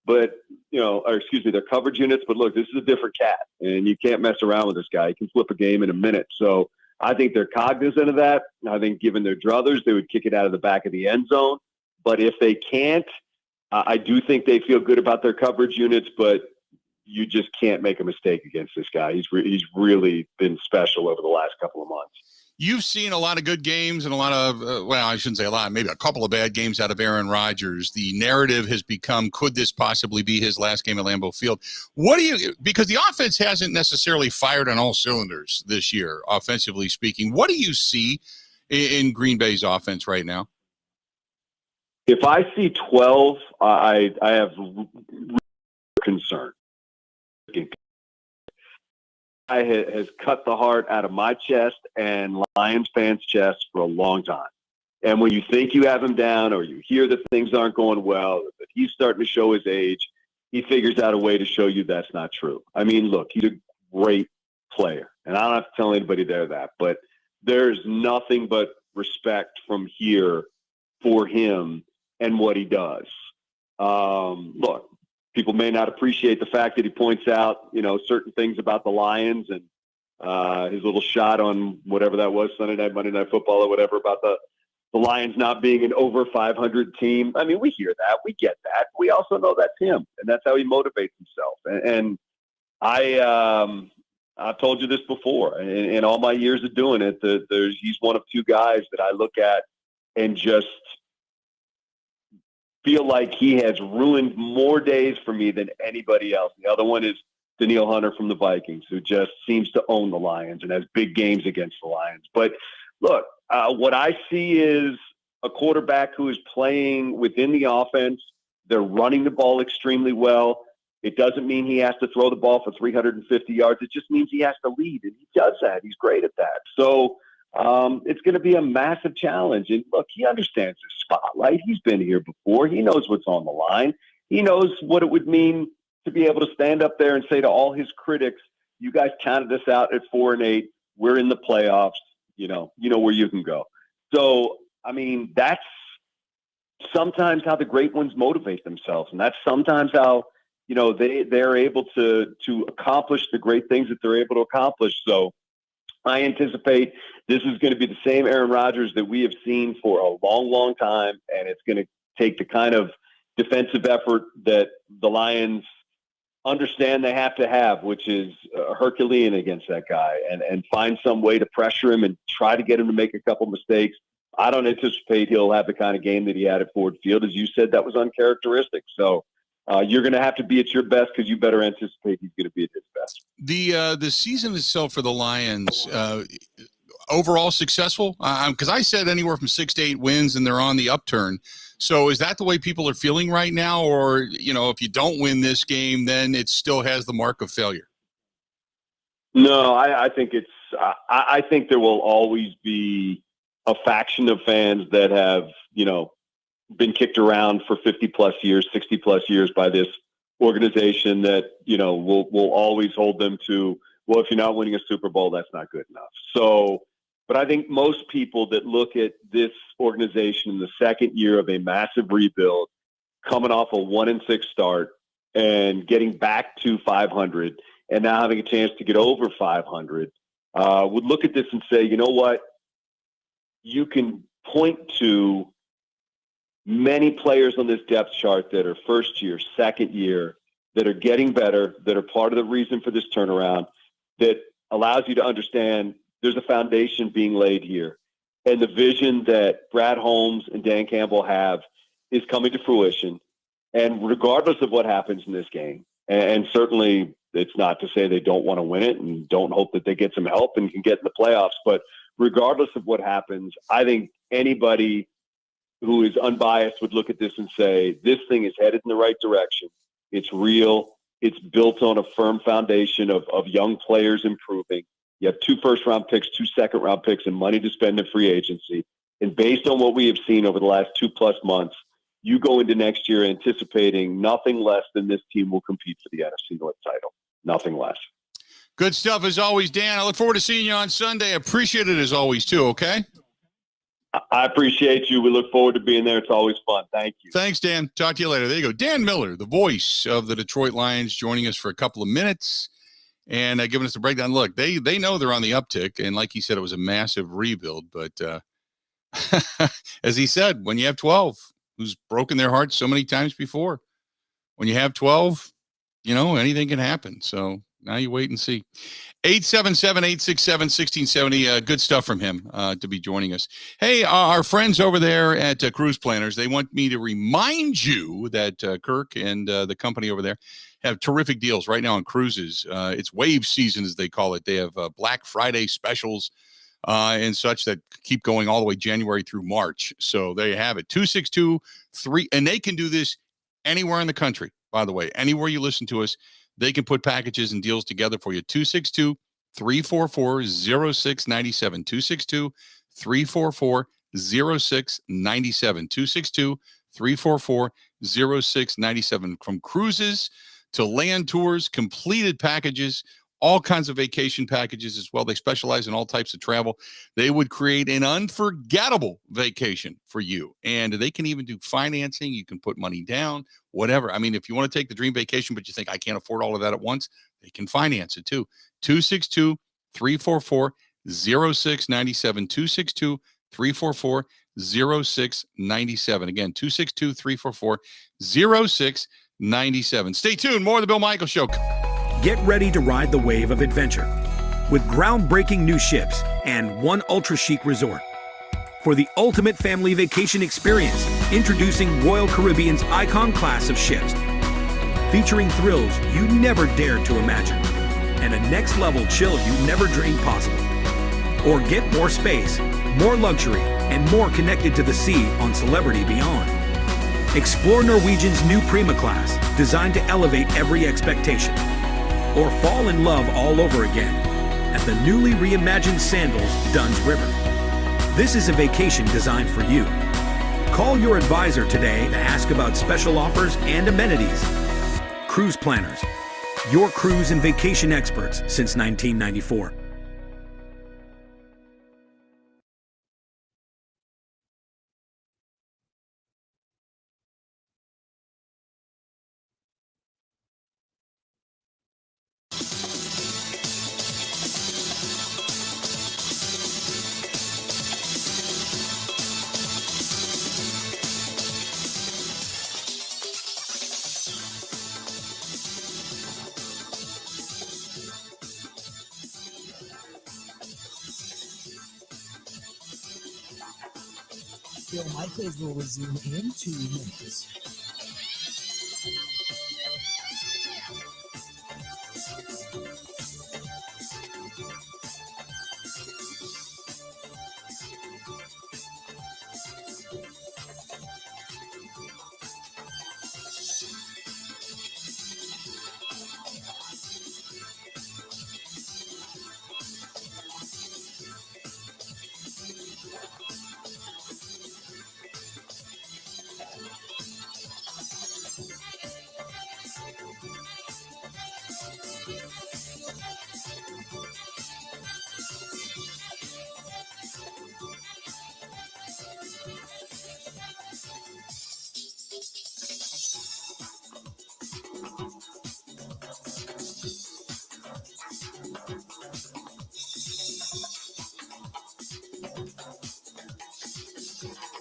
but, their coverage units. But look, this is a different cat, and you can't mess around with this guy. He can flip a game in a minute. So I think they're cognizant of that. I think given their druthers, they would kick it out of the back of the end zone. But if they can't, I do think they feel good about their coverage units, but you just can't make a mistake against this guy. He's really been special over the last couple of months. You've seen a lot of good games and a lot of, I shouldn't say a lot, maybe a couple of bad games out of Aaron Rodgers. The narrative has become, could this possibly be his last game at Lambeau Field? Because the offense hasn't necessarily fired on all cylinders this year, offensively speaking. What do you see in Green Bay's offense right now? If I see 12, I have concern. Has cut the heart out of my chest and Lions fans' chest for a long time. And when you think you have him down or you hear that things aren't going well, that he's starting to show his age, he figures out a way to show you that's not true. I mean, look, he's a great player. And I don't have to tell anybody there that. But there's nothing but respect from here for him and what he does. Look, people may not appreciate the fact that he points out, certain things about the Lions and his little shot on whatever that was, Sunday night, Monday Night Football or whatever, about the Lions not being an over 500 team. I mean, we hear that. We get that. We also know that's him, and that's how he motivates himself. And I've told you this before. In all my years of doing it, he's one of 2 guys that I look at and just feel like he has ruined more days for me than anybody else. The other one is Daniil Hunter from the Vikings, who just seems to own the Lions and has big games against the Lions. But look, what I see is a quarterback who is playing within the offense. They're running the ball extremely well. It doesn't mean he has to throw the ball for 350 yards. It just means he has to lead, and he does that. He's great at that. So it's going to be a massive challenge. And look, he understands his spotlight. He's been here before. He knows what's on the line. He knows what it would mean to be able to stand up there and say to all his critics, you guys counted us out at 4-8. We're in the playoffs. You know where you can go. So, I mean, that's sometimes how the great ones motivate themselves. And that's sometimes how, they're able to accomplish the great things that they're able to accomplish. So I anticipate this is going to be the same Aaron Rodgers that we have seen for a long, long time, and it's going to take the kind of defensive effort that the Lions understand they have to have, which is Herculean against that guy, and find some way to pressure him and try to get him to make a couple mistakes. I don't anticipate he'll have the kind of game that he had at Ford Field. As you said, that was uncharacteristic. So you're going to have to be at your best because you better anticipate he's going to be at his best. The season itself for the Lions, overall successful? Because I said anywhere from 6 to 8 wins, and they're on the upturn. So is that the way people are feeling right now? Or, if you don't win this game, then it still has the mark of failure? No, I think I think there will always be a faction of fans that have, been kicked around for 50 plus years, 60 plus years by this organization that, will always hold them to, well, if you're not winning a Super Bowl, that's not good enough. So, but I think most people that look at this organization in the second year of a massive rebuild, coming off a 1-6 start and getting back to 500 and now having a chance to get over 500, would look at this and say, you know what? You can point to many players on this depth chart that are first year, second year, that are getting better, that are part of the reason for this turnaround, that allows you to understand there's a foundation being laid here. And the vision that Brad Holmes and Dan Campbell have is coming to fruition. And regardless of what happens in this game, and certainly it's not to say they don't want to win it and don't hope that they get some help and can get in the playoffs, but regardless of what happens, I think anybody who is unbiased would look at this and say, this thing is headed in the right direction. It's real. It's built on a firm foundation of young players improving. You have 2 first-round picks, 2 second-round picks, and money to spend in free agency. And based on what we have seen over the last 2+ months, you go into next year anticipating nothing less than this team will compete for the NFC North title. Nothing less. Good stuff as always, Dan. I look forward to seeing you on Sunday. I appreciate it as always, too, okay? I appreciate you. We look forward to being there. It's always fun. Thank you. Thanks, Dan. Talk to you later. There you go. Dan Miller, the voice of the Detroit Lions, joining us for a couple of minutes and giving us a breakdown. Look, they know they're on the uptick, and like he said, it was a massive rebuild. But as he said, when you have 12, who's broken their hearts so many times before, when you have 12, anything can happen. So now you wait and see. 877-867-1670. Good stuff from him to be joining us. Hey, our friends over there at Cruise Planners, they want me to remind you that Kirk and the company over there have terrific deals right now on cruises. It's wave season, as they call it. They have Black Friday specials and such that keep going all the way January through March. So there you have it. 262-3, and they can do this anywhere in the country, by the way. Anywhere you listen to us, they can put packages and deals together for you. 262-344-0697. 262-344-0697. 262-344-0697. From cruises to land tours, completed packages, all kinds of vacation packages as well. They specialize in all types of travel. They would create an unforgettable vacation for you. And they can even do financing. You can put money down, whatever. I mean, if you want to take the dream vacation, but you think I can't afford all of that at once, they can finance it too. 262-344-0697. 262-344-0697. Again, 262-344-0697. Stay tuned. More of the Bill Michaels Show. Get ready to ride the wave of adventure with groundbreaking new ships and one ultra-chic resort. For the ultimate family vacation experience, introducing Royal Caribbean's Icon class of ships, featuring thrills you never dared to imagine and a next-level chill you never dreamed possible. Or get more space, more luxury, and more connected to the sea on Celebrity Beyond. Explore Norwegian's new Prima class, designed to elevate every expectation. Or fall in love all over again at the newly reimagined Sandals Dunn's River. This is a vacation designed for you. Call your advisor today to ask about special offers and amenities. Cruise Planners, your cruise and vacation experts since 1994. Bill Michaels will resume in 2 minutes.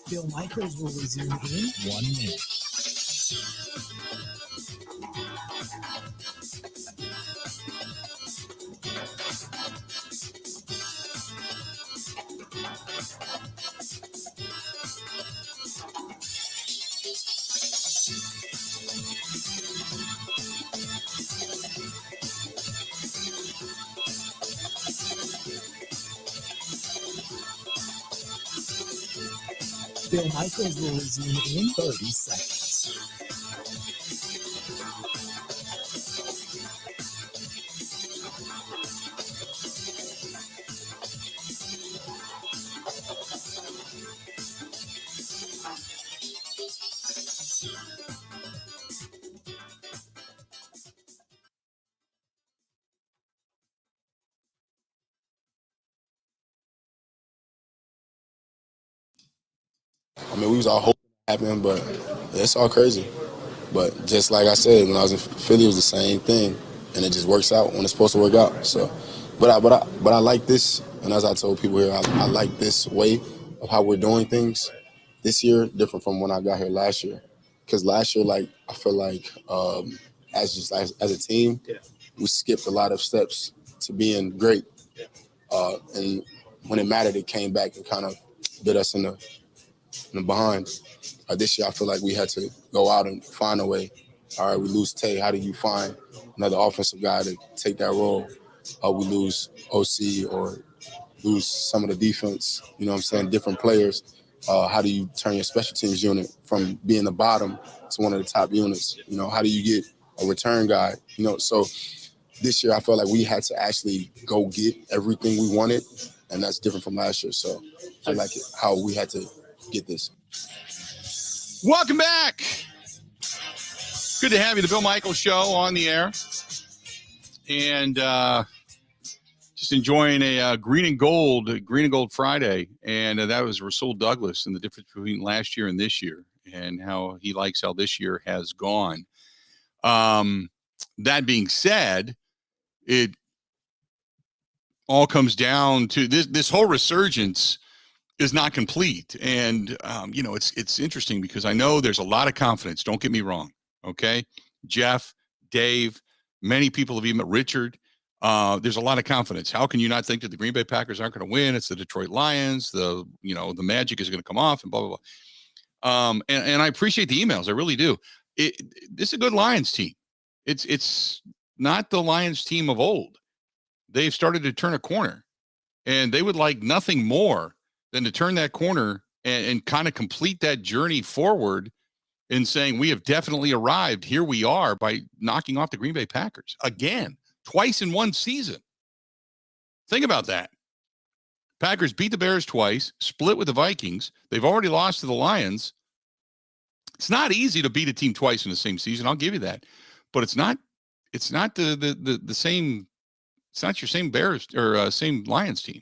Bill Michaels will resume in 1 minute. Bill Michaels will resume in 30 seconds. I mean, we was all hoping it happened, but it's all crazy. But just like I said, when I was in Philly, it was the same thing, and it just works out when it's supposed to work out. So, but I like this, and as I told people here, I like this way of how we're doing things this year, different from when I got here last year. Because last year, like I feel like as a team, we skipped a lot of steps to being great, and when it mattered, it came back and kind of bit us in the behind. This year, I feel like we had to go out and find a way. All right, we lose Tay. How do you find another offensive guy to take that role? We lose OC or lose some of the defense, you know what I'm saying, different players. How do you turn your special teams unit from being the bottom to one of the top units? You know, how do you get a return guy? You know, so this year I felt like we had to actually go get everything we wanted, and that's different from last year. So I like it, how we had to get this. Welcome back. Good to have you. The Bill Michaels Show on the air. And just enjoying a green and gold Friday. And that was Rasul Douglas and the difference between last year and this year and how he likes how this year has gone. That being said, it all comes down to this whole resurgence is not complete. And, it's interesting because I know there's a lot of confidence. Don't get me wrong. Okay. Jeff, Dave, many people have even Richard. There's a lot of confidence. How can you not think that the Green Bay Packers aren't going to win? It's the Detroit Lions. The magic is going to come off and blah, blah, blah. And I appreciate the emails. I really do. This is a good Lions team. It's not the Lions team of old. They've started to turn a corner, and they would like nothing more than to turn that corner and kind of complete that journey forward in saying we have definitely arrived. Here we are by knocking off the Green Bay Packers again, twice in one season. Think about that. Packers beat the Bears twice, split with the Vikings. They've already lost to the Lions. It's not easy to beat a team twice in the same season. I'll give you that, but it's not the same. It's not your same Bears or same Lions team.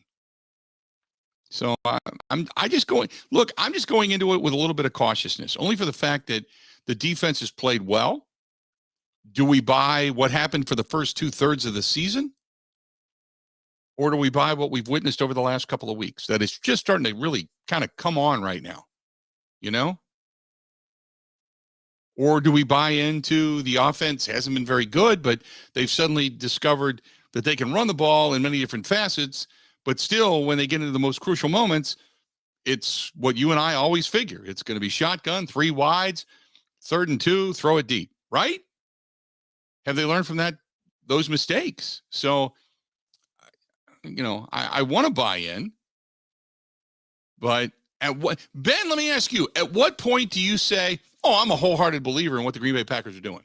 So I'm just going into it with a little bit of cautiousness, only for the fact that the defense has played well. Do we buy what happened for the first 2/3 of the season? Or do we buy what we've witnessed over the last couple of weeks? That is just starting to really kind of come on right now, Or do we buy into the offense hasn't been very good, but they've suddenly discovered that they can run the ball in many different facets, but still when they get into the most crucial moments, it's what you and I always figure. It's going to be shotgun, 3 wides, 3rd and 2, throw it deep, right? Have they learned from those mistakes? So, I want to buy in, but Ben, let me ask you, at what point do you say, oh, I'm a wholehearted believer in what the Green Bay Packers are doing?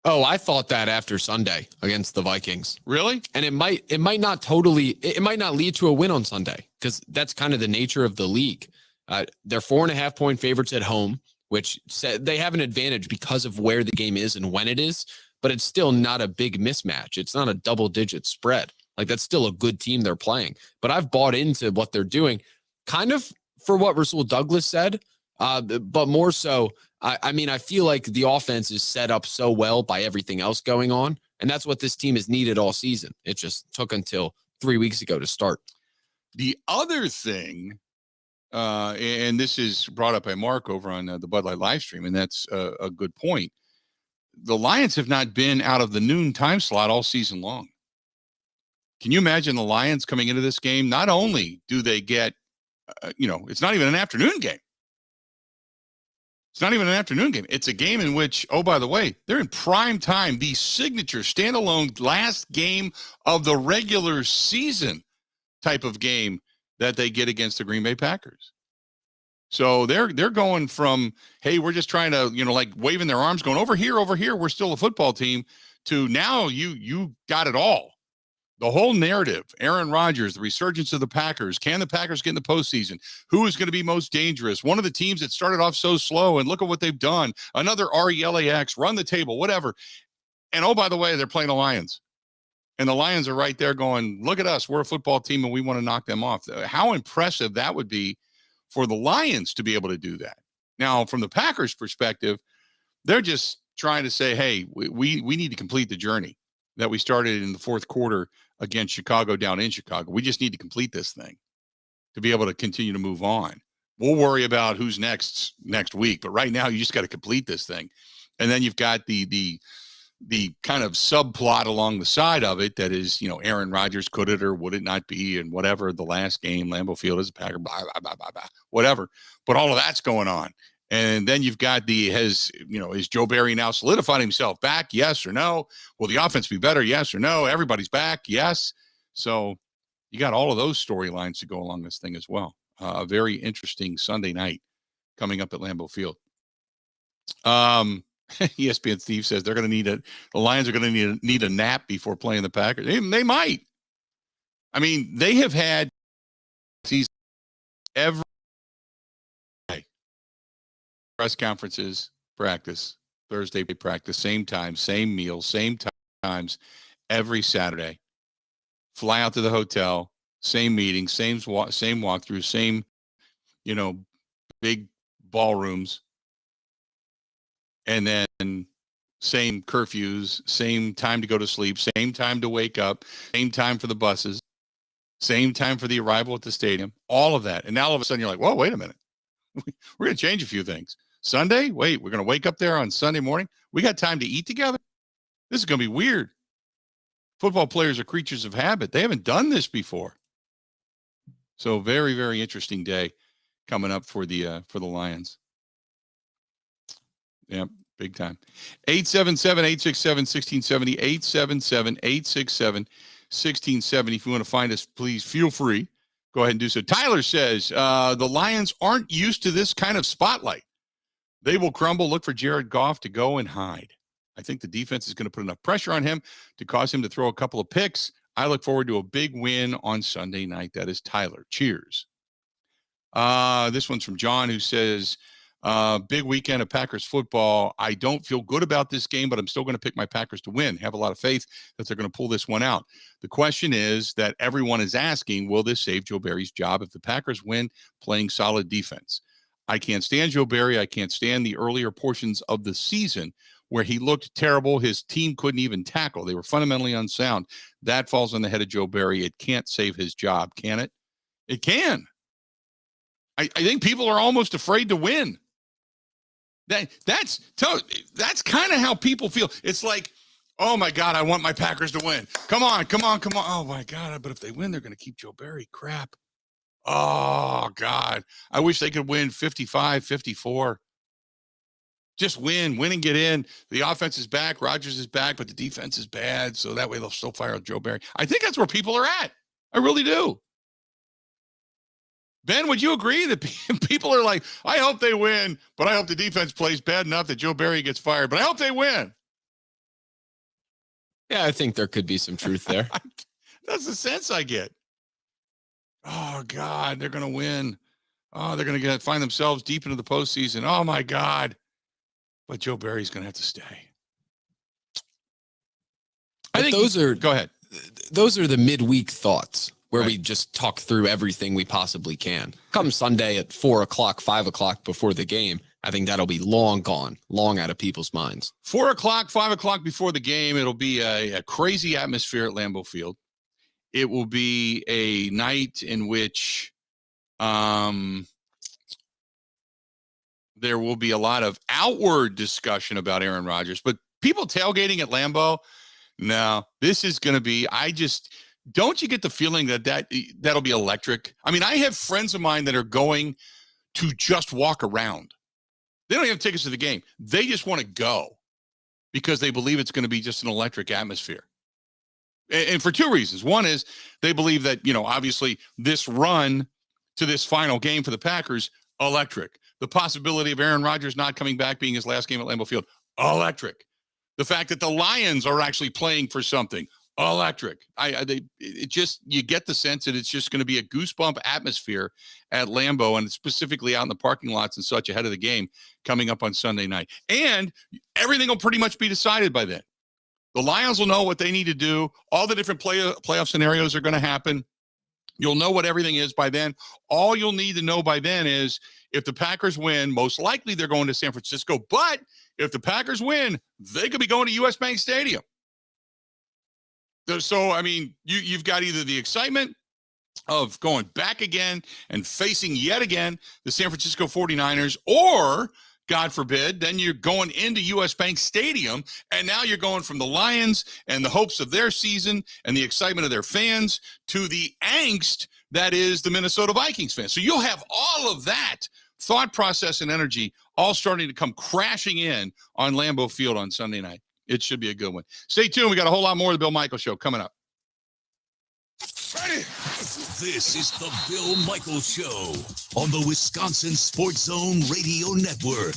Oh, I thought that after Sunday against the Vikings. Really? And it might not lead to a win on Sunday, because that's kind of the nature of the league. They're 4.5-point favorites at home, which they have an advantage because of where the game is and when it is, but it's still not a big mismatch. It's not a double-digit spread. Like, that's still a good team they're playing. But I've bought into what they're doing, kind of for what Rasul Douglas said, but more so, I feel like the offense is set up so well by everything else going on, and that's what this team has needed all season. It just took until 3 weeks ago to start. The other thing, and this is brought up by Mark over on the Bud Light live stream, and that's a good point. The Lions have not been out of the noon time slot all season long. Can you imagine the Lions coming into this game? Not only do they get, it's not even an afternoon game. It's not even an afternoon game. It's a game in which, oh, by the way, they're in prime time, the signature standalone last game of the regular season type of game that they get against the Green Bay Packers. So they're going from, hey, we're just trying to, like waving their arms, going over here, we're still a football team, to now you got it all. The whole narrative, Aaron Rodgers, the resurgence of the Packers. Can the Packers get in the postseason? Who is going to be most dangerous? One of the teams that started off so slow, and look at what they've done. Another RELAX, run the table, whatever. And, oh, by the way, they're playing the Lions. And the Lions are right there going, look at us. We're a football team, and we want to knock them off. How impressive that would be for the Lions to be able to do that. Now, from the Packers' perspective, they're just trying to say, hey, we need to complete the journey that we started in the fourth quarter against Chicago down in Chicago. We just need to complete this thing to be able to continue to move on. We'll worry about who's next week, but right now you just got to complete this thing. And then you've got the kind of subplot along the side of it that is, Aaron Rodgers, could it or would it not be, and whatever, the last game, Lambeau Field is a Packer, blah, blah, blah, blah, blah, whatever. But all of that's going on. And then you've got is Joe Barry now solidified himself back? Yes or no? Will the offense be better? Yes or no? Everybody's back? Yes. So you got all of those storylines to go along this thing as well. A very interesting Sunday night coming up at Lambeau Field. ESPN Steve says they're going to the Lions are going to need a nap before playing the Packers. They might. I mean, they have had season every press conferences, practice, Thursday practice, same time, same meals, same times, every Saturday. Fly out to the hotel, same meeting, same walkthrough, same, big ballrooms, and then same curfews, same time to go to sleep, same time to wake up, same time for the buses, same time for the arrival at the stadium, all of that. And now all of a sudden you're like, whoa, wait a minute. We're going to change a few things. Sunday? Wait, we're going to wake up there on Sunday morning? We got time to eat together? This is going to be weird. Football players are creatures of habit. They haven't done this before. So very, very interesting day coming up for the Lions. Yeah, big time. 877-867-1670, 877-867-1670. If you want to find us, please feel free. Go ahead and do so. Tyler says the Lions aren't used to this kind of spotlight. They will crumble. Look for Jared Goff to go and hide. I think the defense is going to put enough pressure on him to cause him to throw a couple of picks. I look forward to a big win on Sunday night. That is Tyler. Cheers. This one's from John, who says, big weekend of Packers football. I don't feel good about this game, but I'm still going to pick my Packers to win. Have a lot of faith that they're going to pull this one out. The question is that everyone is asking, will this save Joe Barry's job if the Packers win playing solid defense? I can't stand Joe Barry. I can't stand the earlier portions of the season where he looked terrible. His team couldn't even tackle. They were fundamentally unsound. That falls on the head of Joe Barry. It can't save his job, can it? It can. I think people are almost afraid to win. That's kind of how people feel. It's like, oh my God, I want my Packers to win. Come on. Oh my God, but if they win, they're going to keep Joe Barry. Crap. Oh, God. I wish they could win 55, 54. Just win and get in. The offense is back. Rodgers is back, but the defense is bad. So that way they'll still fire Joe Barry. I think that's where people are at. I really do. Ben, would you agree that people are like, I hope they win, but I hope the defense plays bad enough that Joe Barry gets fired, but I hope they win. Yeah, I think there could be some truth there. That's the sense I get. Oh, God, they're going to win. Oh, they're going to find themselves deep into the postseason. Oh, my God. But Joe Barry's going to have to stay. I think go ahead. Those are the midweek thoughts where we just talk through everything we possibly can. Come Sunday at 4 o'clock, 5 o'clock before the game, I think that'll be long gone, long out of people's minds. 4 o'clock, 5 o'clock before the game, it'll be a crazy atmosphere at Lambeau Field. It will be a night in which there will be a lot of outward discussion about Aaron Rodgers, but people tailgating at Lambeau, no, this is going to be, don't you get the feeling that'll be electric? I mean, I have friends of mine that are going to just walk around. They don't have tickets to the game. They just want to go because they believe it's going to be just an electric atmosphere. And for two reasons. One is they believe that, obviously this run to this final game for the Packers, electric. The possibility of Aaron Rodgers not coming back being his last game at Lambeau Field, electric. The fact that the Lions are actually playing for something, electric. You get the sense that it's just going to be a goosebump atmosphere at Lambeau, and specifically out in the parking lots and such ahead of the game coming up on Sunday night. And everything will pretty much be decided by then. The Lions will know what they need to do. All the different playoff scenarios are going to happen. You'll know what everything is by then. All you'll need to know by then is if the Packers win, most likely they're going to San Francisco. But if the Packers win, they could be going to US Bank Stadium. So, I mean, you've got either the excitement of going back again and facing yet again the San Francisco 49ers, or, God forbid, then you're going into US Bank Stadium, and now you're going from the Lions and the hopes of their season and the excitement of their fans to the angst that is the Minnesota Vikings fans. So you'll have all of that thought process and energy all starting to come crashing in on Lambeau Field on Sunday night. It should be a good one. Stay tuned. We got a whole lot more of the Bill Michaels Show coming up. Ready? This is the Bill Michaels Show on the Wisconsin Sports Zone Radio Network.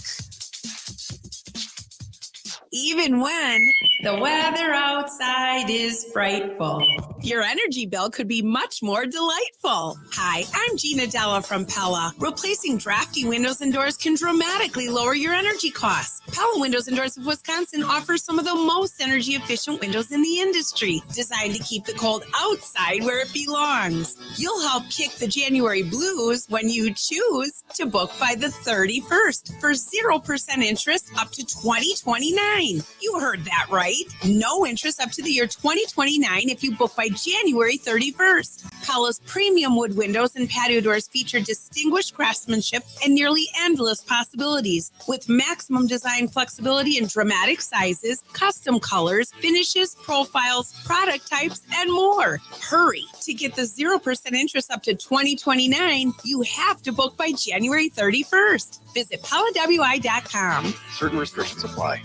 Even when the weather outside is frightful, your energy bill could be much more delightful. Hi, I'm Gina Della from Pella. Replacing drafty windows and doors can dramatically lower your energy costs. Pella Windows and Doors of Wisconsin offers some of the most energy efficient windows in the industry, designed to keep the cold outside where it belongs. You'll help kick the January blues when you choose to book by the 31st for 0% interest up to 2029. You heard that right. No interest up to the year 2029 if you book by January 31st. Pella's premium wood windows and patio doors feature distinguished craftsmanship and nearly endless possibilities, with maximum design flexibility in dramatic sizes, custom colors, finishes, profiles, product types, and more. Hurry. To get the 0% interest up to 2029, you have to book by January 31st. Visit PellaWI.com. Certain restrictions apply.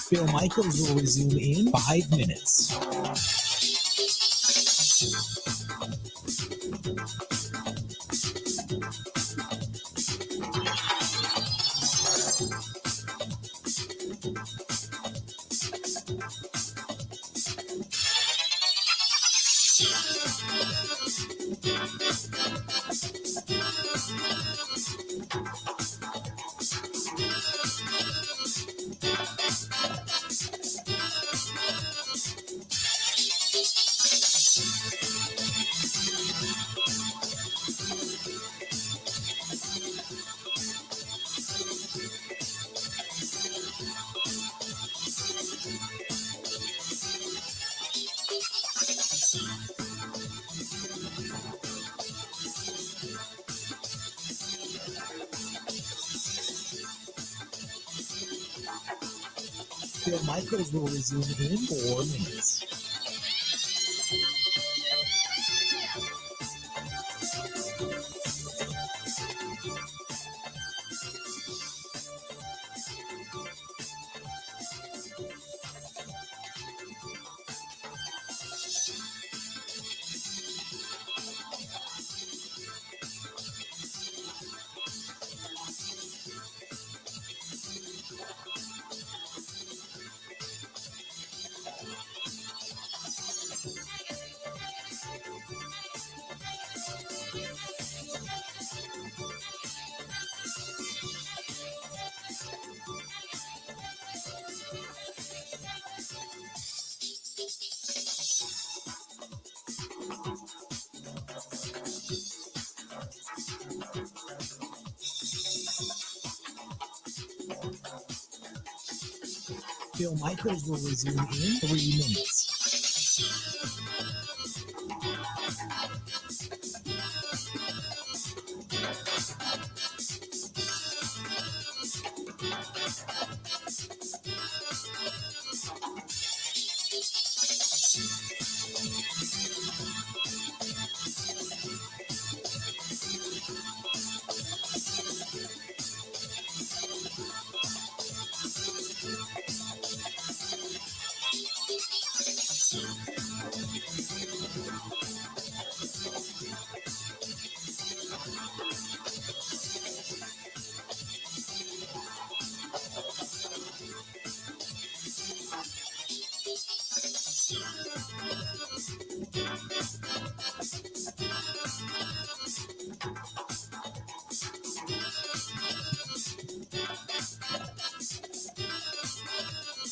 Bill Michaels will resume in 5 minutes. Bill Michaels will resume in 4 minutes. Bill Michaels will resume in 3 minutes.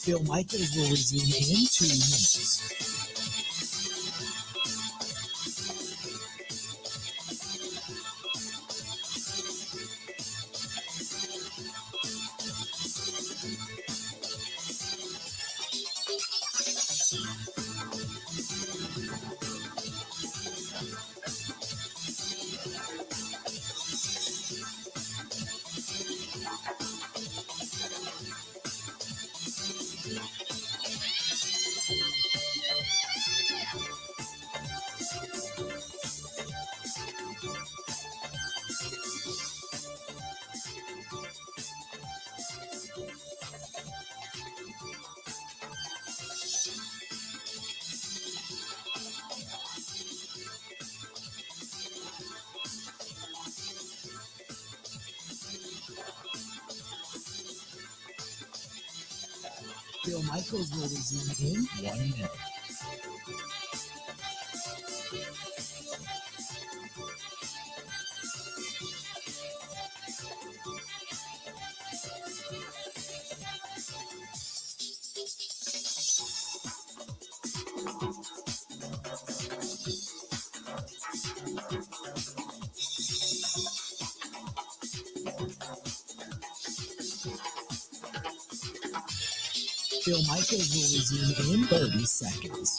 Bill Michaels will resume in 2 minutes. Bill Michaels will resume in 1 minute. Bill Michaels will resume in 30 seconds.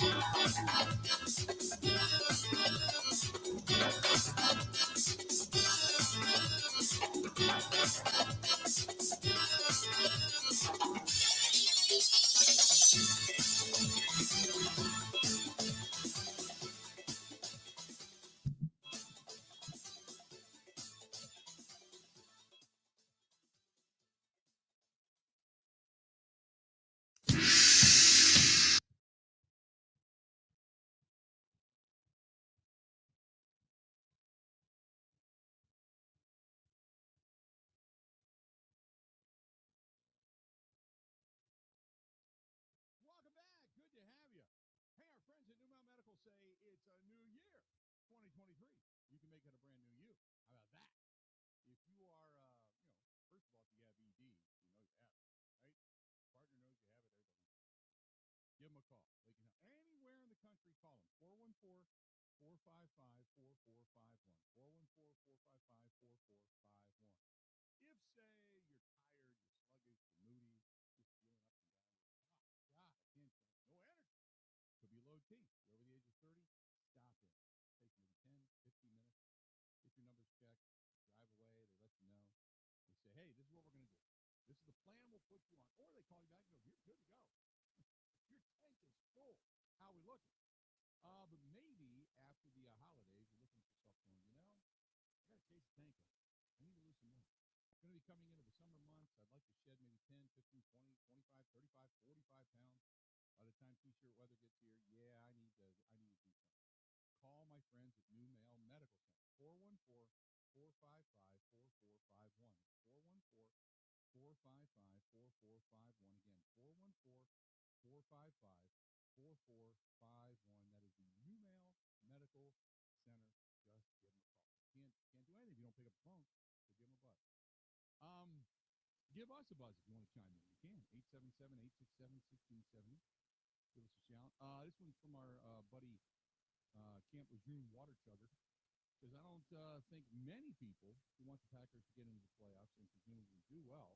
Welcome back. Good to have you. Hey, our friends at New Mount Medical say it's a new year, 2023. You can make it a brand new you. How about that? If you are, first of all, if you have ED, you know you have it, right? Partner knows you have it. Everybody knows. Give them a call. They can help. Anywhere in the country, call them. 414-455-4451. 414-455-4451. If, say, you're tired, you're sluggish, you're moody, just feeling up and down, God, I can't, no energy. Could be low T. You're over the age of 30, stop in. Take maybe 10, 15 minutes, get your numbers checked, drive away, they let you know. They say, hey, this is what we're going to do. This is the plan we're will put you on. Or they call you back and go, you're good to go. Your tank is full. How are we looking? But maybe after the holidays, you're looking at yourself going, I got to chase the tank up. I need to lose some weight. Going to be coming into the summer months. I'd like to shed maybe 10, 15, 20, 25, 35, 45 pounds. By the time t-shirt weather gets here, yeah, I need to do something. Call my friends at New Mail Medical Center, 414-455-4451. 414-455-4451. Again, 414-455-4451. That is the New Mail Medical Center. Just give them a call. Can't do anything if you don't pick up the phone, so give them a buzz. Give us a buzz if you want to chime in. You can. 877-867-1670. Give us a shout. This one's from our buddy Camp Lejeune Water Chugger. Because I don't think many people who want the Packers to get into the playoffs and presumably do well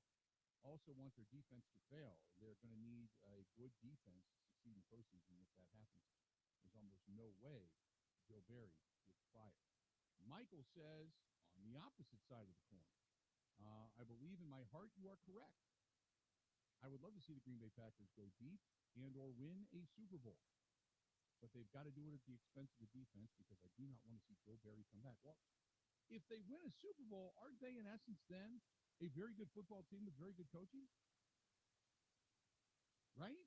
also want their defense to fail. They're going to need a good defense to succeed in the postseason if that happens. There's almost no way Joe Barry gets fired. Michael says, on the opposite side of the coin, I believe in my heart you are correct. I would love to see the Green Bay Packers go deep and or win a Super Bowl. But they've got to do it at the expense of the defense because I do not want to see Joe Barry come back. Well, if they win a Super Bowl, aren't they in essence then a very good football team with very good coaching? Right?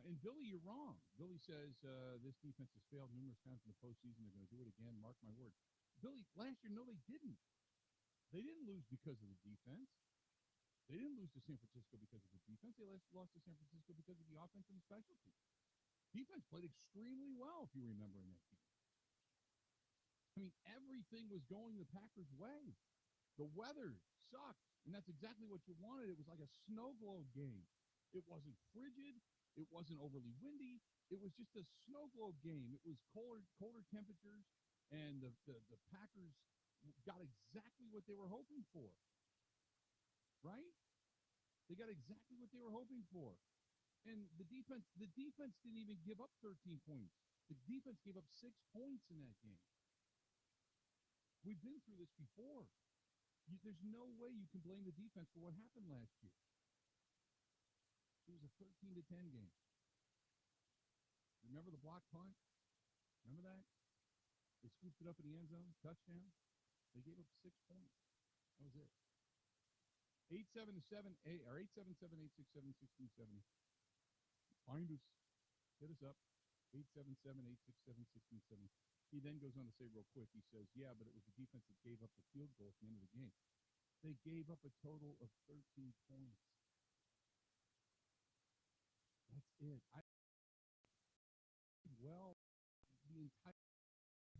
And Billy, you're wrong. Billy says this defense has failed numerous times in the postseason. They're going to do it again. Mark my words. Billy, last year, no, they didn't. They didn't lose because of the defense. They didn't lose to San Francisco because of the defense. They lost to San Francisco because of the offense and the special teams. Defense played extremely well, if you remember, in that game. I mean, everything was going the Packers' way. The weather sucked, and that's exactly what you wanted. It was like a snow globe game. It wasn't frigid. It wasn't overly windy. It was just a snow globe game. It was colder temperatures, and the Packers got exactly what they were hoping for. Right? They got exactly what they were hoping for. And the defense didn't even give up 13 points. The defense gave up 6 points in that game. We've been through this before. There's no way you can blame the defense for what happened last year. It was a 13-10 game. Remember the block punt? Remember that? They scooped it up in the end zone, touchdown. They gave up 6 points. That was it. 877-867-1670. Find us. Hit us up. 877-867-1670. He then goes on to say real quick, he says, yeah, but it was the defense that gave up the field goal at the end of the game. They gave up a total of 13 points. That's it.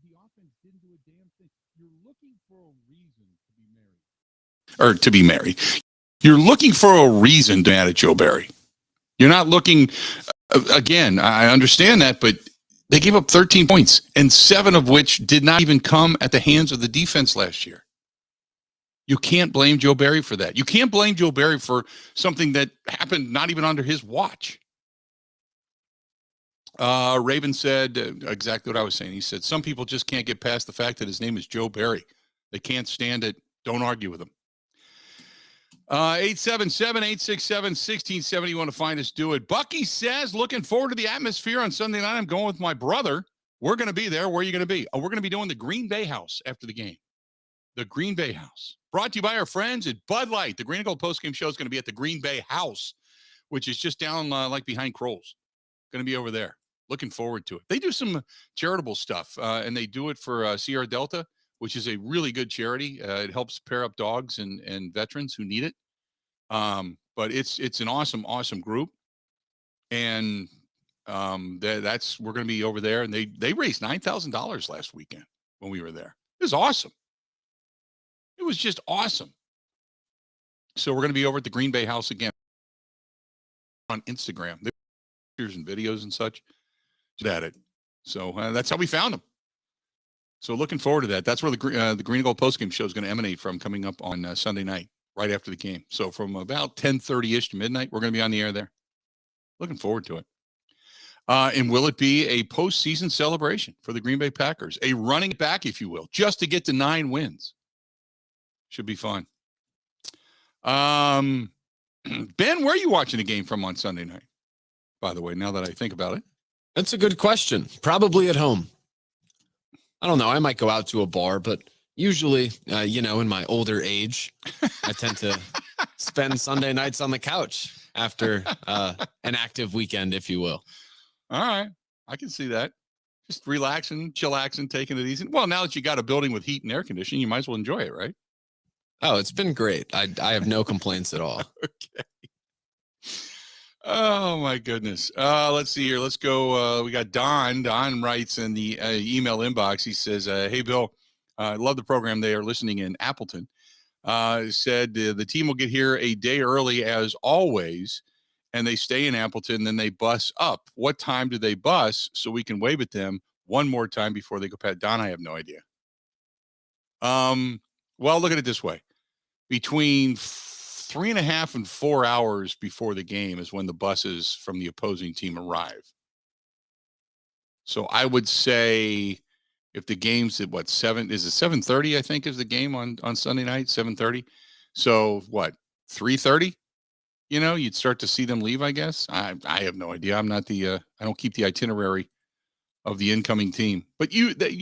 The offense didn't do a damn thing. You're looking for a reason to be married. Or to be married. You're looking for a reason to add at Joe Barry. You're not looking, again, I understand that, but they gave up 13 points, and 7 of which did not even come at the hands of the defense last year. You can't blame Joe Barry for that. You can't blame Joe Barry for something that happened not even under his watch. Raven said exactly what I was saying. He said, some people just can't get past the fact that his name is Joe Barry. They can't stand it. Don't argue with him. 877-867-1670. You want to find us, do it. Bucky says, looking forward to the atmosphere on Sunday night. I'm going with my brother. We're going to be there. Where are you going to be? We're going to be doing the Green Bay House after the game. The Green Bay House. Brought to you by our friends at Bud Light. The Green and Gold postgame show is going to be at the Green Bay House, which is just down like behind Kroll's. Going to be over there. Looking forward to it. They do some charitable stuff, and they do it for Sierra Delta, which is a really good charity. It helps pair up dogs and veterans who need it. But it's an awesome group. And we're going to be over there. And they raised $9,000 last weekend when we were there. It was awesome. It was just awesome. So we're going to be over at the Green Bay House again on Instagram. There's pictures and videos and such. At it. So that's how we found them. So looking forward to that. That's where the Green and Gold postgame show is going to emanate from, coming up on Sunday night, right after the game. So from about 10:30-ish to midnight, we're going to be on the air there. Looking forward to it. And will it be a postseason celebration for the Green Bay Packers? A running back, if you will, just to get to 9 wins. Should be fun. Ben, where are you watching the game from on Sunday night? By the way, now that I think about it. That's a good question. Probably at home. I don't know. I might go out to a bar, but usually, in my older age, I tend to spend Sunday nights on the couch after an active weekend, if you will. All right. I can see that. Just relaxing, chillaxing, taking it easy. Well, now that you got a building with heat and air conditioning, you might as well enjoy it, right? Oh, it's been great. I have no complaints at all. Okay. Oh, my goodness. Let's see here. Let's go. We got Don. Don writes in the email inbox. He says, hey, Bill, I love the program. They are listening in Appleton. Said the team will get here a day early as always, and they stay in Appleton, then they bus up. What time do they bus so we can wave at them one more time before they go past? Don, I have no idea. Well, look at it this way. Between 3.5 and 4 hours before the game is when the buses from the opposing team arrive. So I would say if the game's at 7:30, I think is the game on Sunday night, 7:30. So what, 3:30? You'd start to see them leave, I guess. I have no idea. I'm not I don't keep the itinerary of the incoming team, but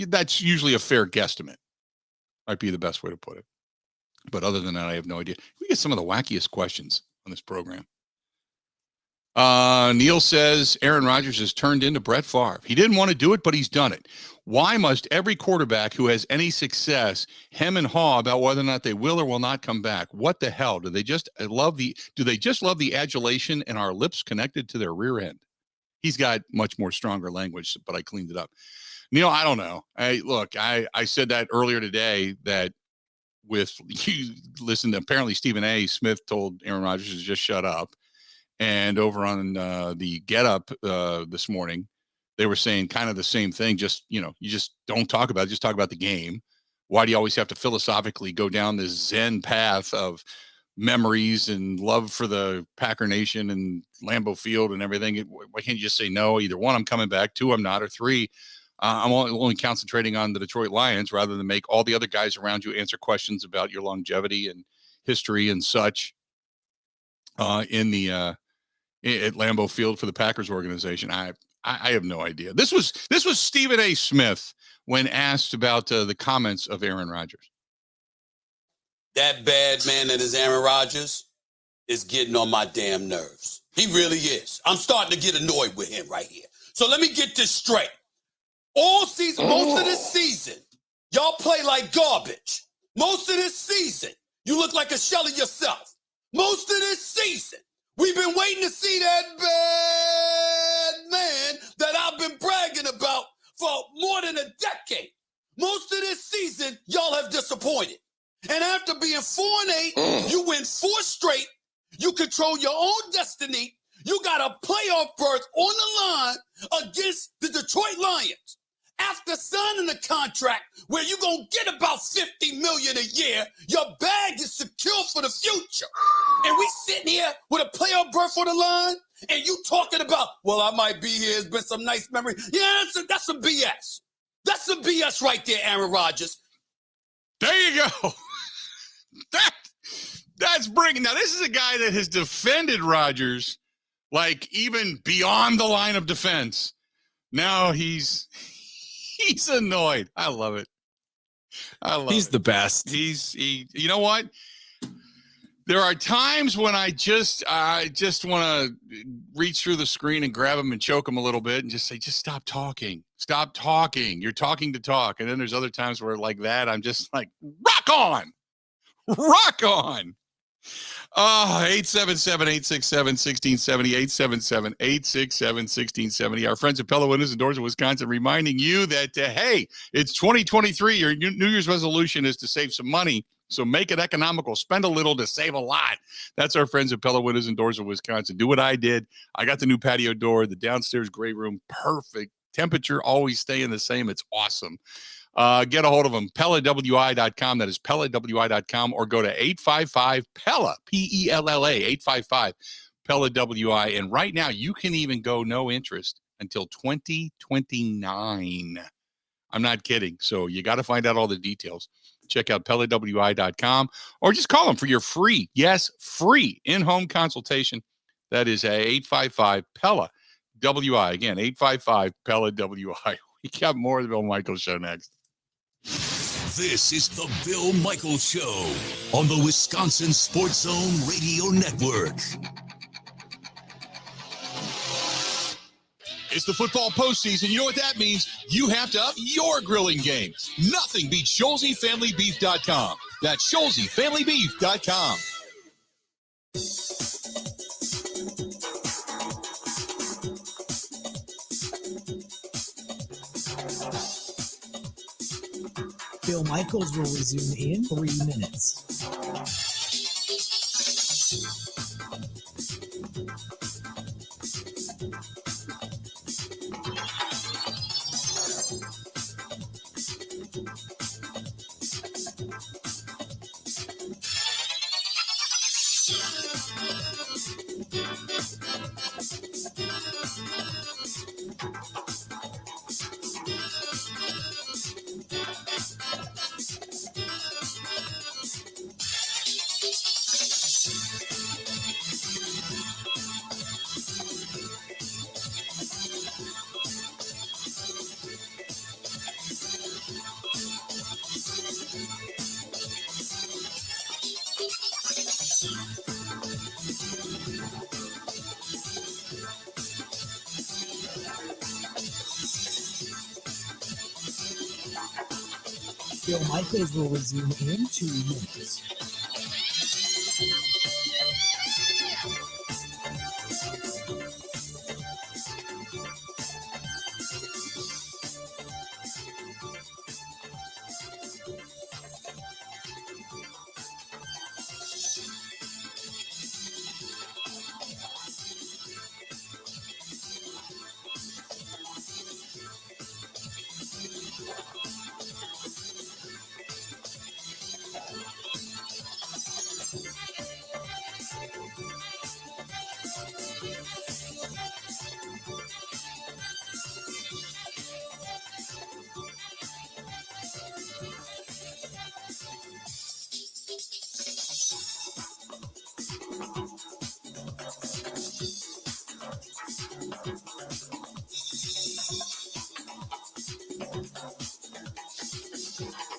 that's usually a fair guesstimate. Might be the best way to put it. But other than that, I have no idea. We get some of the wackiest questions on this program. Neil says Aaron Rodgers has turned into Brett Favre. He didn't want to do it, but he's done it. Why must every quarterback who has any success hem and haw about whether or not they will or will not come back? What the hell? Do they just love the adulation and our lips connected to their rear end? He's got much more stronger language, but I cleaned it up. Neil, I don't know. I said that earlier today that apparently Stephen A. Smith told Aaron Rodgers to just shut up. And over on the Get Up this morning, they were saying kind of the same thing. Just, you just don't talk about it. Just talk about the game. Why do you always have to philosophically go down this Zen path of memories and love for the Packer Nation and Lambeau Field and everything? Why can't you just say no? Either one, I'm coming back. Two, I'm not. Or three, I'm only concentrating on the Detroit Lions rather than make all the other guys around you answer questions about your longevity and history and such at Lambeau Field for the Packers organization. I have no idea. This was Stephen A. Smith when asked about the comments of Aaron Rodgers. That bad man that is Aaron Rodgers is getting on my damn nerves. He really is. I'm starting to get annoyed with him right here. So let me get this straight. All season, most of this season, y'all play like garbage. Most of this season, you look like a shell of yourself. Most of this season, we've been waiting to see that bad man that I've been bragging about for more than a decade. Most of this season, y'all have disappointed. And after being 4-8, you win 4 straight. You control your own destiny. You got a playoff berth on the line against the Detroit Lions. After signing a contract where you're going to get about $50 million a year, your bag is secure for the future. And we sitting here with a playoff berth on the line, and you talking about, well, I might be here. It's been some nice memory. Yeah, that's some BS. That's some BS right there, Aaron Rodgers. There you go. That's bringing. Now, this is a guy that has defended Rodgers, like even beyond the line of defense. Now he's annoyed. I love it. He's the best. You know what? There are times when I just want to reach through the screen and grab him and choke him a little bit and just say, just stop talking. Stop talking. You're talking to talk. And then there's other times where like that, I'm just like, rock on. Rock on. 877-867-1670, 877-867-1670. Our friends at Pella Windows and Doors of Wisconsin reminding you that, hey, it's 2023. Your New Year's resolution is to save some money. So make it economical. Spend a little to save a lot. That's our friends at Pella Windows and Doors of Wisconsin. Do what I did. I got the new patio door, the downstairs gray room. Perfect. Temperature always staying the same. It's awesome. Get a hold of them, PellaWI.com. That is PellaWI.com, or go to 855-PELLA, P-E-L-L-A, 855-PELLA-WI. And right now, you can even go no interest until 2029. I'm not kidding. So you got to find out all the details Check out PellaWI.com or just call them for your free, yes, free in-home consultation. That is a 855-PELLA-WI. Again, 855-PELLA-WI. We got more of the Bill Michaels Show next. This is the Bill Michaels Show on the Wisconsin Sports Zone Radio Network. It's the football postseason. You know what that means? You have to up your grilling game. Nothing beats ScholzieFamilyBeef.com. That's ScholzieFamilyBeef.com. Bill Michaels will resume in 3 minutes. Bill Michaels will resume in 2 minutes.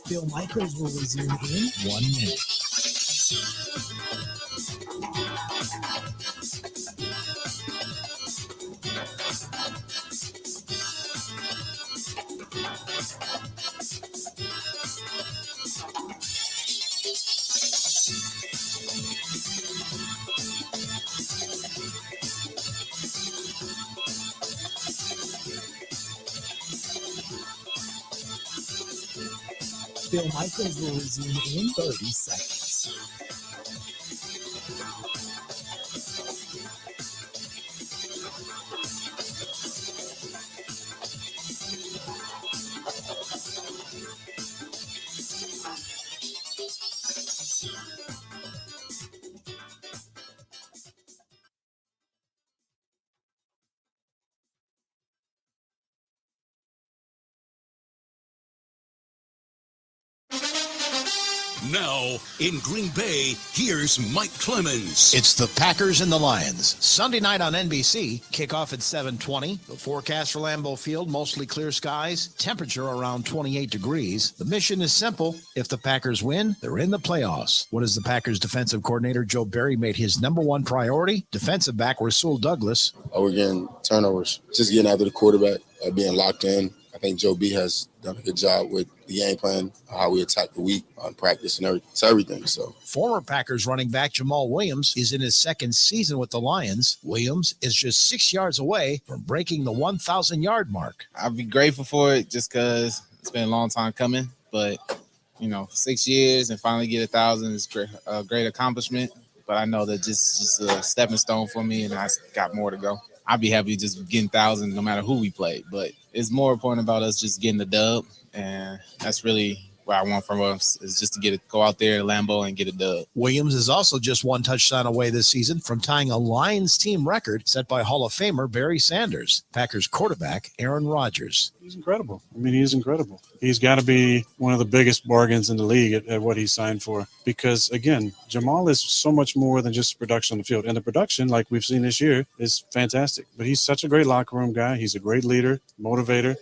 Bill Michaels will resume in 1 minute. Bill Michaels will resume in 30 seconds. Now, in Green Bay, here's Mike Clemens. It's the Packers and the Lions. Sunday night on NBC. Kickoff at 7:20. The forecast for Lambeau Field, mostly clear skies. Temperature around 28 degrees. The mission is simple. If the Packers win, they're in the playoffs. What is the Packers defensive coordinator Joe Barry made his number one priority? Defensive back Rasul Douglas. We're getting turnovers. Just getting after the quarterback, being locked in. I think Joe B has done a good job with the game plan, how we attack the week on practice and everything. So, former Packers running back Jamal Williams is in his second season with the Lions. Williams is just 6 yards away from breaking the 1,000-yard mark. I'll be grateful for it just because it's been a long time coming. But, 6 years and finally get 1,000 is a great accomplishment. But I know that just a stepping stone for me, and I got more to go. I'd be happy just getting 1,000 no matter who we play. But it's more important about us just getting the dub, and that's really where I want from us is just to go out there at Lambeau and get a dub. Williams is also just one touchdown away this season from tying a Lions team record set by Hall of Famer Barry Sanders. Packers quarterback Aaron Rodgers. He's incredible. I mean, he's incredible. He's got to be one of the biggest bargains in the league at what he signed for. Because, again, Jamal is so much more than just production on the field. And the production, like we've seen this year, is fantastic. But he's such a great locker room guy. He's a great leader, motivator,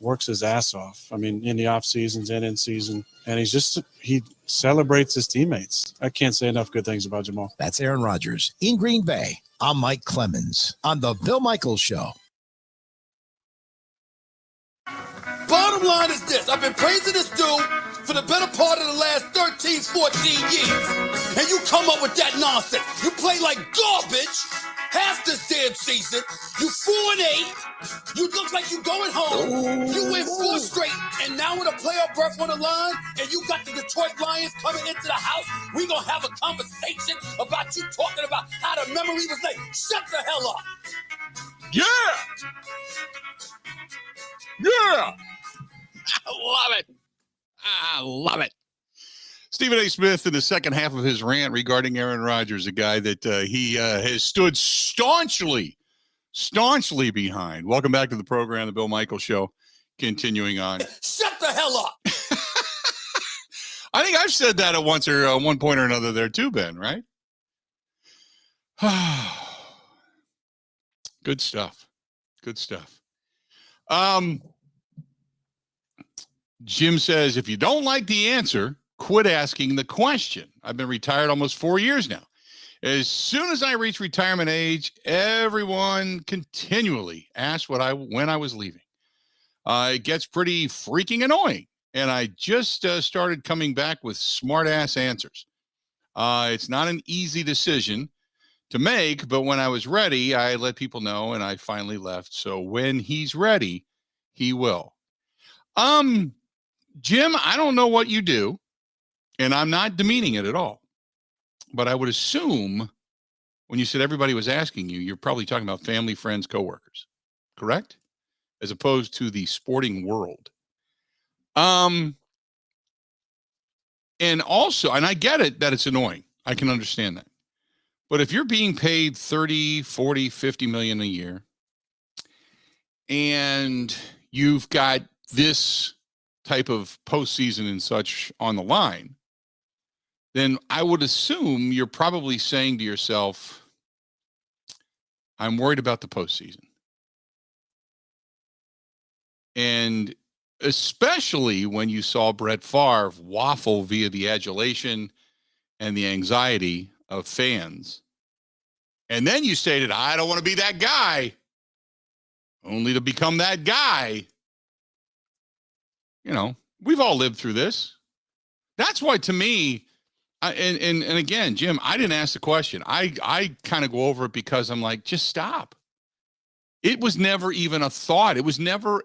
works his ass off. I mean, in the off seasons and in season. And he celebrates his teammates. I can't say enough good things about Jamal. That's Aaron Rodgers. In Green Bay, I'm Mike Clemens on The Bill Michaels Show. Bottom line is this. I've been praising this dude for the better part of the last 13, 14 years. And you come up with that nonsense. You play like garbage half this damn season. You 4-8. You look like you going home. You win 4 straight. And now with a playoff berth on the line, and you got the Detroit Lions coming into the house, we going to have a conversation about you talking about how the memory was like. Shut the hell up. Yeah. Yeah. I love it. I love it. Stephen A. Smith in the second half of his rant regarding Aaron Rodgers, a guy that he has stood staunchly behind. Welcome back to the program, The Bill Michaels Show. Continuing on. Shut the hell up. I think I've said that at one point or another there too, Ben, right? Good stuff. Good stuff. Jim says, if you don't like the answer, quit asking the question. I've been retired almost 4 years now. As soon as I reach retirement age, everyone continually asks when I was leaving. It gets pretty freaking annoying. And I just started coming back with smart-ass answers. It's not an easy decision to make, but when I was ready, I let people know, and I finally left. So when he's ready, he will. Jim, I don't know what you do, and I'm not demeaning it at all. But I would assume when you said everybody was asking you, you're probably talking about family, friends, coworkers, correct? As opposed to the sporting world. And also, and I get it that it's annoying. I can understand that. But if you're being paid 30, 40, 50 million a year, and you've got this type of postseason and such on the line, then I would assume you're probably saying to yourself, I'm worried about the postseason. And especially when you saw Brett Favre waffle via the adulation and the anxiety of fans. And then you stated, I don't want to be that guy, only to become that guy. You know, we've all lived through this. That's why, to me, and again, Jim, I didn't ask the question. I kind of go over it because I'm like, just stop. It was never even a thought. It was never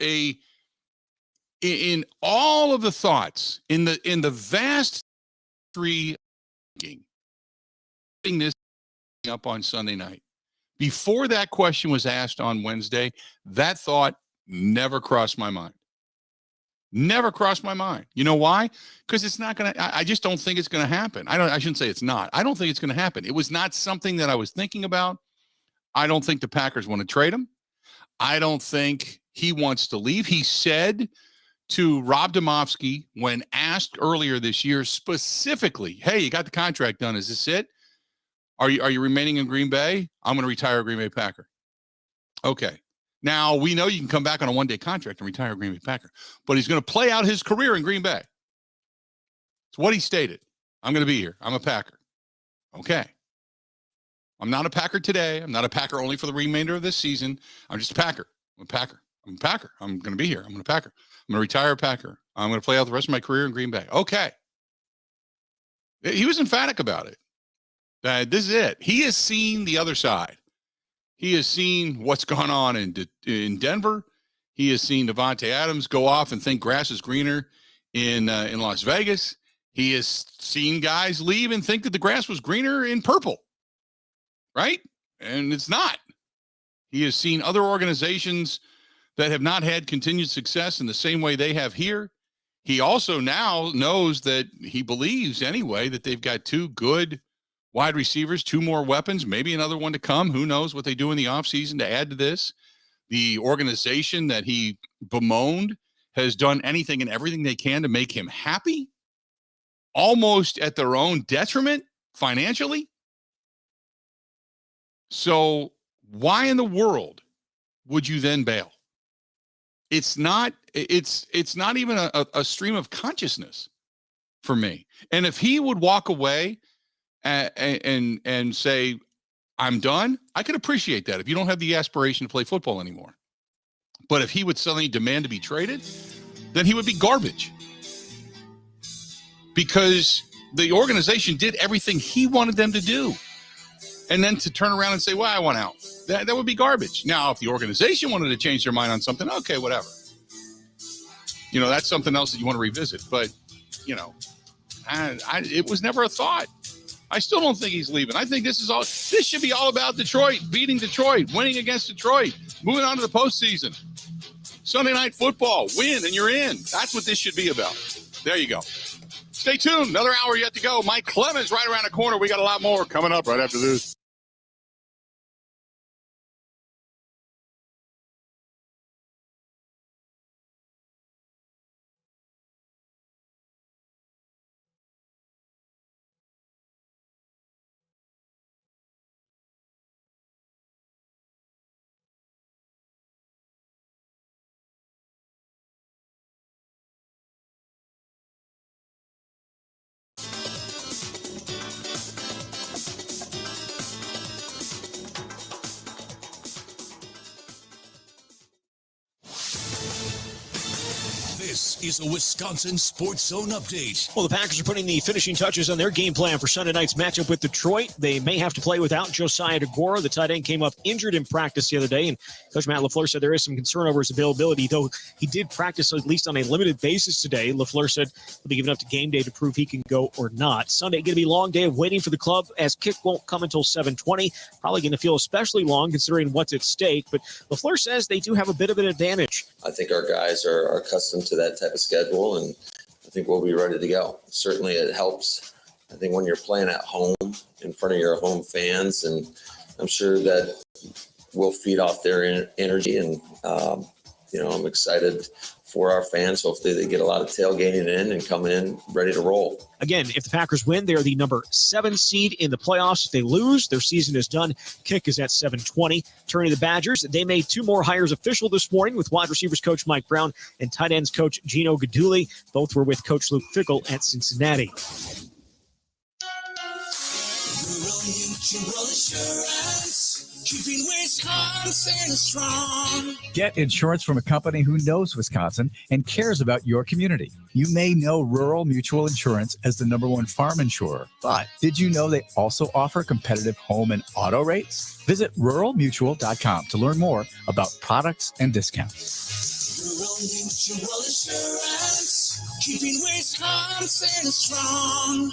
in all of the thoughts, in the vast three, this up on Sunday night. Before that question was asked on Wednesday, that thought never crossed my mind. Never crossed my mind. You know why? Because it's not going to, I just don't think it's going to happen. I shouldn't say it's not. I don't think it's going to happen. It was not something that I was thinking about. I don't think the Packers want to trade him. I don't think he wants to leave. He said to Rob Domofsky when asked earlier this year specifically, hey, you got the contract done. Is this it? Are you remaining in Green Bay? I'm going to retire a Green Bay Packer. Okay. Now, we know you can come back on a one-day contract and retire a Green Bay Packer, but he's going to play out his career in Green Bay. It's what he stated. I'm going to be here. I'm a Packer. Okay. I'm not a Packer today. I'm not a Packer only for the remainder of this season. I'm just a Packer. I'm a Packer. I'm a Packer. I'm going to be here. I'm a Packer. I'm going to retire a Packer. I'm going to play out the rest of my career in Green Bay. Okay. He was emphatic about it. This is it. He has seen the other side. He has seen what's gone on in Denver. He has seen Devontae Adams go off and think grass is greener in Las Vegas. He has seen guys leave and think that the grass was greener in purple, right? And it's not. He has seen other organizations that have not had continued success in the same way they have here. he also now knows that he believes anyway that they've got two good wide receivers, two more weapons, maybe another one to come. Who knows what they do in the offseason to add to this? The organization that he bemoaned has done anything and everything they can to make him happy, almost at their own detriment financially. So why in the world would you then bail? It's not even a stream of consciousness for me. And if he would walk away and say, I'm done, I could appreciate that if you don't have the aspiration to play football anymore. But if he would suddenly demand to be traded, then he would be garbage. Because the organization did everything he wanted them to do. And then to turn around and say, well, I want out. That would be garbage. Now, if the organization wanted to change their mind on something, okay, whatever. That's something else that you want to revisit. But, it was never a thought. I still don't think he's leaving. I think this should be all about Detroit, beating Detroit, winning against Detroit, moving on to the postseason. Sunday Night Football, win, and you're in. That's what this should be about. There you go. Stay tuned. Another hour yet to go. Mike Clemens right around the corner. We got a lot more coming up right after this. This is a Wisconsin Sports Zone update. Well, the Packers are putting the finishing touches on their game plan for Sunday night's matchup with Detroit. They may have to play without Josiah DeGuara. The tight end came up injured in practice the other day, and Coach Matt LaFleur said there is some concern over his availability, though he did practice at least on a limited basis today. LaFleur said he'll be given up to game day to prove he can go or not. Sunday going to be a long day of waiting for the club as kick won't come until 7:20. Probably going to feel especially long considering what's at stake, but LaFleur says they do have a bit of an advantage. I think our guys are accustomed to that type of schedule, and I think we'll be ready to go. Certainly it helps, I think, when you're playing at home in front of your home fans, and I'm sure that we'll feed off their energy, and I'm excited for our fans. Hopefully they get a lot of tailgating in and come in ready to roll. Again, if the Packers win, they are the number 7 seed in the playoffs. If they lose, their season is done. Kick is at 7:20. Turning to the Badgers, they made 2 more hires official this morning with wide receivers coach Mike Brown and tight ends coach Gino Guidugli. Both were with coach Luke Fickell at Cincinnati. Rural Mutual Insurance, keeping Wisconsin strong. Get insurance from a company who knows Wisconsin and cares about your community. You may know Rural Mutual Insurance as the #1 farm insurer, but did you know they also offer competitive home and auto rates? Visit ruralmutual.com to learn more about products and discounts. Rural Mutual Insurance, keeping Wisconsin strong.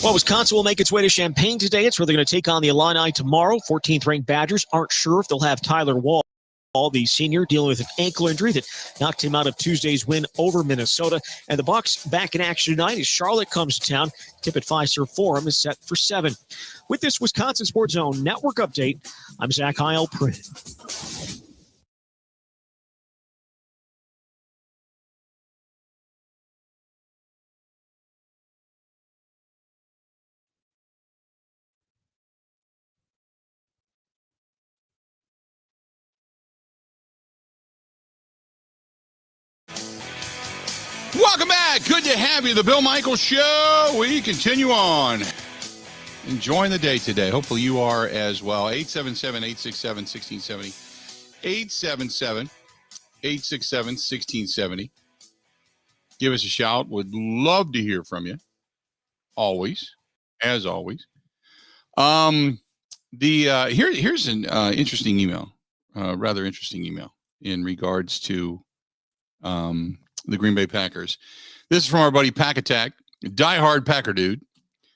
Well, Wisconsin will make its way to Champaign today. It's where they're going to take on the Illini tomorrow. 14th-ranked Badgers aren't sure if they'll have Tyler Wall, the senior, dealing with an ankle injury that knocked him out of Tuesday's win over Minnesota. And the Bucs back in action tonight as Charlotte comes to town. Tip at Fiserv Forum is set for 7. With this Wisconsin Sports Zone Network update, I'm Zach Heil. Welcome back. Good to have you. The Bill Michaels Show. We continue on. Enjoying the day today. Hopefully you are as well. 877-867-1670. 877-867-1670. Give us a shout. Would love to hear from you. Always. As always. Here's an interesting email. Rather interesting email in regards to the Green Bay Packers. This is from our buddy Pack Attack, diehard Packer dude.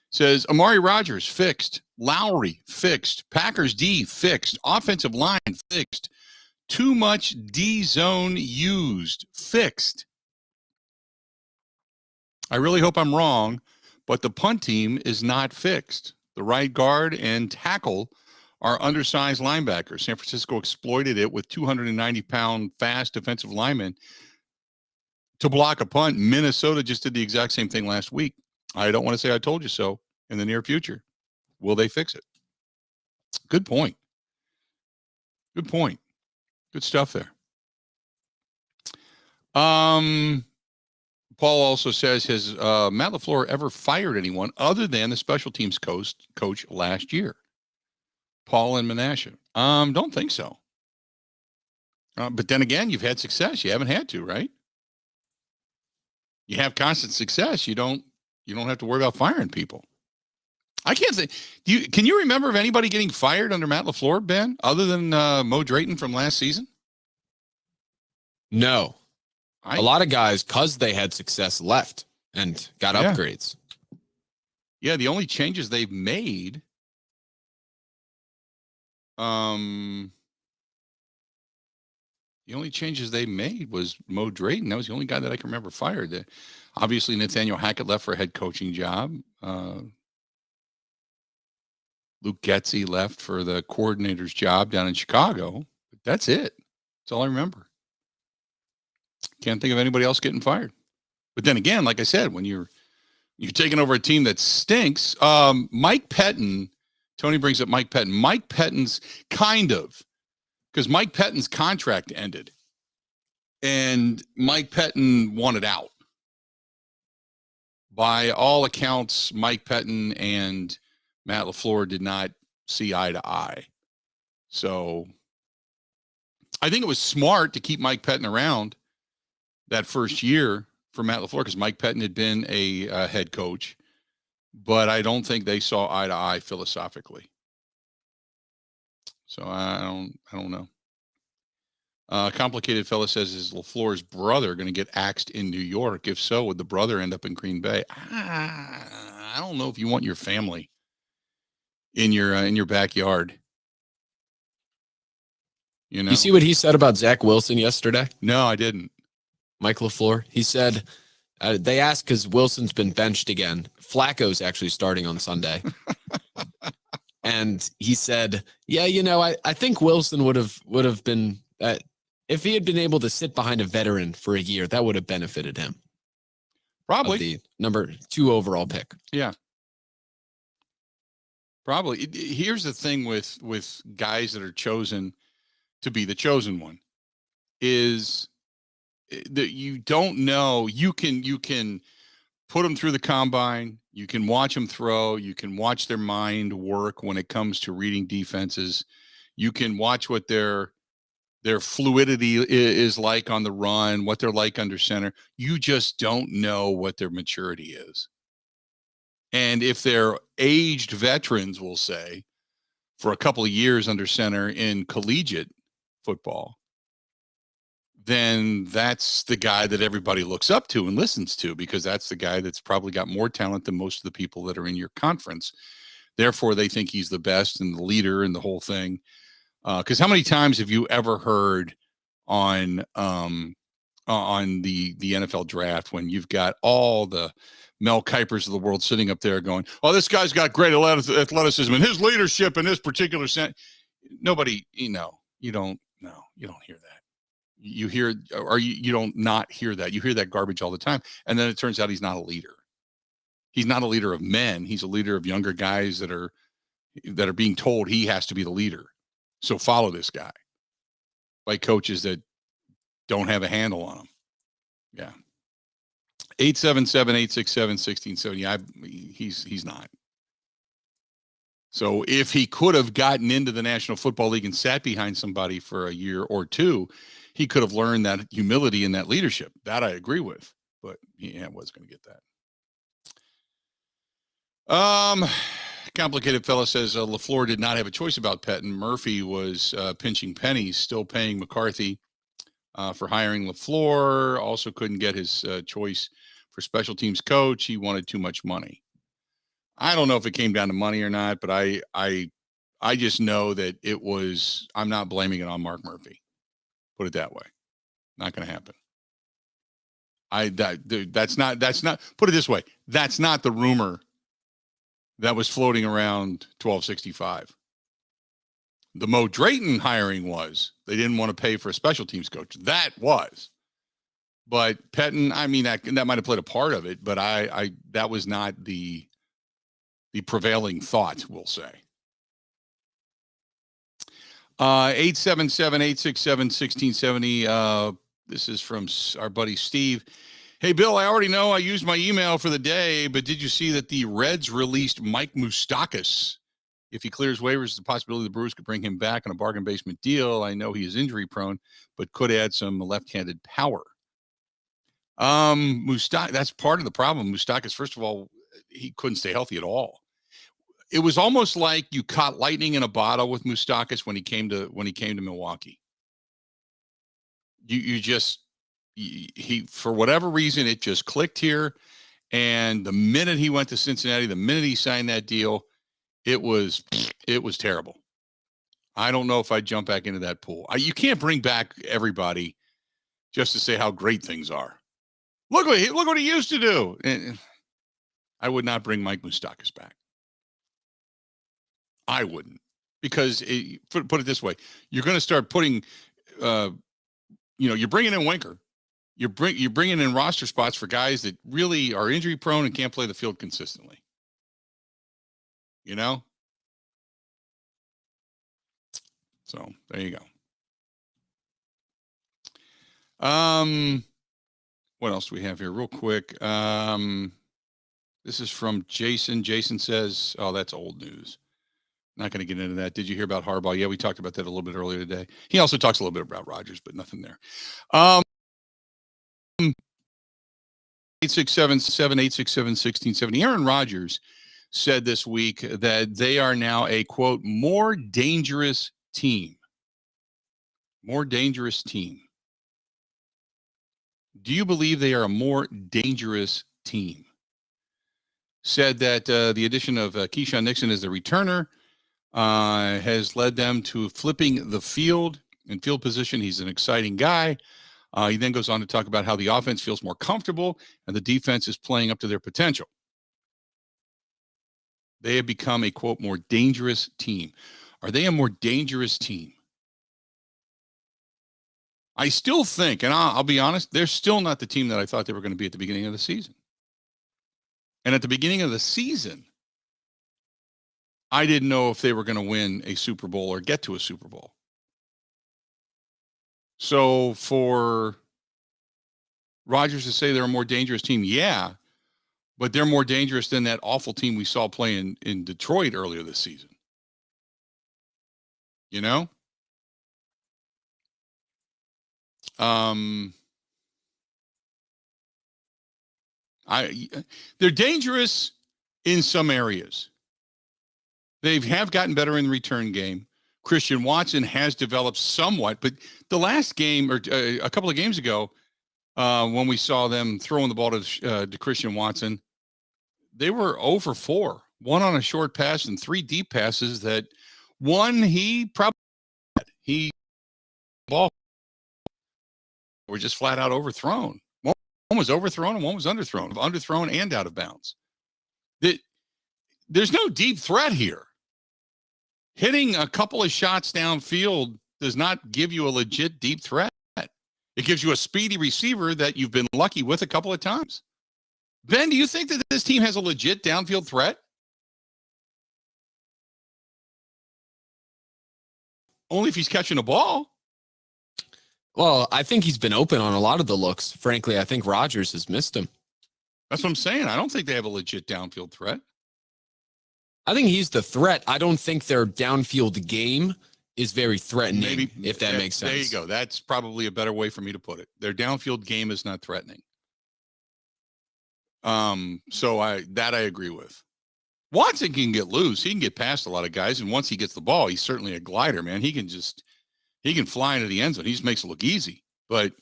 Says Amari Rodgers fixed, Lowry fixed, Packers D fixed, offensive line fixed, too much D zone used fixed. I really hope I'm wrong, but the punt team is not fixed. The right guard and tackle are undersized linebackers. San Francisco exploited it with 290-pound fast defensive linemen to block a punt. Minnesota just did the exact same thing last week. I don't want to say I told you so in the near future. Will they fix it? Good point. Good point. Good stuff there. Paul also says, has Matt LaFleur ever fired anyone other than the special teams coach last year? Paul and Menashe. Don't think so. But then again, you've had success. You haven't had to, right? You have constant success. You don't have to worry about firing people. I can't say. Can you remember of anybody getting fired under Matt LaFleur, Ben, other than Mo Drayton from last season? No. A lot of guys, because they had success, left and got upgrades. Yeah, the only changes they've made. The only changes they made was Mo Drayton. That was the only guy that I can remember fired. Obviously, Nathaniel Hackett left for a head coaching job. Luke Getsy left for the coordinator's job down in Chicago. But that's it. That's all I remember. Can't think of anybody else getting fired. But then again, like I said, when you're taking over a team that stinks, Mike Pettin, Tony brings up Mike Pettin. Mike Pettin's because Mike Pettin's contract ended and Mike Pettin wanted out. By all accounts, Mike Pettin and Matt LaFleur did not see eye to eye. So I think it was smart to keep Mike Pettin around that first year for Matt LaFleur because Mike Pettin had been a head coach, but I don't think they saw eye to eye philosophically. So I don't know. Complicated fella says, is LaFleur's brother going to get axed in New York? If so, would the brother end up in Green Bay? I don't know if you want your family in your backyard. You know? You see what he said about Zach Wilson yesterday? No, I didn't. Mike LaFleur. He said, they asked because Wilson's been benched again. Flacco's actually starting on Sunday. And he said, yeah, I think Wilson would have been, if he had been able to sit behind a veteran for a year, that would have benefited him. Probably. The number 2 overall pick. Yeah. Probably. Here's the thing with guys that are chosen to be the chosen one is that you don't know. You can put them through the combine. You can watch them throw. You can watch their mind work when it comes to reading defenses. You can watch what their fluidity is like on the run, what they're like under center. You just don't know what their maturity is. And if they're aged veterans, we'll say, for a couple of years under center in collegiate football, then that's the guy that everybody looks up to and listens to because that's the guy that's probably got more talent than most of the people that are in your conference. Therefore, they think he's the best and the leader and the whole thing. Because how many times have you ever heard on the NFL draft when you've got all the Mel Kipers of the world sitting up there going, oh, this guy's got great athleticism and his leadership in this particular sense. Nobody, you don't hear that. You hear, or you don't not hear that. You hear that garbage all the time. And then it turns out he's not a leader. He's not a leader of men. He's a leader of younger guys that are being told he has to be the leader. So follow this guy by coaches that don't have a handle on him. Yeah. 877-867-1670. He's not. So if he could have gotten into the National Football League and sat behind somebody for a year or two, he could have learned that humility and that leadership. That I agree with, but he was going to get that. Complicated fella says LaFleur did not have a choice about Pettin. Murphy was pinching pennies, still paying McCarthy for hiring LaFleur. Also couldn't get his choice for special teams coach. He wanted too much money. I don't know if it came down to money or not, but I just know that it was. I'm not blaming it on Mark Murphy. Put it that way. Not going to happen. That's not put it this way. That's not the rumor that was floating around 1265. The Mo Drayton hiring was they didn't want to pay for a special teams coach. That was, but Pettine, I mean, that might have played a part of it, but that was not the prevailing thought, we'll say. 877-867-1670. This is from our buddy Steve. Hey, Bill, I already know I used my email for the day, but did you see that the Reds released Mike Moustakas? If he clears waivers, the possibility the Brewers could bring him back on a bargain basement deal. I know he is injury prone, but could add some left-handed power. That's part of the problem. Moustakas, first of all, he couldn't stay healthy at all. It was almost like you caught lightning in a bottle with Moustakas when he came to Milwaukee. He for whatever reason it just clicked here, and the minute he went to Cincinnati, the minute he signed that deal, it was terrible. I don't know if I'd jump back into that pool. You can't bring back everybody just to say how great things are. Look what he used to do. And I would not bring Mike Moustakas back. I wouldn't, because put it this way: you're going to start putting, you're bringing in Winker, you're bringing in roster spots for guys that really are injury prone and can't play the field consistently. So there you go. What else do we have here, real quick? This is from Jason. Jason says, "Oh, that's old news." Not going to get into that. Did you hear about Harbaugh? Yeah, we talked about that a little bit earlier today. He also talks a little bit about Rodgers, but nothing there. 867-867-1670. Aaron Rodgers said this week that they are now a, quote, more dangerous team. More dangerous team. Do you believe they are a more dangerous team? Said that the addition of Keyshawn Nixon as the returner has led them to flipping the field and field position. He's an exciting guy. He then goes on to talk about how the offense feels more comfortable and the defense is playing up to their potential. They have become a, quote, more dangerous team. Are they a more dangerous team? I still think, and I'll be honest, they're still not the team that I thought they were going to be at the beginning of the season. And at the beginning of the season, I didn't know if they were going to win a Super Bowl or get to a Super Bowl. So for Rodgers to say they're a more dangerous team, yeah, but they're more dangerous than that awful team we saw play in Detroit earlier this season. They're dangerous in some areas. They have gotten better in the return game. Christian Watson has developed somewhat, but the last game or a couple of games ago, when we saw them throwing the ball to Christian Watson, they were 0 for 4, 1 on a short pass and 3 deep passes that one ball were just flat out overthrown. One was overthrown and one was underthrown and out of bounds. There's no deep threat here. Hitting a couple of shots downfield does not give you a legit deep threat. It gives you a speedy receiver that you've been lucky with a couple of times. Ben, do you think that this team has a legit downfield threat? Only if he's catching a ball. Well, I think he's been open on a lot of the looks. Frankly, I think Rodgers has missed him. That's what I'm saying. I don't think they have a legit downfield threat. I think he's the threat. I don't think their downfield game is very threatening, if that makes sense. There you go. That's probably a better way for me to put it. Their downfield game is not threatening. So I agree with. Watson can get loose. He can get past a lot of guys, and once he gets the ball, he's certainly a glider, man. He can fly into the end zone. He just makes it look easy. But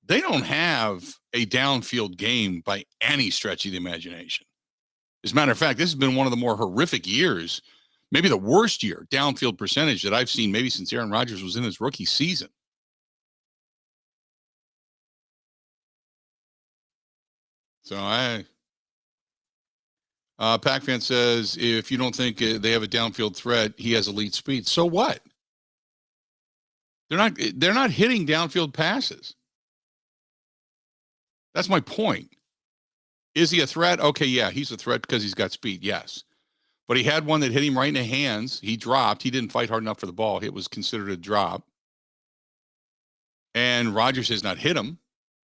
they don't have a downfield game by any stretch of the imagination. As a matter of fact, this has been one of the more horrific years, maybe the worst year downfield percentage that I've seen maybe since Aaron Rodgers was in his rookie season. So Pac-Fan says, if you don't think they have a downfield threat, he has elite speed. So what? They're not hitting downfield passes. That's my point. Is he a threat? Okay, yeah, he's a threat because he's got speed, yes. But he had one that hit him right in the hands. He dropped. He didn't fight hard enough for the ball. It was considered a drop. And Rodgers has not hit him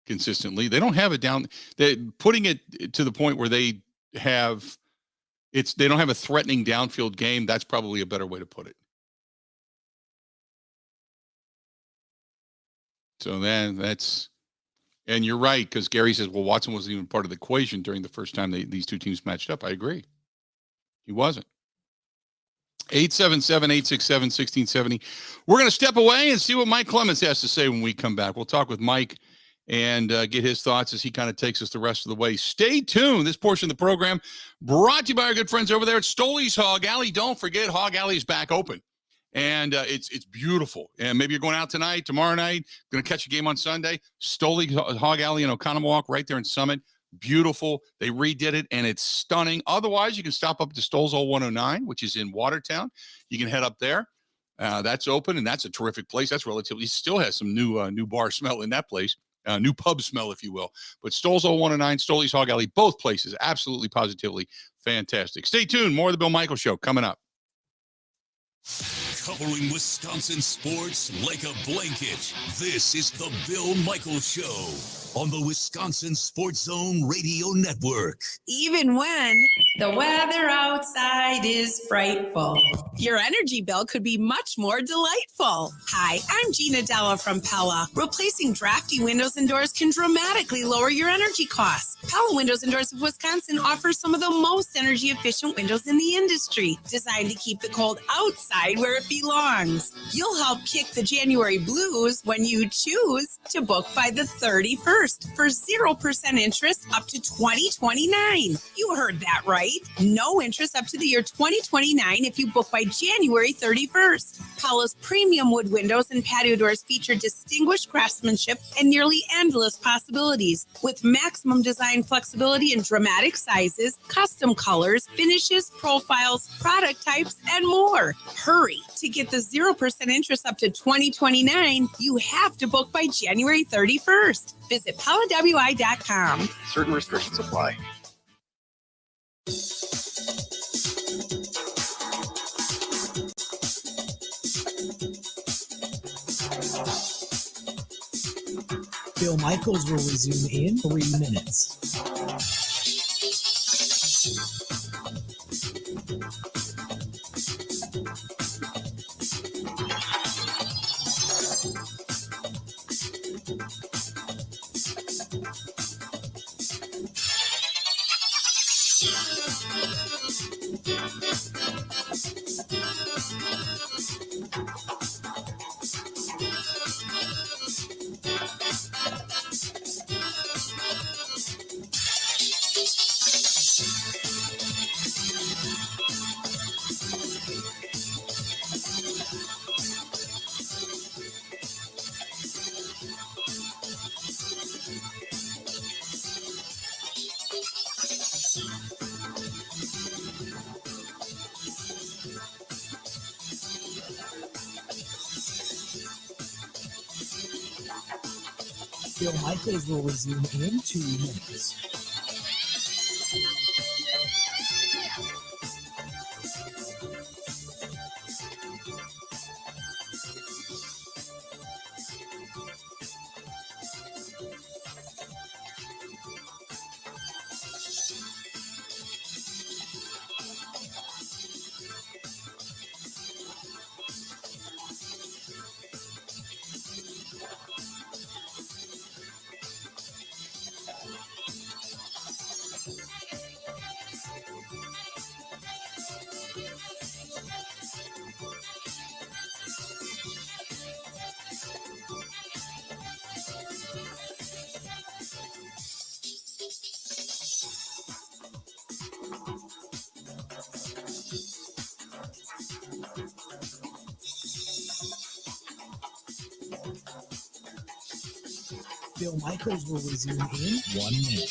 consistently. They don't have it down. They're putting it to the point where they don't have a threatening downfield game. That's probably a better way to put it. So then and you're right, because Gary says, well, Watson wasn't even part of the equation during the first time these two teams matched up. I agree. He wasn't. 877-867-1670. We're going to step away and see what Mike Clemens has to say when we come back. We'll talk with Mike and get his thoughts as he kind of takes us the rest of the way. Stay tuned. This portion of the program brought to you by our good friends over there at Stoley's Hog Alley. Don't forget, Hog Alley is back open. And it's beautiful. And maybe you're going out tonight, tomorrow night, going to catch a game on Sunday. Stoley's Hog Alley in Oconomowoc right there in Summit. Beautiful. They redid it, and it's stunning. Otherwise, you can stop up to Stoll's Old 109, which is in Watertown. You can head up there. That's open, and that's a terrific place. That's relatively still has some new bar smell in that place, new pub smell, if you will. But Stoll's Old 109, Stoley's Hog Alley, both places absolutely, positively fantastic. Stay tuned. More of the Bill Michaels Show coming up. Covering Wisconsin sports like a blanket. This is the Bill Michaels Show on the Wisconsin Sports Zone Radio Network. Even when the weather outside is frightful, your energy bill could be much more delightful. Hi, I'm Gina Della from Pella. Replacing drafty windows and doors can dramatically lower your energy costs. Pella Windows and Doors of Wisconsin offers some of the most energy efficient windows in the industry, designed to keep the cold outside where it belongs. You'll help kick the January blues when you choose to book by the 31st for 0% interest up to 2029. You heard that right. No interest up to the year 2029 if you book by January 31st. Pella's premium wood windows and patio doors feature distinguished craftsmanship and nearly endless possibilities, with maximum design flexibility in dramatic sizes, custom colors, finishes, profiles, product types, and more. Hurry. To get the 0% interest up to 2029, you have to book by January 31st. Visit PellaWI.com. Certain restrictions apply. Bill Michaels will resume in 3 minutes. Bill Michaels will resume in 2 minutes. Bill Michaels will resume in 1 minute.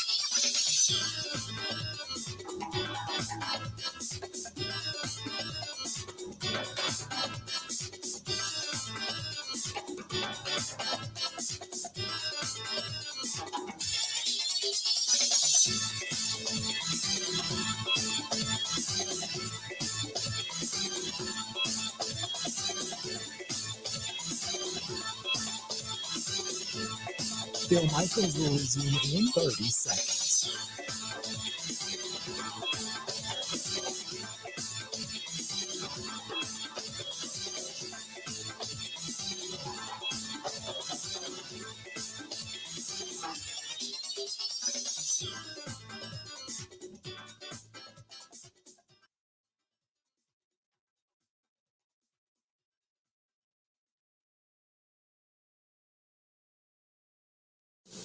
Bill Michaels will resume in 30 seconds.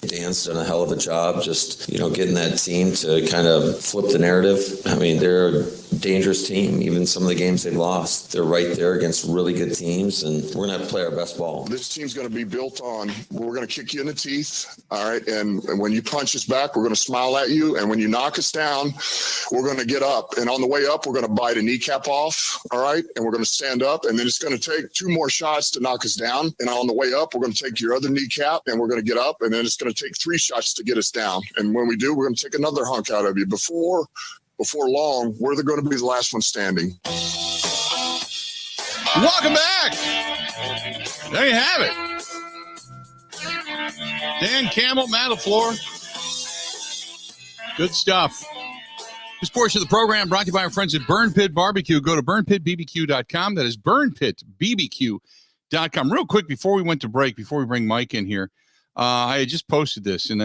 Dan's done a hell of a job just, getting that team to kind of flip the narrative. I mean, they're a dangerous team. Even some of the games they've lost, they're right there against really good teams, and we're going to have to play our best ball. This team's going to be built on, we're going to kick you in the teeth, all right? And when you punch us back, we're going to smile at you. And when you knock us down, we're going to get up. And on the way up, we're going to bite a kneecap off, all right? And we're going to stand up. And then it's going to take 2 more shots to knock us down. And on the way up, we're going to take your other kneecap, and we're going to get up. And then it's going to take 3 shots to get us down. And when we do, we're going to take another hunk out of you. Before long, we're going to be the last one standing. Welcome back. There you have it. Dan Campbell, Matt LaFleur. Good stuff. This portion of the program brought to you by our friends at Burn Pit Barbecue. Go to burnpitbbq.com. That is burnpitbbq.com. Real quick, before we went to break, before we bring Mike in here, I had just posted this, and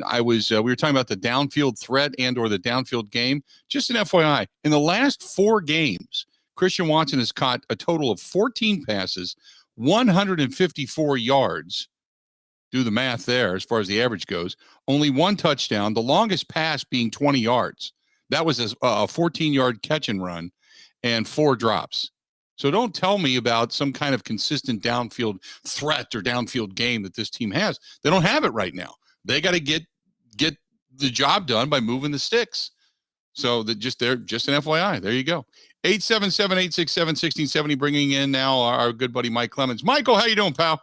I was we were talking about the downfield threat and or the downfield game. Just an FYI, in the last 4 games, Christian Watson has caught a total of 14 passes, 154 yards. Do the math there as far as the average goes. Only 1 touchdown, the longest pass being 20 yards. That was a 14-yard catch and run and 4 drops. So don't tell me about some kind of consistent downfield threat or downfield game that this team has. They don't have it right now. They got to get the job done by moving the sticks. So just an FYI. There you go. 877-867-1670, bringing in now our good buddy Mike Clemens. Michael, how you doing, pal?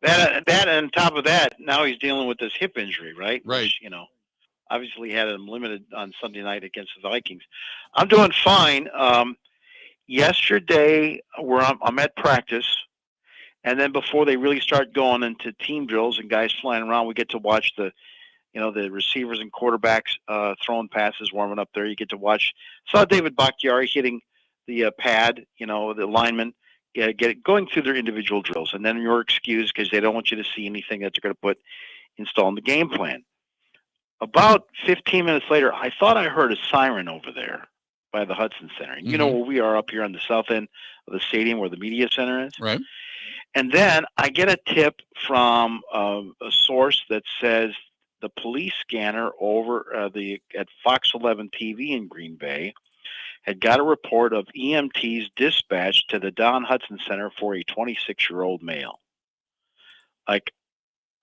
That and on top of that, now he's dealing with this hip injury, right? Right. Which, obviously had him limited on Sunday night against the Vikings. I'm doing fine. Yesterday, I'm at practice, and then before they really start going into team drills and guys flying around, we get to watch the receivers and quarterbacks throwing passes, warming up there. You get to watch. Saw David Bakhtiari hitting the pad, the linemen, going through their individual drills, and then you're excused because they don't want you to see anything that they're going to install in the game plan. About 15 minutes later, I thought I heard a siren over there by the Hudson Center. And you know where we are up here on the south end of the stadium where the media center is? Right. And then I get a tip from a source that says the police scanner over at Fox 11 TV in Green Bay had got a report of EMTs dispatched to the Don Hudson Center for a 26-year-old male. Like,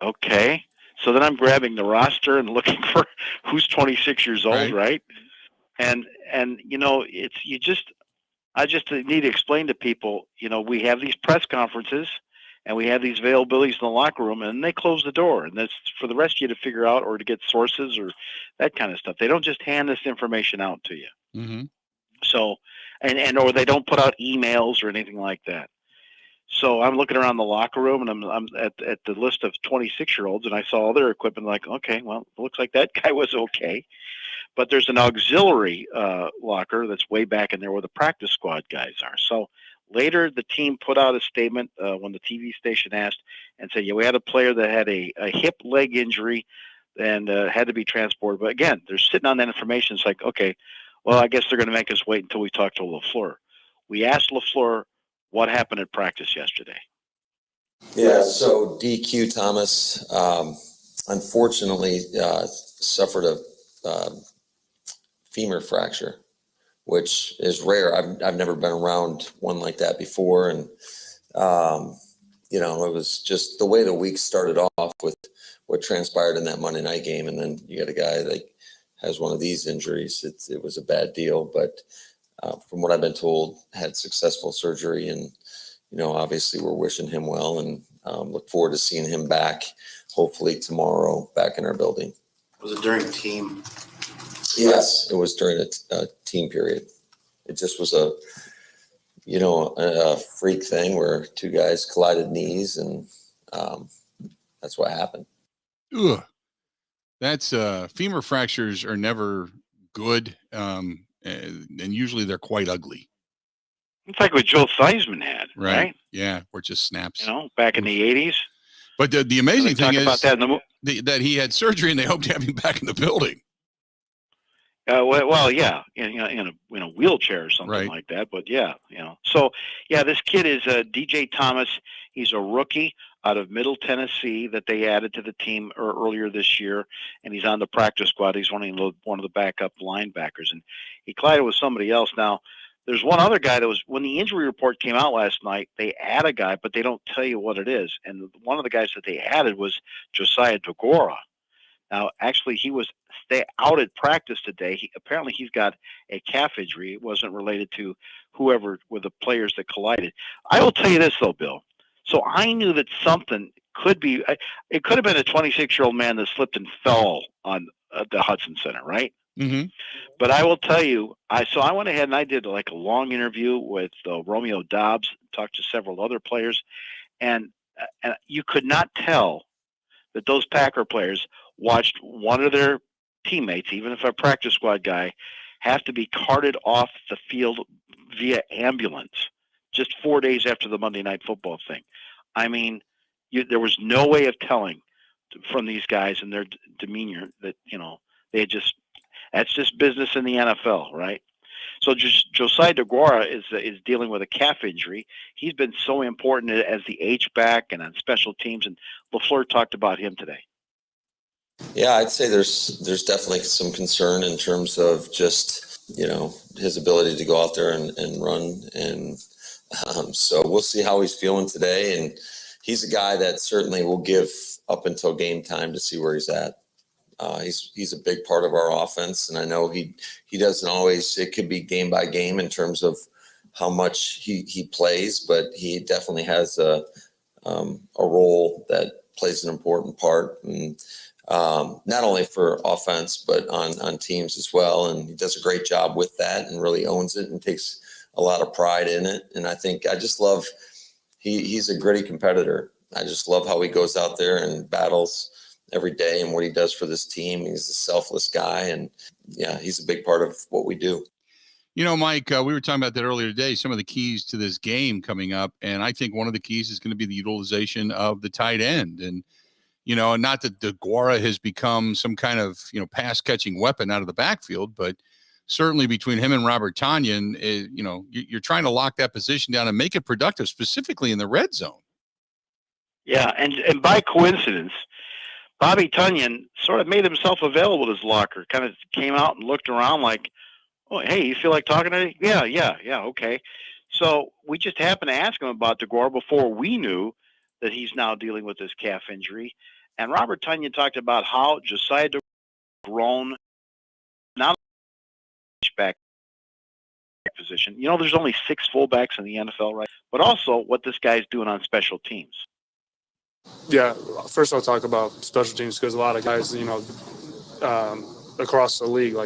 okay. So then I'm grabbing the roster and looking for who's 26 years old, right? And I just need to explain to people, we have these press conferences and we have these availabilities in the locker room, and they close the door, and that's for the rest of you to figure out or to get sources or that kind of stuff. They don't just hand this information out to you. Mm-hmm. So, or they don't put out emails or anything like that. So I'm looking around the locker room, and I'm at the list of 26-year-olds, and I saw all their equipment. Like, okay, well, it looks like that guy was okay. But there's an auxiliary locker that's way back in there where the practice squad guys are. So later, the team put out a statement when the TV station asked and said, yeah, we had a player that had a hip leg injury and had to be transported. But again, they're sitting on that information. It's like, okay, well, I guess they're going to make us wait until we talk to LaFleur. We asked LaFleur what happened at practice yesterday. Yeah, so DQ Thomas, unfortunately, suffered a femur fracture, which is rare. I've never been around one like that before. And, it was just the way the week started off with what transpired in that Monday night game. And then you got a guy that has one of these injuries. It was a bad deal, but from what I've been told, had successful surgery, and obviously we're wishing him well, and look forward to seeing him back, hopefully tomorrow, back in our building. Was it during team? Yes, it was during a team period. It just was a freak thing where two guys collided knees, and that's what happened. Ugh. That's femur fractures are never good, and usually they're quite ugly. It's like what Joe Theismann had, right? Yeah, or just snaps. Back in the 80s. But the amazing thing is about that, that he had surgery and they hoped to have him back in the building. Well, yeah, in a wheelchair or something like that. But yeah, So yeah, this kid is DJ Thomas. He's a rookie out of Middle Tennessee that they added to the team earlier this year, and he's on the practice squad. He's one of the backup linebackers, and he collided with somebody else. Now, there's one other guy that was, when the injury report came out last night, they add a guy, but they don't tell you what it is. And one of the guys that they added was Josiah DeGora. Now, actually, he was out at practice today. Apparently, he's got a calf injury. It wasn't related to whoever were the players that collided. I will tell you this, though, Bill. So I knew that something could be – it could have been a 26-year-old man that slipped and fell on the Hudson Center, right? Mm-hmm. But I will tell you, I went ahead and I did like a long interview with Romeo Dobbs, talked to several other players, and you could not tell that those Packer players watched one of their teammates, even if a practice squad guy, have to be carted off the field via ambulance just 4 days after the Monday Night Football thing. I mean, there was no way of telling from these guys and their demeanor that, they had just – that's just business in the NFL, right? So Josiah DeGuara is dealing with a calf injury. He's been so important as the H-back and on special teams, and LaFleur talked about him today. Yeah, I'd say there's definitely some concern in terms of just, his ability to go out there and run. And so we'll see how he's feeling today. And he's a guy that certainly will give up until game time to see where he's at. He's a big part of our offense, and I know he doesn't always. It could be game by game in terms of how much he plays, but he definitely has a role that plays an important part, and not only for offense but on teams as well. And he does a great job with that, and really owns it, and takes a lot of pride in it. And I think I just love he's a gritty competitor. I just love how he goes out there and battles every day and what he does for this team. He's a selfless guy, and yeah, he's a big part of what we do. Mike, we were talking about that earlier today, some of the keys to this game coming up. And I think one of the keys is going to be the utilization of the tight end. And, not that DeGuara has become some kind of, pass catching weapon out of the backfield, but certainly between him and Robert Tonyan, you're trying to lock that position down and make it productive, specifically in the red zone. Yeah. And by coincidence, Bobby Tonyan sort of made himself available to his locker, kind of came out and looked around like, oh, hey, you feel like talking to me? Yeah, okay. So we just happened to ask him about DeGuara before we knew that he's now dealing with this calf injury. And Robert Tonyan talked about how Josiah DeGuara grown, not back position. There's only 6 fullbacks in the NFL, right? But also what this guy's doing on special teams. Yeah, first I'll talk about special teams because a lot of guys, across the league,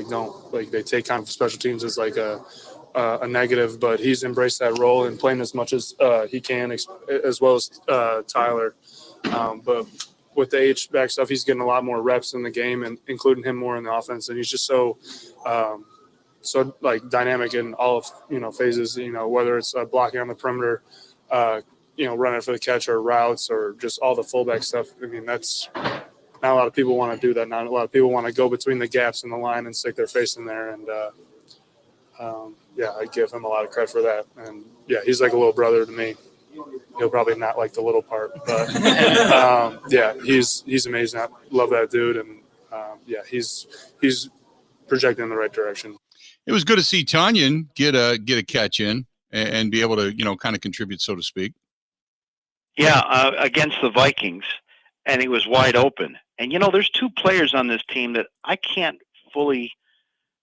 they take kind of special teams as like a negative, but he's embraced that role and playing as much as he can, as well as Tyler. But with the H-back stuff, he's getting a lot more reps in the game, and including him more in the offense, and he's just so dynamic in all of phases. Whether it's blocking on the perimeter. Running for the catch or routes or just all the fullback stuff. I mean, that's not a lot of people want to do that. Not a lot of people want to go between the gaps in the line and stick their face in there. And I give him a lot of credit for that. And yeah, he's like a little brother to me. He'll probably not like the little part, but he's amazing. I love that dude. And he's projecting in the right direction. It was good to see Tonyan get a catch in and be able to, kind of contribute, so to speak. Yeah, against the Vikings, and he was wide open. And, there's two players on this team that I can't fully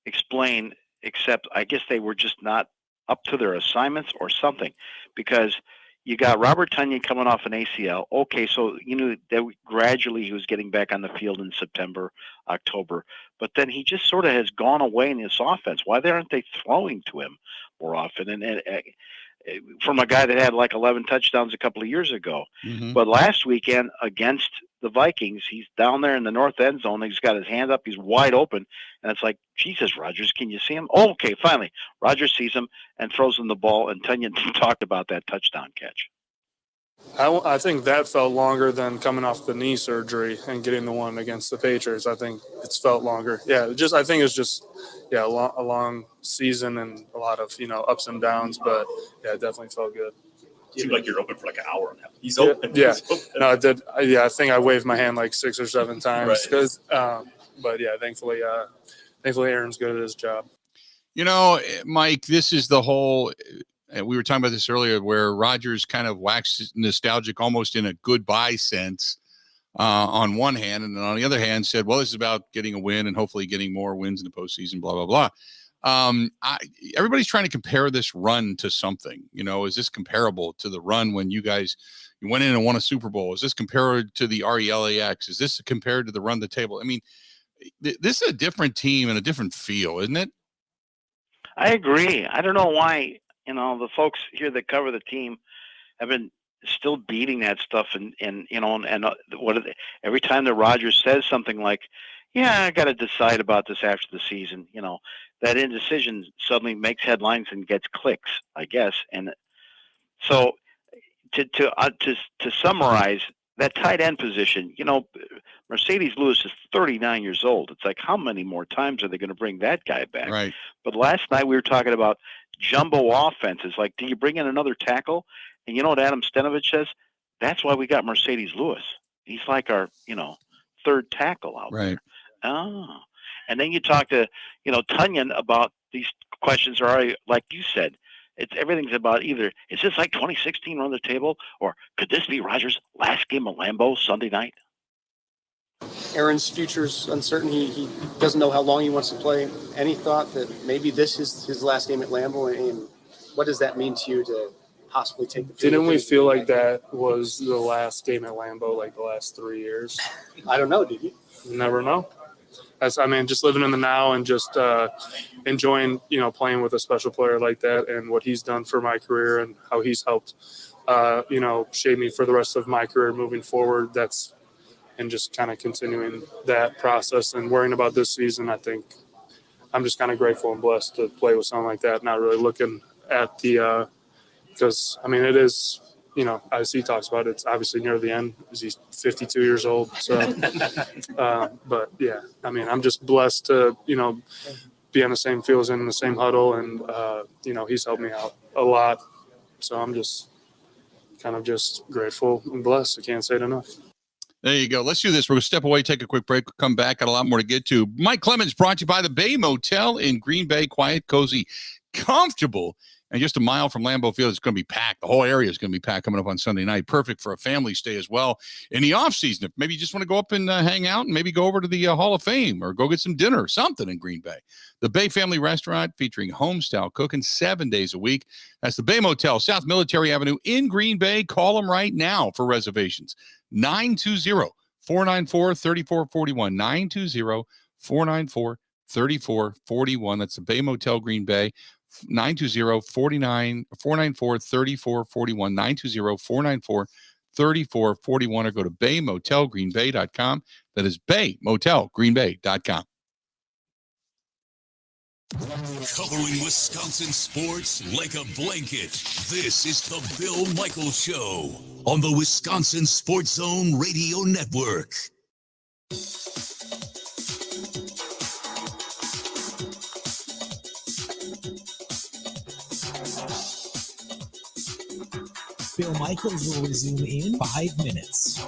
explain, except I guess they were just not up to their assignments or something, because you got Robert Tonyan coming off an ACL. Okay, so that gradually he was getting back on the field in September, October, but then he just sort of has gone away in this offense. Why aren't they throwing to him more often? And from a guy that had like 11 touchdowns a couple of years ago. Mhm. But last weekend against the Vikings, he's down there in the north end zone. He's got his hand up. He's wide open. And it's like, Jesus, Rodgers, can you see him? Oh, okay, finally. Rodgers sees him and throws him the ball. And Tonyan talked about that touchdown catch. I think that felt longer than coming off the knee surgery and getting the one against the Patriots. I think it's felt longer. Yeah, I think it's just a long season and a lot of ups and downs. But yeah, it definitely felt good. It seemed like you're open for like an hour now. He's open. Yeah, He's open. no, I did. I think I waved my hand like 6 or 7 times because. But yeah, thankfully Aaron's good at his job. Mike, this is the whole. We were talking about this earlier, where Rodgers kind of waxed nostalgic, almost in a goodbye sense, on one hand, and then on the other hand, said, "Well, this is about getting a win and hopefully getting more wins in the postseason." Blah blah blah. Everybody's trying to compare this run to something. Is this comparable to the run when you went in and won a Super Bowl? Is this compared to the RELAX? Is this compared to the run the table? I mean, this is a different team and a different feel, isn't it? I agree. I don't know why. The folks here that cover the team have been still beating that stuff, and what are they, every time that Rodgers says something like, "Yeah, I got to decide about this after the season," that indecision suddenly makes headlines and gets clicks, I guess. And so, to summarize that tight end position, Mercedes Lewis is 39 years old. It's like, how many more times are they going to bring that guy back? Right. But last night we were talking about jumbo offenses. Like, do you bring in another tackle? And you know what Adam Stenovich says? That's why we got Mercedes Lewis. He's like our, third tackle out there. Oh. And then you talk to, Tonyan about these questions are already, like you said, everything's about either, is this like 2016 on the table, or could this be Rodgers' last game of Lambeau Sunday night? Aaron's future's uncertain. He doesn't know how long he wants to play. Any thought that maybe this is his last game at Lambeau, and what does that mean to you to possibly take the field? Didn't we feel like that was the last game at Lambeau, like the last 3 years? I don't know. Did you? You never know. Just living in the now and just enjoying, playing with a special player like that and what he's done for my career and how he's helped, shape me for the rest of my career moving forward. And just kind of continuing that process and worrying about this season. I think I'm just kind of grateful and blessed to play with someone like that, not really looking at the because, it is, as he talks about, it's obviously near the end. He's 52 years old. So, but, yeah, I'm just blessed to, be on the same field, in the same huddle, and, he's helped me out a lot. So I'm just kind of just grateful and blessed. I can't say it enough. There you go. Let's do this. We're going to step away, take a quick break. We'll come back. Got a lot more to get to. Mike Clemens brought to you by the Bay Motel in Green Bay. Quiet, cozy, comfortable, and just a mile from Lambeau Field. It's going to be packed. The whole area is going to be packed coming up on Sunday night. Perfect for a family stay as well. In the offseason, if maybe you just want to go up and hang out and maybe go over to the Hall of Fame or go get some dinner or something in Green Bay. The Bay Family Restaurant featuring home-style cooking 7 days a week. That's the Bay Motel, South Military Avenue in Green Bay. Call them right now for reservations. 920-494-3441. 920-494-3441. That's the Bay Motel, Green Bay. 920-494-3441. 920-494-3441, or go to baymotelgreenbay.com. That is baymotelgreenbay.com. Covering Wisconsin sports like a blanket, this is the Bill Michaels Show on the Wisconsin Sports Zone Radio Network. Bill Michaels will resume in 5 minutes.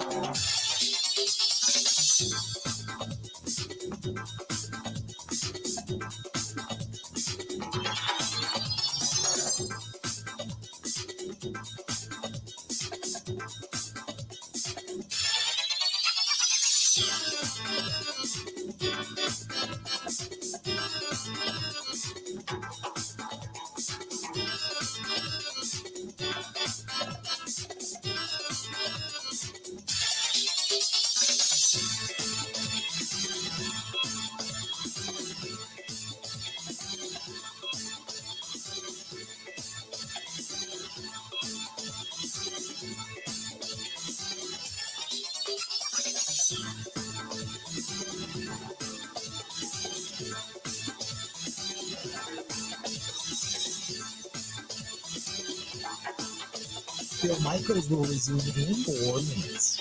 Bill Michaels will resume in 4 minutes.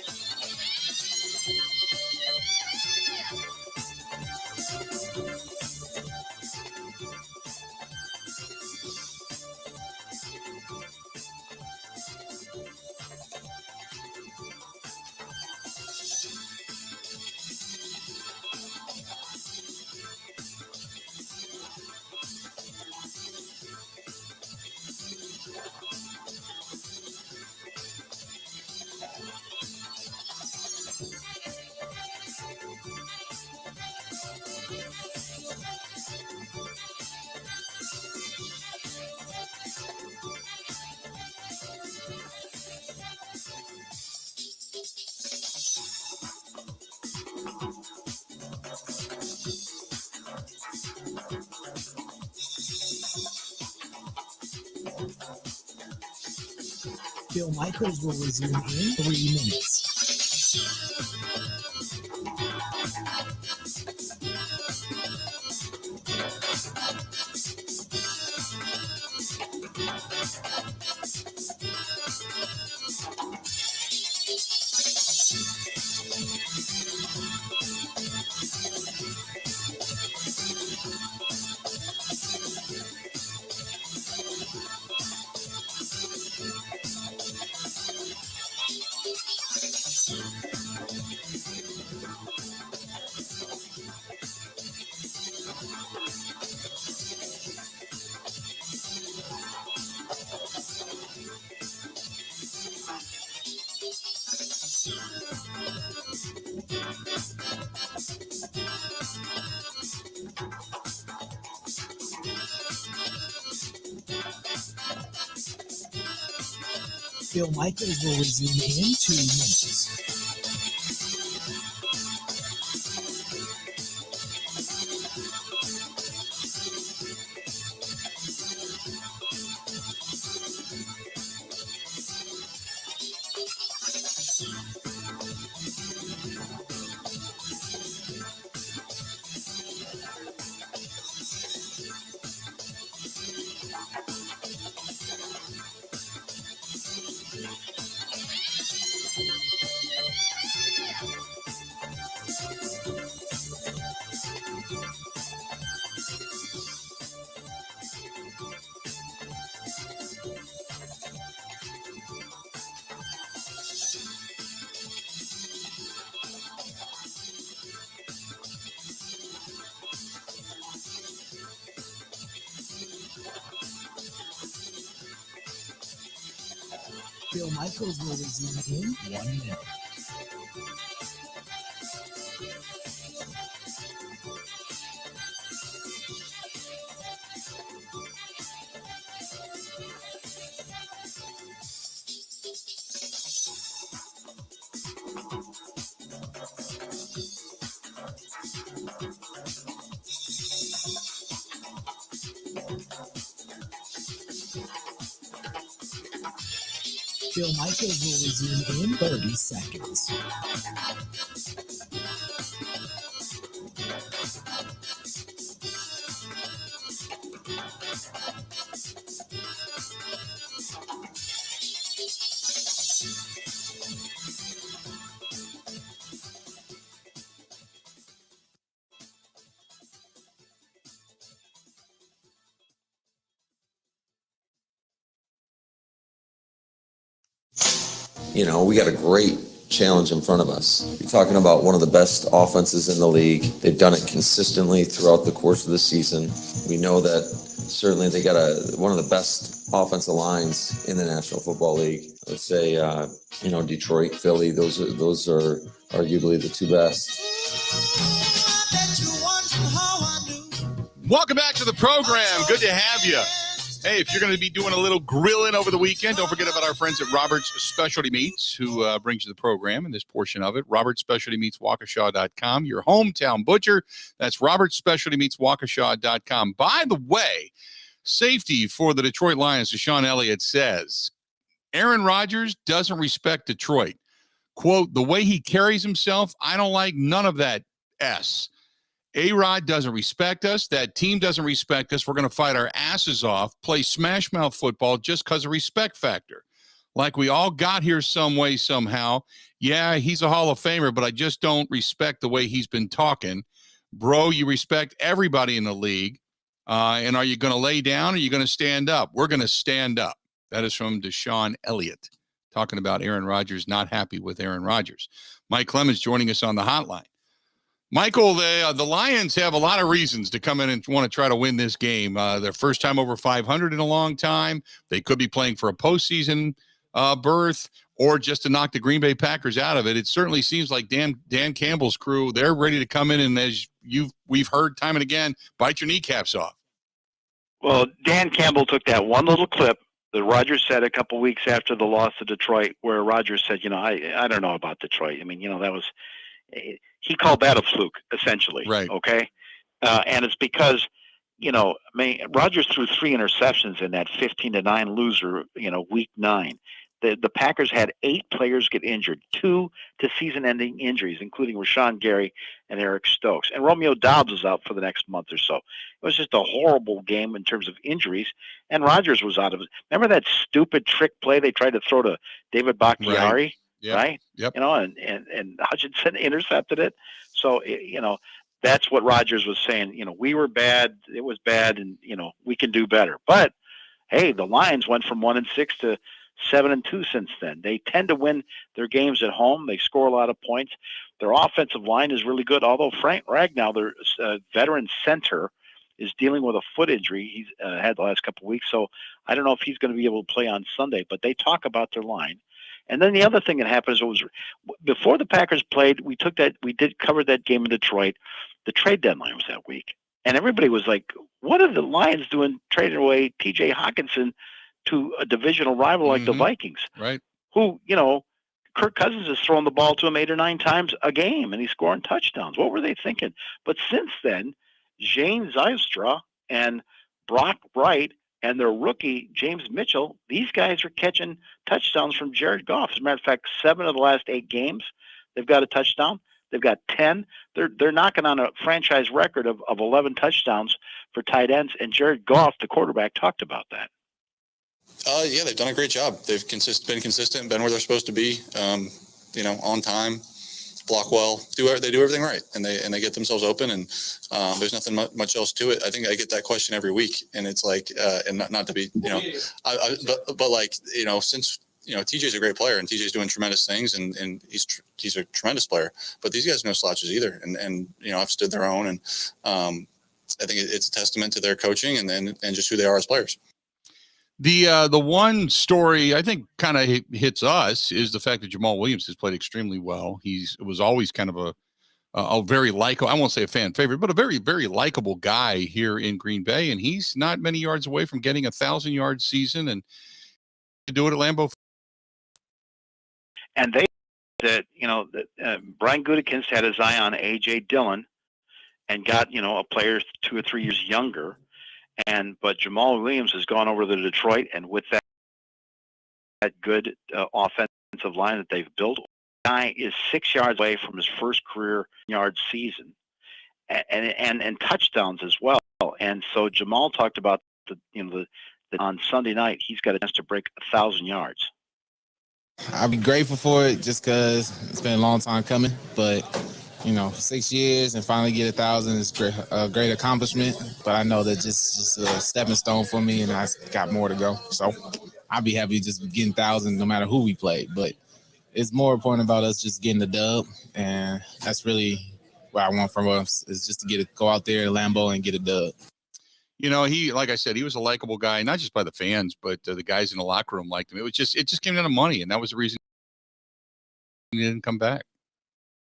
Bill Michaels will resume in 3 minutes. Bill Michaels will resume in 2 minutes. Bill Michaels will resume in 1 minute. Bill Michaels will resume in 30 seconds. You know, we got a great challenge in front of us. You're talking about one of the best offenses in the league. They've done it consistently throughout the course of the season. We know that certainly they got one of the best offensive lines in the National Football League. I would say, Detroit, Philly, those are arguably the two best. Welcome back to the program. Good to have you. Hey, if you're going to be doing a little grilling over the weekend, don't forget about our friends at Robert's Specialty Meats, who brings you the program and this portion of it. Robert's Specialty Meats, Waukesha.com, your hometown butcher. That's Robert's Specialty Meats, Waukesha.com. By the way, safety for the Detroit Lions, Deshaun Elliott says, Aaron Rodgers doesn't respect Detroit. Quote, the way he carries himself, I don't like none of that S. A-Rod doesn't respect us. That team doesn't respect us. We're going to fight our asses off, play smash mouth football just because of respect factor. like we all got here some way, somehow. Yeah, he's a Hall of Famer, but I just don't respect the way he's been talking. Bro, you respect everybody in the league. And are you going to lay down or are you going to stand up? We're going to stand up. That is from Deshaun Elliott, talking about Aaron Rodgers, not happy with Aaron Rodgers. Mike Clemens joining us on the hotline. Michael, the Lions have a lot of reasons to come in and want to try to win this game. Their first time over 500 in a long time. They could be playing for a postseason berth or just to knock the Green Bay Packers out of it. It certainly seems like Dan Campbell's crew, they're ready to come in and, as we've heard time and again, bite your kneecaps off. Well, Dan Campbell took that one little clip that Rodgers said a couple weeks after the loss to Detroit, where Rodgers said, I don't know about Detroit. I mean, that was he called that a fluke, essentially. Right. Okay. And it's because, Rodgers threw 3 interceptions in that 15-9 loser, week 9. The Packers had 8 players get injured, 2 to season-ending injuries, including Rashawn Gary and Eric Stokes. And Romeo Doubs was out for the next month or so. It was just a horrible game in terms of injuries, and Rodgers was out of it. Remember that stupid trick play they tried to throw to David Bakhtiari? Right? Yep. And Hutchinson intercepted it. So, that's what Rodgers was saying. We were bad. It was bad, and, we can do better. But, hey, the Lions went from 1-6 to 7-2 since then. They tend to win their games at home. They score a lot of points. Their offensive line is really good, although Frank Ragnow, their veteran center, is dealing with a foot injury he's had the last couple of weeks. So I don't know if he's going to be able to play on Sunday, but they talk about their line. And then the other thing that happened is was before the Packers played, we did cover that game in Detroit. The trade deadline was that week. And everybody was like, what are the Lions doing trading away T.J. Hawkinson to a divisional rival like the Vikings? Right. Who, Kirk Cousins is throwing the ball to him 8 or 9 times a game, and he's scoring touchdowns. What were they thinking? But since then, Jane Zylstra and Brock Wright and their rookie, James Mitchell, these guys are catching touchdowns from Jared Goff. As a matter of fact, 7 of the last 8 games, they've got a touchdown. They've got 10. They're knocking on a franchise record of 11 touchdowns for tight ends, and Jared Goff, the quarterback, talked about that. Yeah, they've done a great job. They've been consistent, been where they're supposed to be, on time, block well, they do everything right, and they get themselves open, and there's nothing much else to it. I think I get that question every week, and it's like, and not to be, but like, since, TJ's a great player, and TJ's doing tremendous things, and he's a tremendous player, but these guys are no slouches either, and I've stood their own, and I think it's a testament to their coaching and just who they are as players. The one story I think kind of hits us is the fact that Jamal Williams has played extremely well. He was always kind of a very likable, I won't say a fan favorite, but a very, very likable guy here in Green Bay. And he's not many yards away from getting 1,000-yard season and to do it at Lambeau. And they that Brian Gutekunst had his eye on A.J. Dillon and got a player 2 or 3 years younger. But Jamal Williams has gone over to Detroit, and with that good offensive line that they've built, the guy is 6 yards away from his first career yard season, and touchdowns as well. And so Jamal talked about on Sunday night he's got a chance to break 1,000 yards. I'll be grateful for it just because it's been a long time coming, but 6 years and finally get 1,000 is a great accomplishment. But I know that just a stepping stone for me, and I got more to go. So I'll be happy just getting 1,000 no matter who we play. But it's more important about us just getting the dub, and that's really what I want from us is just to go out there at Lambeau and get a dub. He, like I said, he was a likable guy, not just by the fans, but the guys in the locker room liked him. It just came down to money, and that was the reason he didn't come back.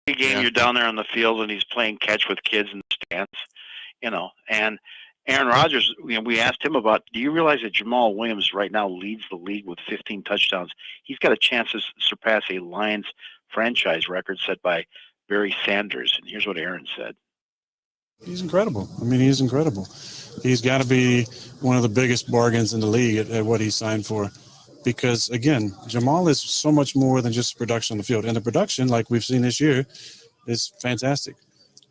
Game you're down there on the field and he's playing catch with kids in the stands, and Aaron Rodgers, we asked him about, do you realize that Jamal Williams right now leads the league with 15 touchdowns? He's got a chance to surpass a Lions franchise record set by Barry Sanders. And here's what Aaron said. He's incredible. He's incredible. He's got to be one of the biggest bargains in the league at what he signed for. Because, again, Jamal is so much more than just production on the field. And the production, like we've seen this year, is fantastic.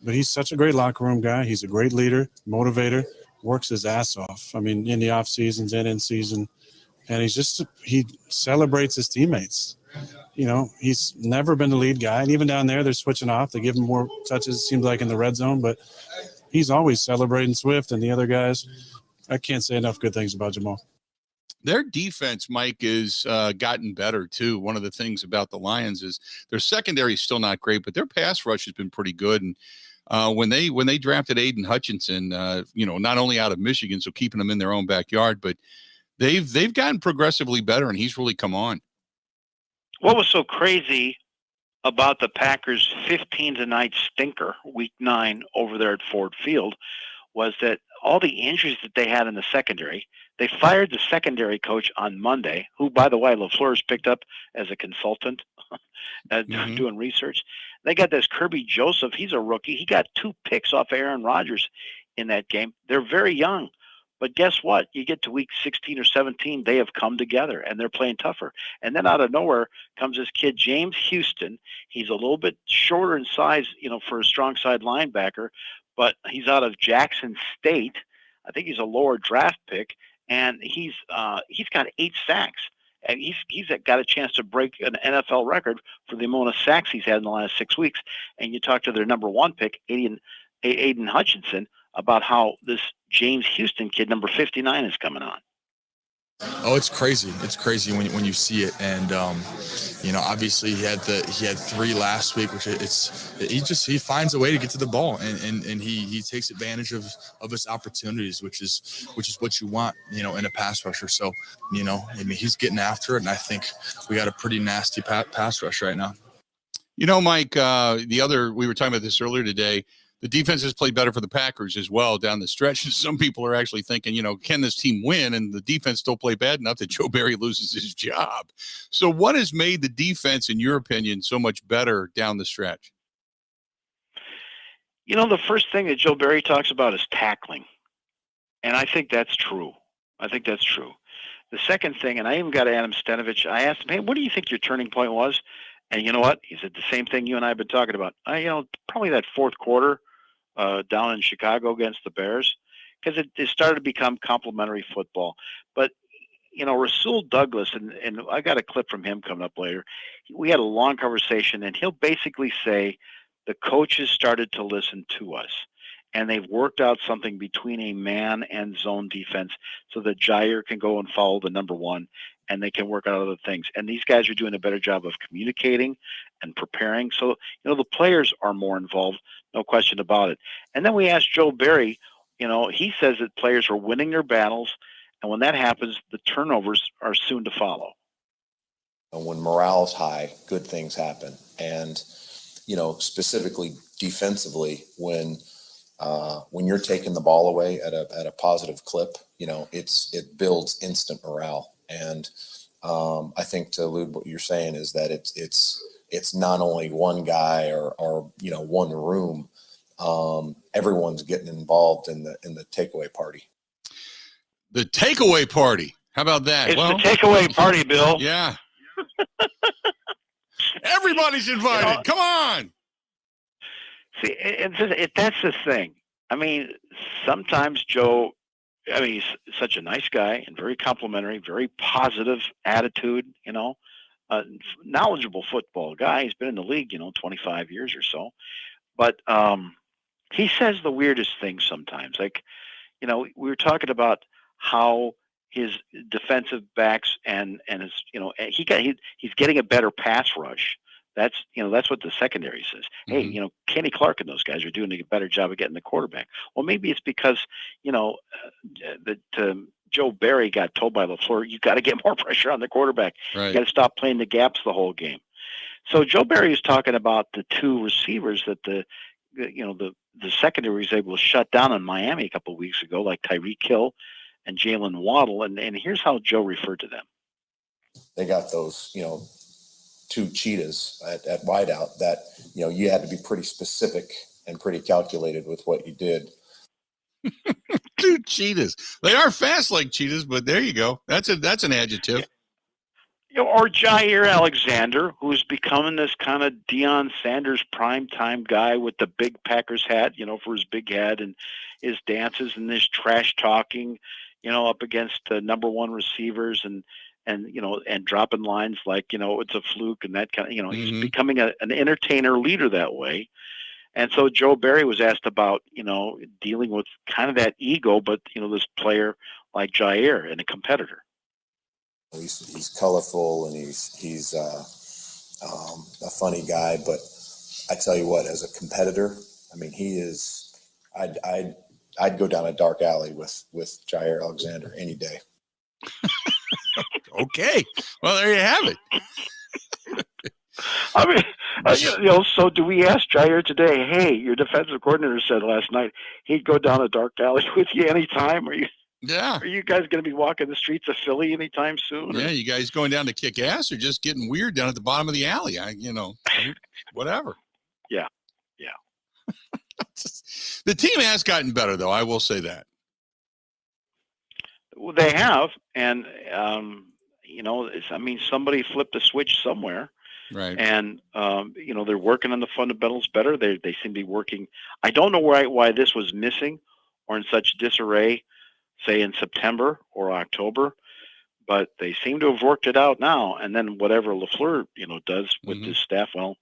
But he's such a great locker room guy. He's a great leader, motivator, works his ass off. In the off seasons and in season, and he celebrates his teammates. He's never been the lead guy, and even down there, they're switching off. They give him more touches, seems like, in the red zone, but he's always celebrating Swift and the other guys. I can't say enough good things about Jamal. Their defense, Mike, is gotten better, too. One of the things about the Lions is their secondary is still not great, but their pass rush has been pretty good. And when they drafted Aiden Hutchinson, not only out of Michigan, so keeping them in their own backyard, but they've gotten progressively better, and he's really come on. What was so crazy about the Packers' 15-0 stinker, Week 9, over there at Ford Field, was that all the injuries that they had in the secondary, they fired the secondary coach on Monday, who, by the way, LaFleur's picked up as a consultant doing research. They got this Kirby Joseph. He's a rookie. He got 2 picks off Aaron Rodgers in that game. They're very young. But guess what? You get to week 16 or 17, they have come together, and they're playing tougher. And then out of nowhere comes this kid, James Houston. He's a little bit shorter in size, for a strong side linebacker, but he's out of Jackson State. I think he's a lower draft pick, and he's got 8 sacks. And he's got a chance to break an NFL record for the amount of sacks he's had in the last 6 weeks. And you talk to their number 1 pick, Aiden Hutchinson, about how this James Houston kid, number 59, is coming on. Oh, it's crazy. It's crazy when you see it. And, obviously he had 3 last week, which he finds a way to get to the ball and he takes advantage of his opportunities, which is what you want, in a pass rusher. So, he's getting after it. And I think we got a pretty nasty pass rush right now. Mike, we were talking about this earlier today. The defense has played better for the Packers as well down the stretch. Some people are actually thinking, can this team win? And the defense still play bad enough that Joe Barry loses his job. So what has made the defense, in your opinion, so much better down the stretch? The first thing that Joe Barry talks about is tackling. And I think that's true. The second thing, and I even got Adam Stenovich, I asked him, hey, what do you think your turning point was? And you know what? He said the same thing you and I have been talking about. Probably that fourth quarter down in Chicago against the Bears, because it started to become complimentary football. But, Rasul Douglas, and I got a clip from him coming up later. We had a long conversation, and he'll basically say the coaches started to listen to us, and they've worked out something between a man and zone defense so that Jair can go and follow the number 1, and they can work out other things. And these guys are doing a better job of communicating and preparing. So, the players are more involved, no question about it. And then we asked Joe Barry, he says that players are winning their battles, and when that happens, the turnovers are soon to follow. When morale's high, good things happen. And, specifically defensively, when you're taking the ball away at a positive clip, it builds instant morale. And I think to allude what you're saying is that it's not only one guy or one room. Everyone's getting involved in the takeaway party. The takeaway party. How about that? It's the takeaway party, Bill. Yeah. Everybody's invited. Come on. See, that's the thing. I mean, sometimes Joe, he's such a nice guy and very complimentary, very positive attitude, knowledgeable football guy. He's been in the league, 25 years or so. But he says the weirdest things sometimes. Like, we were talking about how his defensive backs and his, he's getting a better pass rush. That's what the secondary says. Mm-hmm. Hey, Kenny Clark and those guys are doing a better job of getting the quarterback. Well, maybe it's because, Joe Barry got told by LaFleur, you got to get more pressure on the quarterback. Right. You got to stop playing the gaps the whole game. So Joe Barry is talking about the 2 receivers that the secondary was able to shut down in Miami a couple of weeks ago, like Tyreek Hill and Jalen Waddle. And here's how Joe referred to them. They got those, 2 cheetahs at wideout that, you had to be pretty specific and pretty calculated with what you did. 2 cheetahs. They are fast like cheetahs, but there you go. That's an adjective. Or Jair Alexander, who's becoming this kind of Deion Sanders primetime guy with the big Packers hat, for his big head and his dances and his trash talking. up against number one receivers and dropping lines like, it's a fluke and that kind of, he's becoming an entertainer leader that way. And so Joe Barry was asked about, dealing with kind of that ego, but, this player like Jair and a competitor. He's colorful and he's a funny guy, but I tell you what, as a competitor, I mean, he is. I'd go down a dark alley with Jair Alexander any day. Okay, well there you have it. I mean, so do we ask Jair today? Hey, your defensive coordinator said last night he'd go down a dark alley with you anytime. Are you guys going to be walking the streets of Philly anytime soon? Yeah, you guys going down to kick ass or just getting weird down at the bottom of the alley? Whatever. Yeah. The team has gotten better, though. I will say that. Well, they have, and somebody flipped a switch somewhere, right? And they're working on the fundamentals better. They seem to be working. I don't know why this was missing or in such disarray, say in September or October, but they seem to have worked it out now. And then whatever LaFleur does with his staff, well,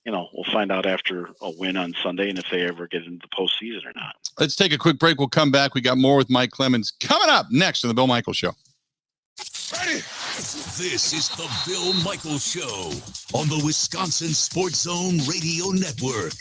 we'll find out after a win on Sunday and if they ever get into the postseason or not. Let's take a quick break. We'll come back. We got more with Mike Clemens coming up next on the Bill Michaels Show. Ready? This is the Bill Michaels Show on the Wisconsin Sports Zone Radio Network.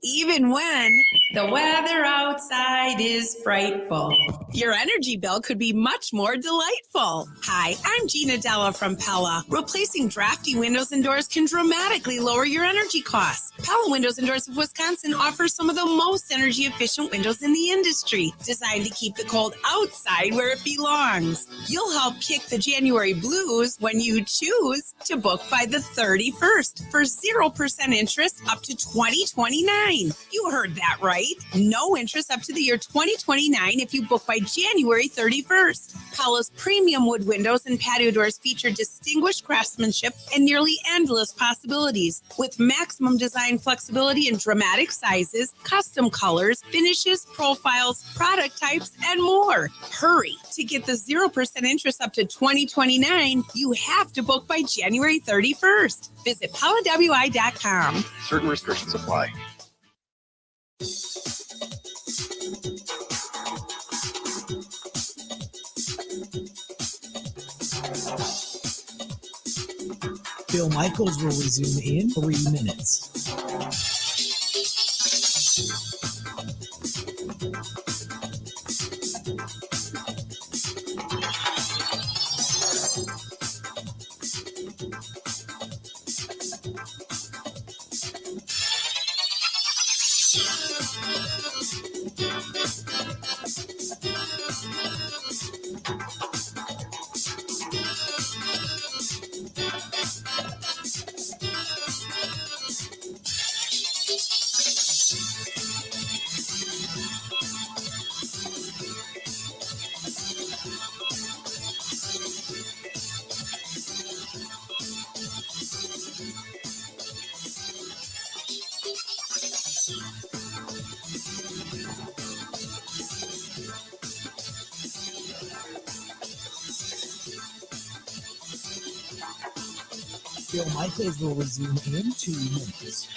Even when the weather outside is frightful, your energy bill could be much more delightful. Hi, I'm Gina Della from Pella. Replacing drafty windows and doors can dramatically lower your energy costs. Pella Windows and Doors of Wisconsin offers some of the most energy efficient windows in the industry, designed to keep the cold outside where it belongs. You'll help kick the January blues when you choose to book by the 31st for 0% interest up to 2029. You heard that right. No interest up to the year 2029 if you book by January 31st. Pella's premium wood windows and patio doors feature distinguished craftsmanship and nearly endless possibilities with maximum design flexibility in dramatic sizes, custom colors, finishes, profiles, product types, and more. Hurry. To get the 0% interest up to 2029, you have to book by January 31st. Visit PellaWI.com. Certain restrictions apply. Bill Michaels will resume in 3 minutes. Bill Michaels will resume in 2 minutes.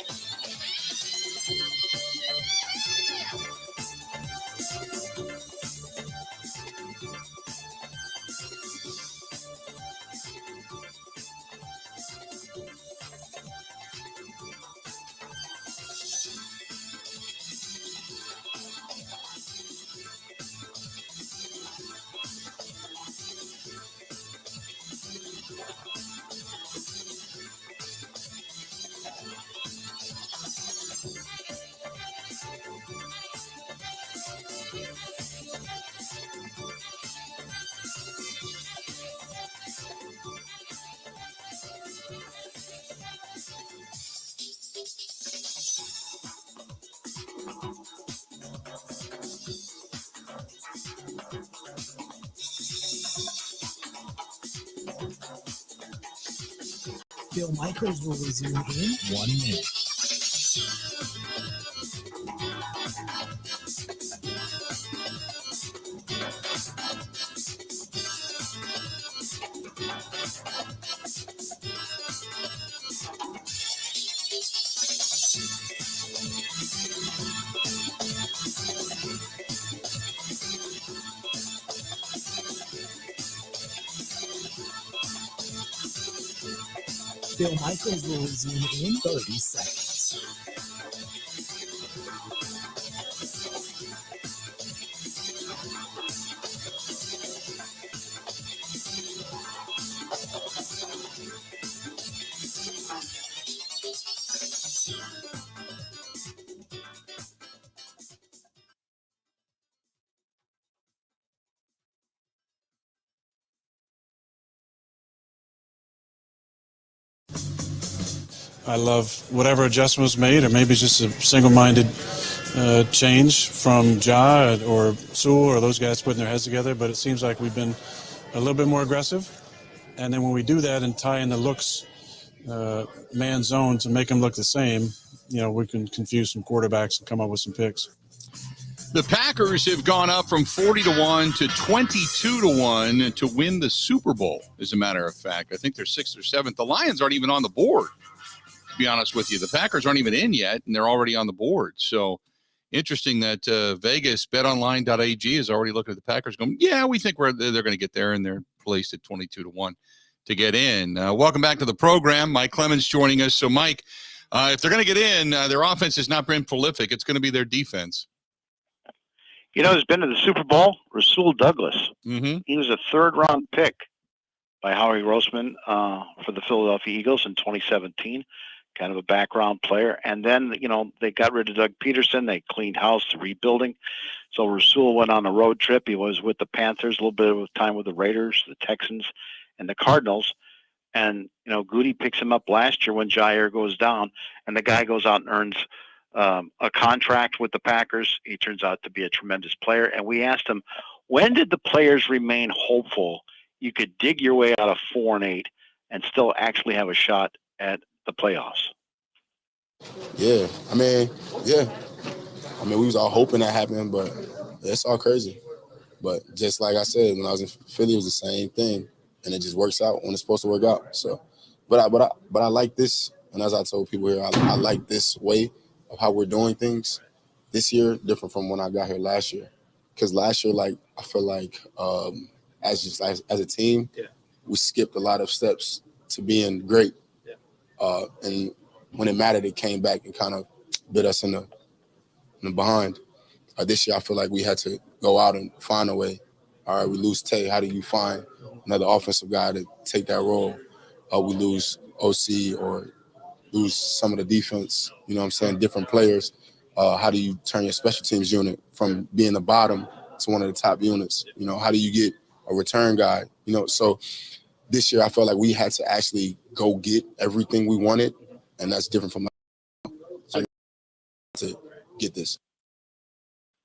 Bill Michaels will resume in 1 minute. Bill Michaels will resume in 30 seconds. I love whatever adjustment was made, or maybe just a single-minded change from Ja or Sewell or those guys putting their heads together. But it seems like we've been a little bit more aggressive. And then when we do that and tie in the looks, man zone to make them look the same, we can confuse some quarterbacks and come up with some picks. The Packers have gone up from 40-1 to 22-1 to win the Super Bowl, as a matter of fact. I think they're 6th or 7th. The Lions aren't even on the board, to be honest with you. The Packers aren't even in yet, and they're already on the board. So interesting that Vegas, betonline.ag, is already looking at the Packers going, yeah, we think they're going to get there, and they're placed at 22-1 to get in. Welcome back to the program. Mike Clemens joining us. So, Mike, if they're going to get in, their offense has not been prolific. It's going to be their defense. Who's been to the Super Bowl? Rasul Douglas. Mm-hmm. He was a third-round pick by Howie Roseman for the Philadelphia Eagles in 2017. Kind of a background player. And then, they got rid of Doug Peterson. They cleaned house, the rebuilding. So Rasul went on a road trip. He was with the Panthers, a little bit of time with the Raiders, the Texans, and the Cardinals. And, Goody picks him up last year when Jair goes down, and the guy goes out and earns a contract with the Packers. He turns out to be a tremendous player. And we asked him, when did the players remain hopeful you could dig your way out of 4-8 and still actually have a shot at the playoffs? Yeah. We was all hoping that happened, but it's all crazy. But just like I said, when I was in Philly, it was the same thing, and it just works out when it's supposed to work out. So, but I like this, and as I told people here, I like this way of how we're doing things this year, different from when I got here last year. Because last year, I feel like as a team, we skipped a lot of steps to being great. And when it mattered, it came back and kind of bit us in the behind. This year, I feel like we had to go out and find a way. All right, we lose Tay. How do you find another offensive guy to take that role? We lose OC or lose some of the defense, different players. How do you turn your special teams unit from being the bottom to one of the top units? How do you get a return guy? So this year I felt like we had to actually go get everything we wanted, and that's different from to get this.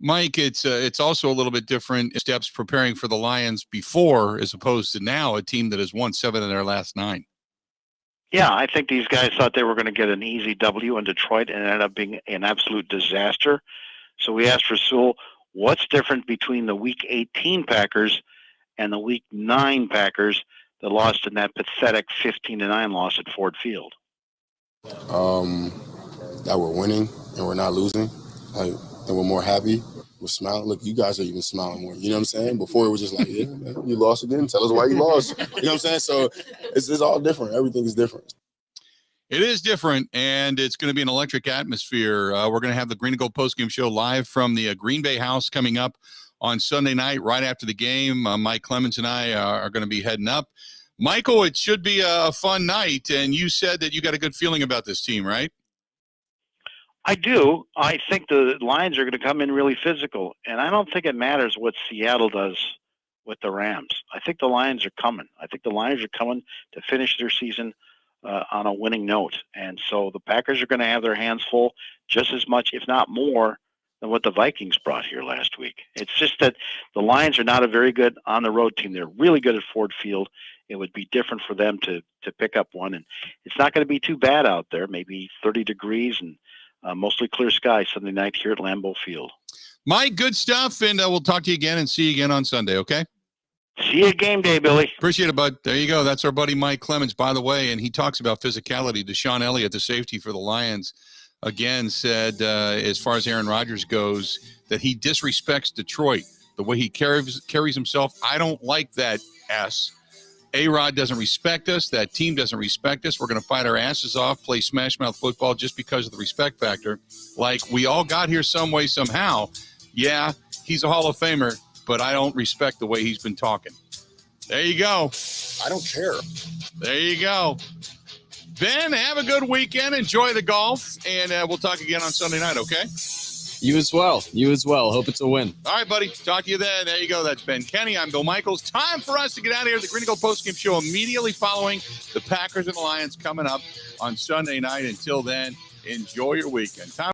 Mike, it's also a little bit different steps preparing for the Lions before as opposed to now, a team that has won 7 in their last 9. Yeah, I think these guys thought they were going to get an easy W in Detroit, and it ended up being an absolute disaster. So we asked Rasul, what's different between the Week 18 Packers and the Week 9 Packers that lost in that pathetic 15-9 loss at Ford Field? That we're winning and we're not losing. And we're more happy. We're smiling. Look, you guys are even smiling more. You know what I'm saying? Before it was just like, yeah, man, you lost again. Tell us why you lost. You know what I'm saying? So it's all different. Everything is different. It is different, and it's going to be an electric atmosphere. We're going to have the Green and Gold postgame show live from the Green Bay House coming up on Sunday night, right after the game. Mike Clemens and I are going to be heading up. Michael, it should be a fun night, and you said that you got a good feeling about this team, right? I do. I think the Lions are going to come in really physical, and I don't think it matters what Seattle does with the Rams. I think the Lions are coming. I think the Lions are coming to finish their season on a winning note, and so the Packers are going to have their hands full just as much, if not more, than what the Vikings brought here last week. It's just that the Lions are not a very good on-the-road team. They're really good at Ford Field. It would be different for them to pick up one, and it's not going to be too bad out there, maybe 30 degrees and mostly clear skies Sunday night here at Lambeau Field. Mike, good stuff, and we'll talk to you again and see you again on Sunday, okay? See you at game day, Billy. Appreciate it, bud. There you go. That's our buddy Mike Clemens, by the way, and he talks about physicality. Deshaun Elliott, the safety for the Lions, again said, as far as Aaron Rodgers goes, that he disrespects Detroit. The way he carries himself, I don't like that S. A-Rod doesn't respect us. That team doesn't respect us. We're going to fight our asses off, play smash mouth football just because of the respect factor. Like, we all got here some way, somehow. Yeah, he's a Hall of Famer, but I don't respect the way he's been talking. There you go. I don't care. There you go. Ben, have a good weekend. Enjoy the golf, and we'll talk again on Sunday night, okay? You as well. You as well. Hope it's a win. All right, buddy. Talk to you then. There you go. That's Ben Kenny. I'm Bill Michaels. Time for us to get out of here. The Green and Gold postgame show immediately following the Packers and the Lions coming up on Sunday night. Until then, enjoy your weekend. Time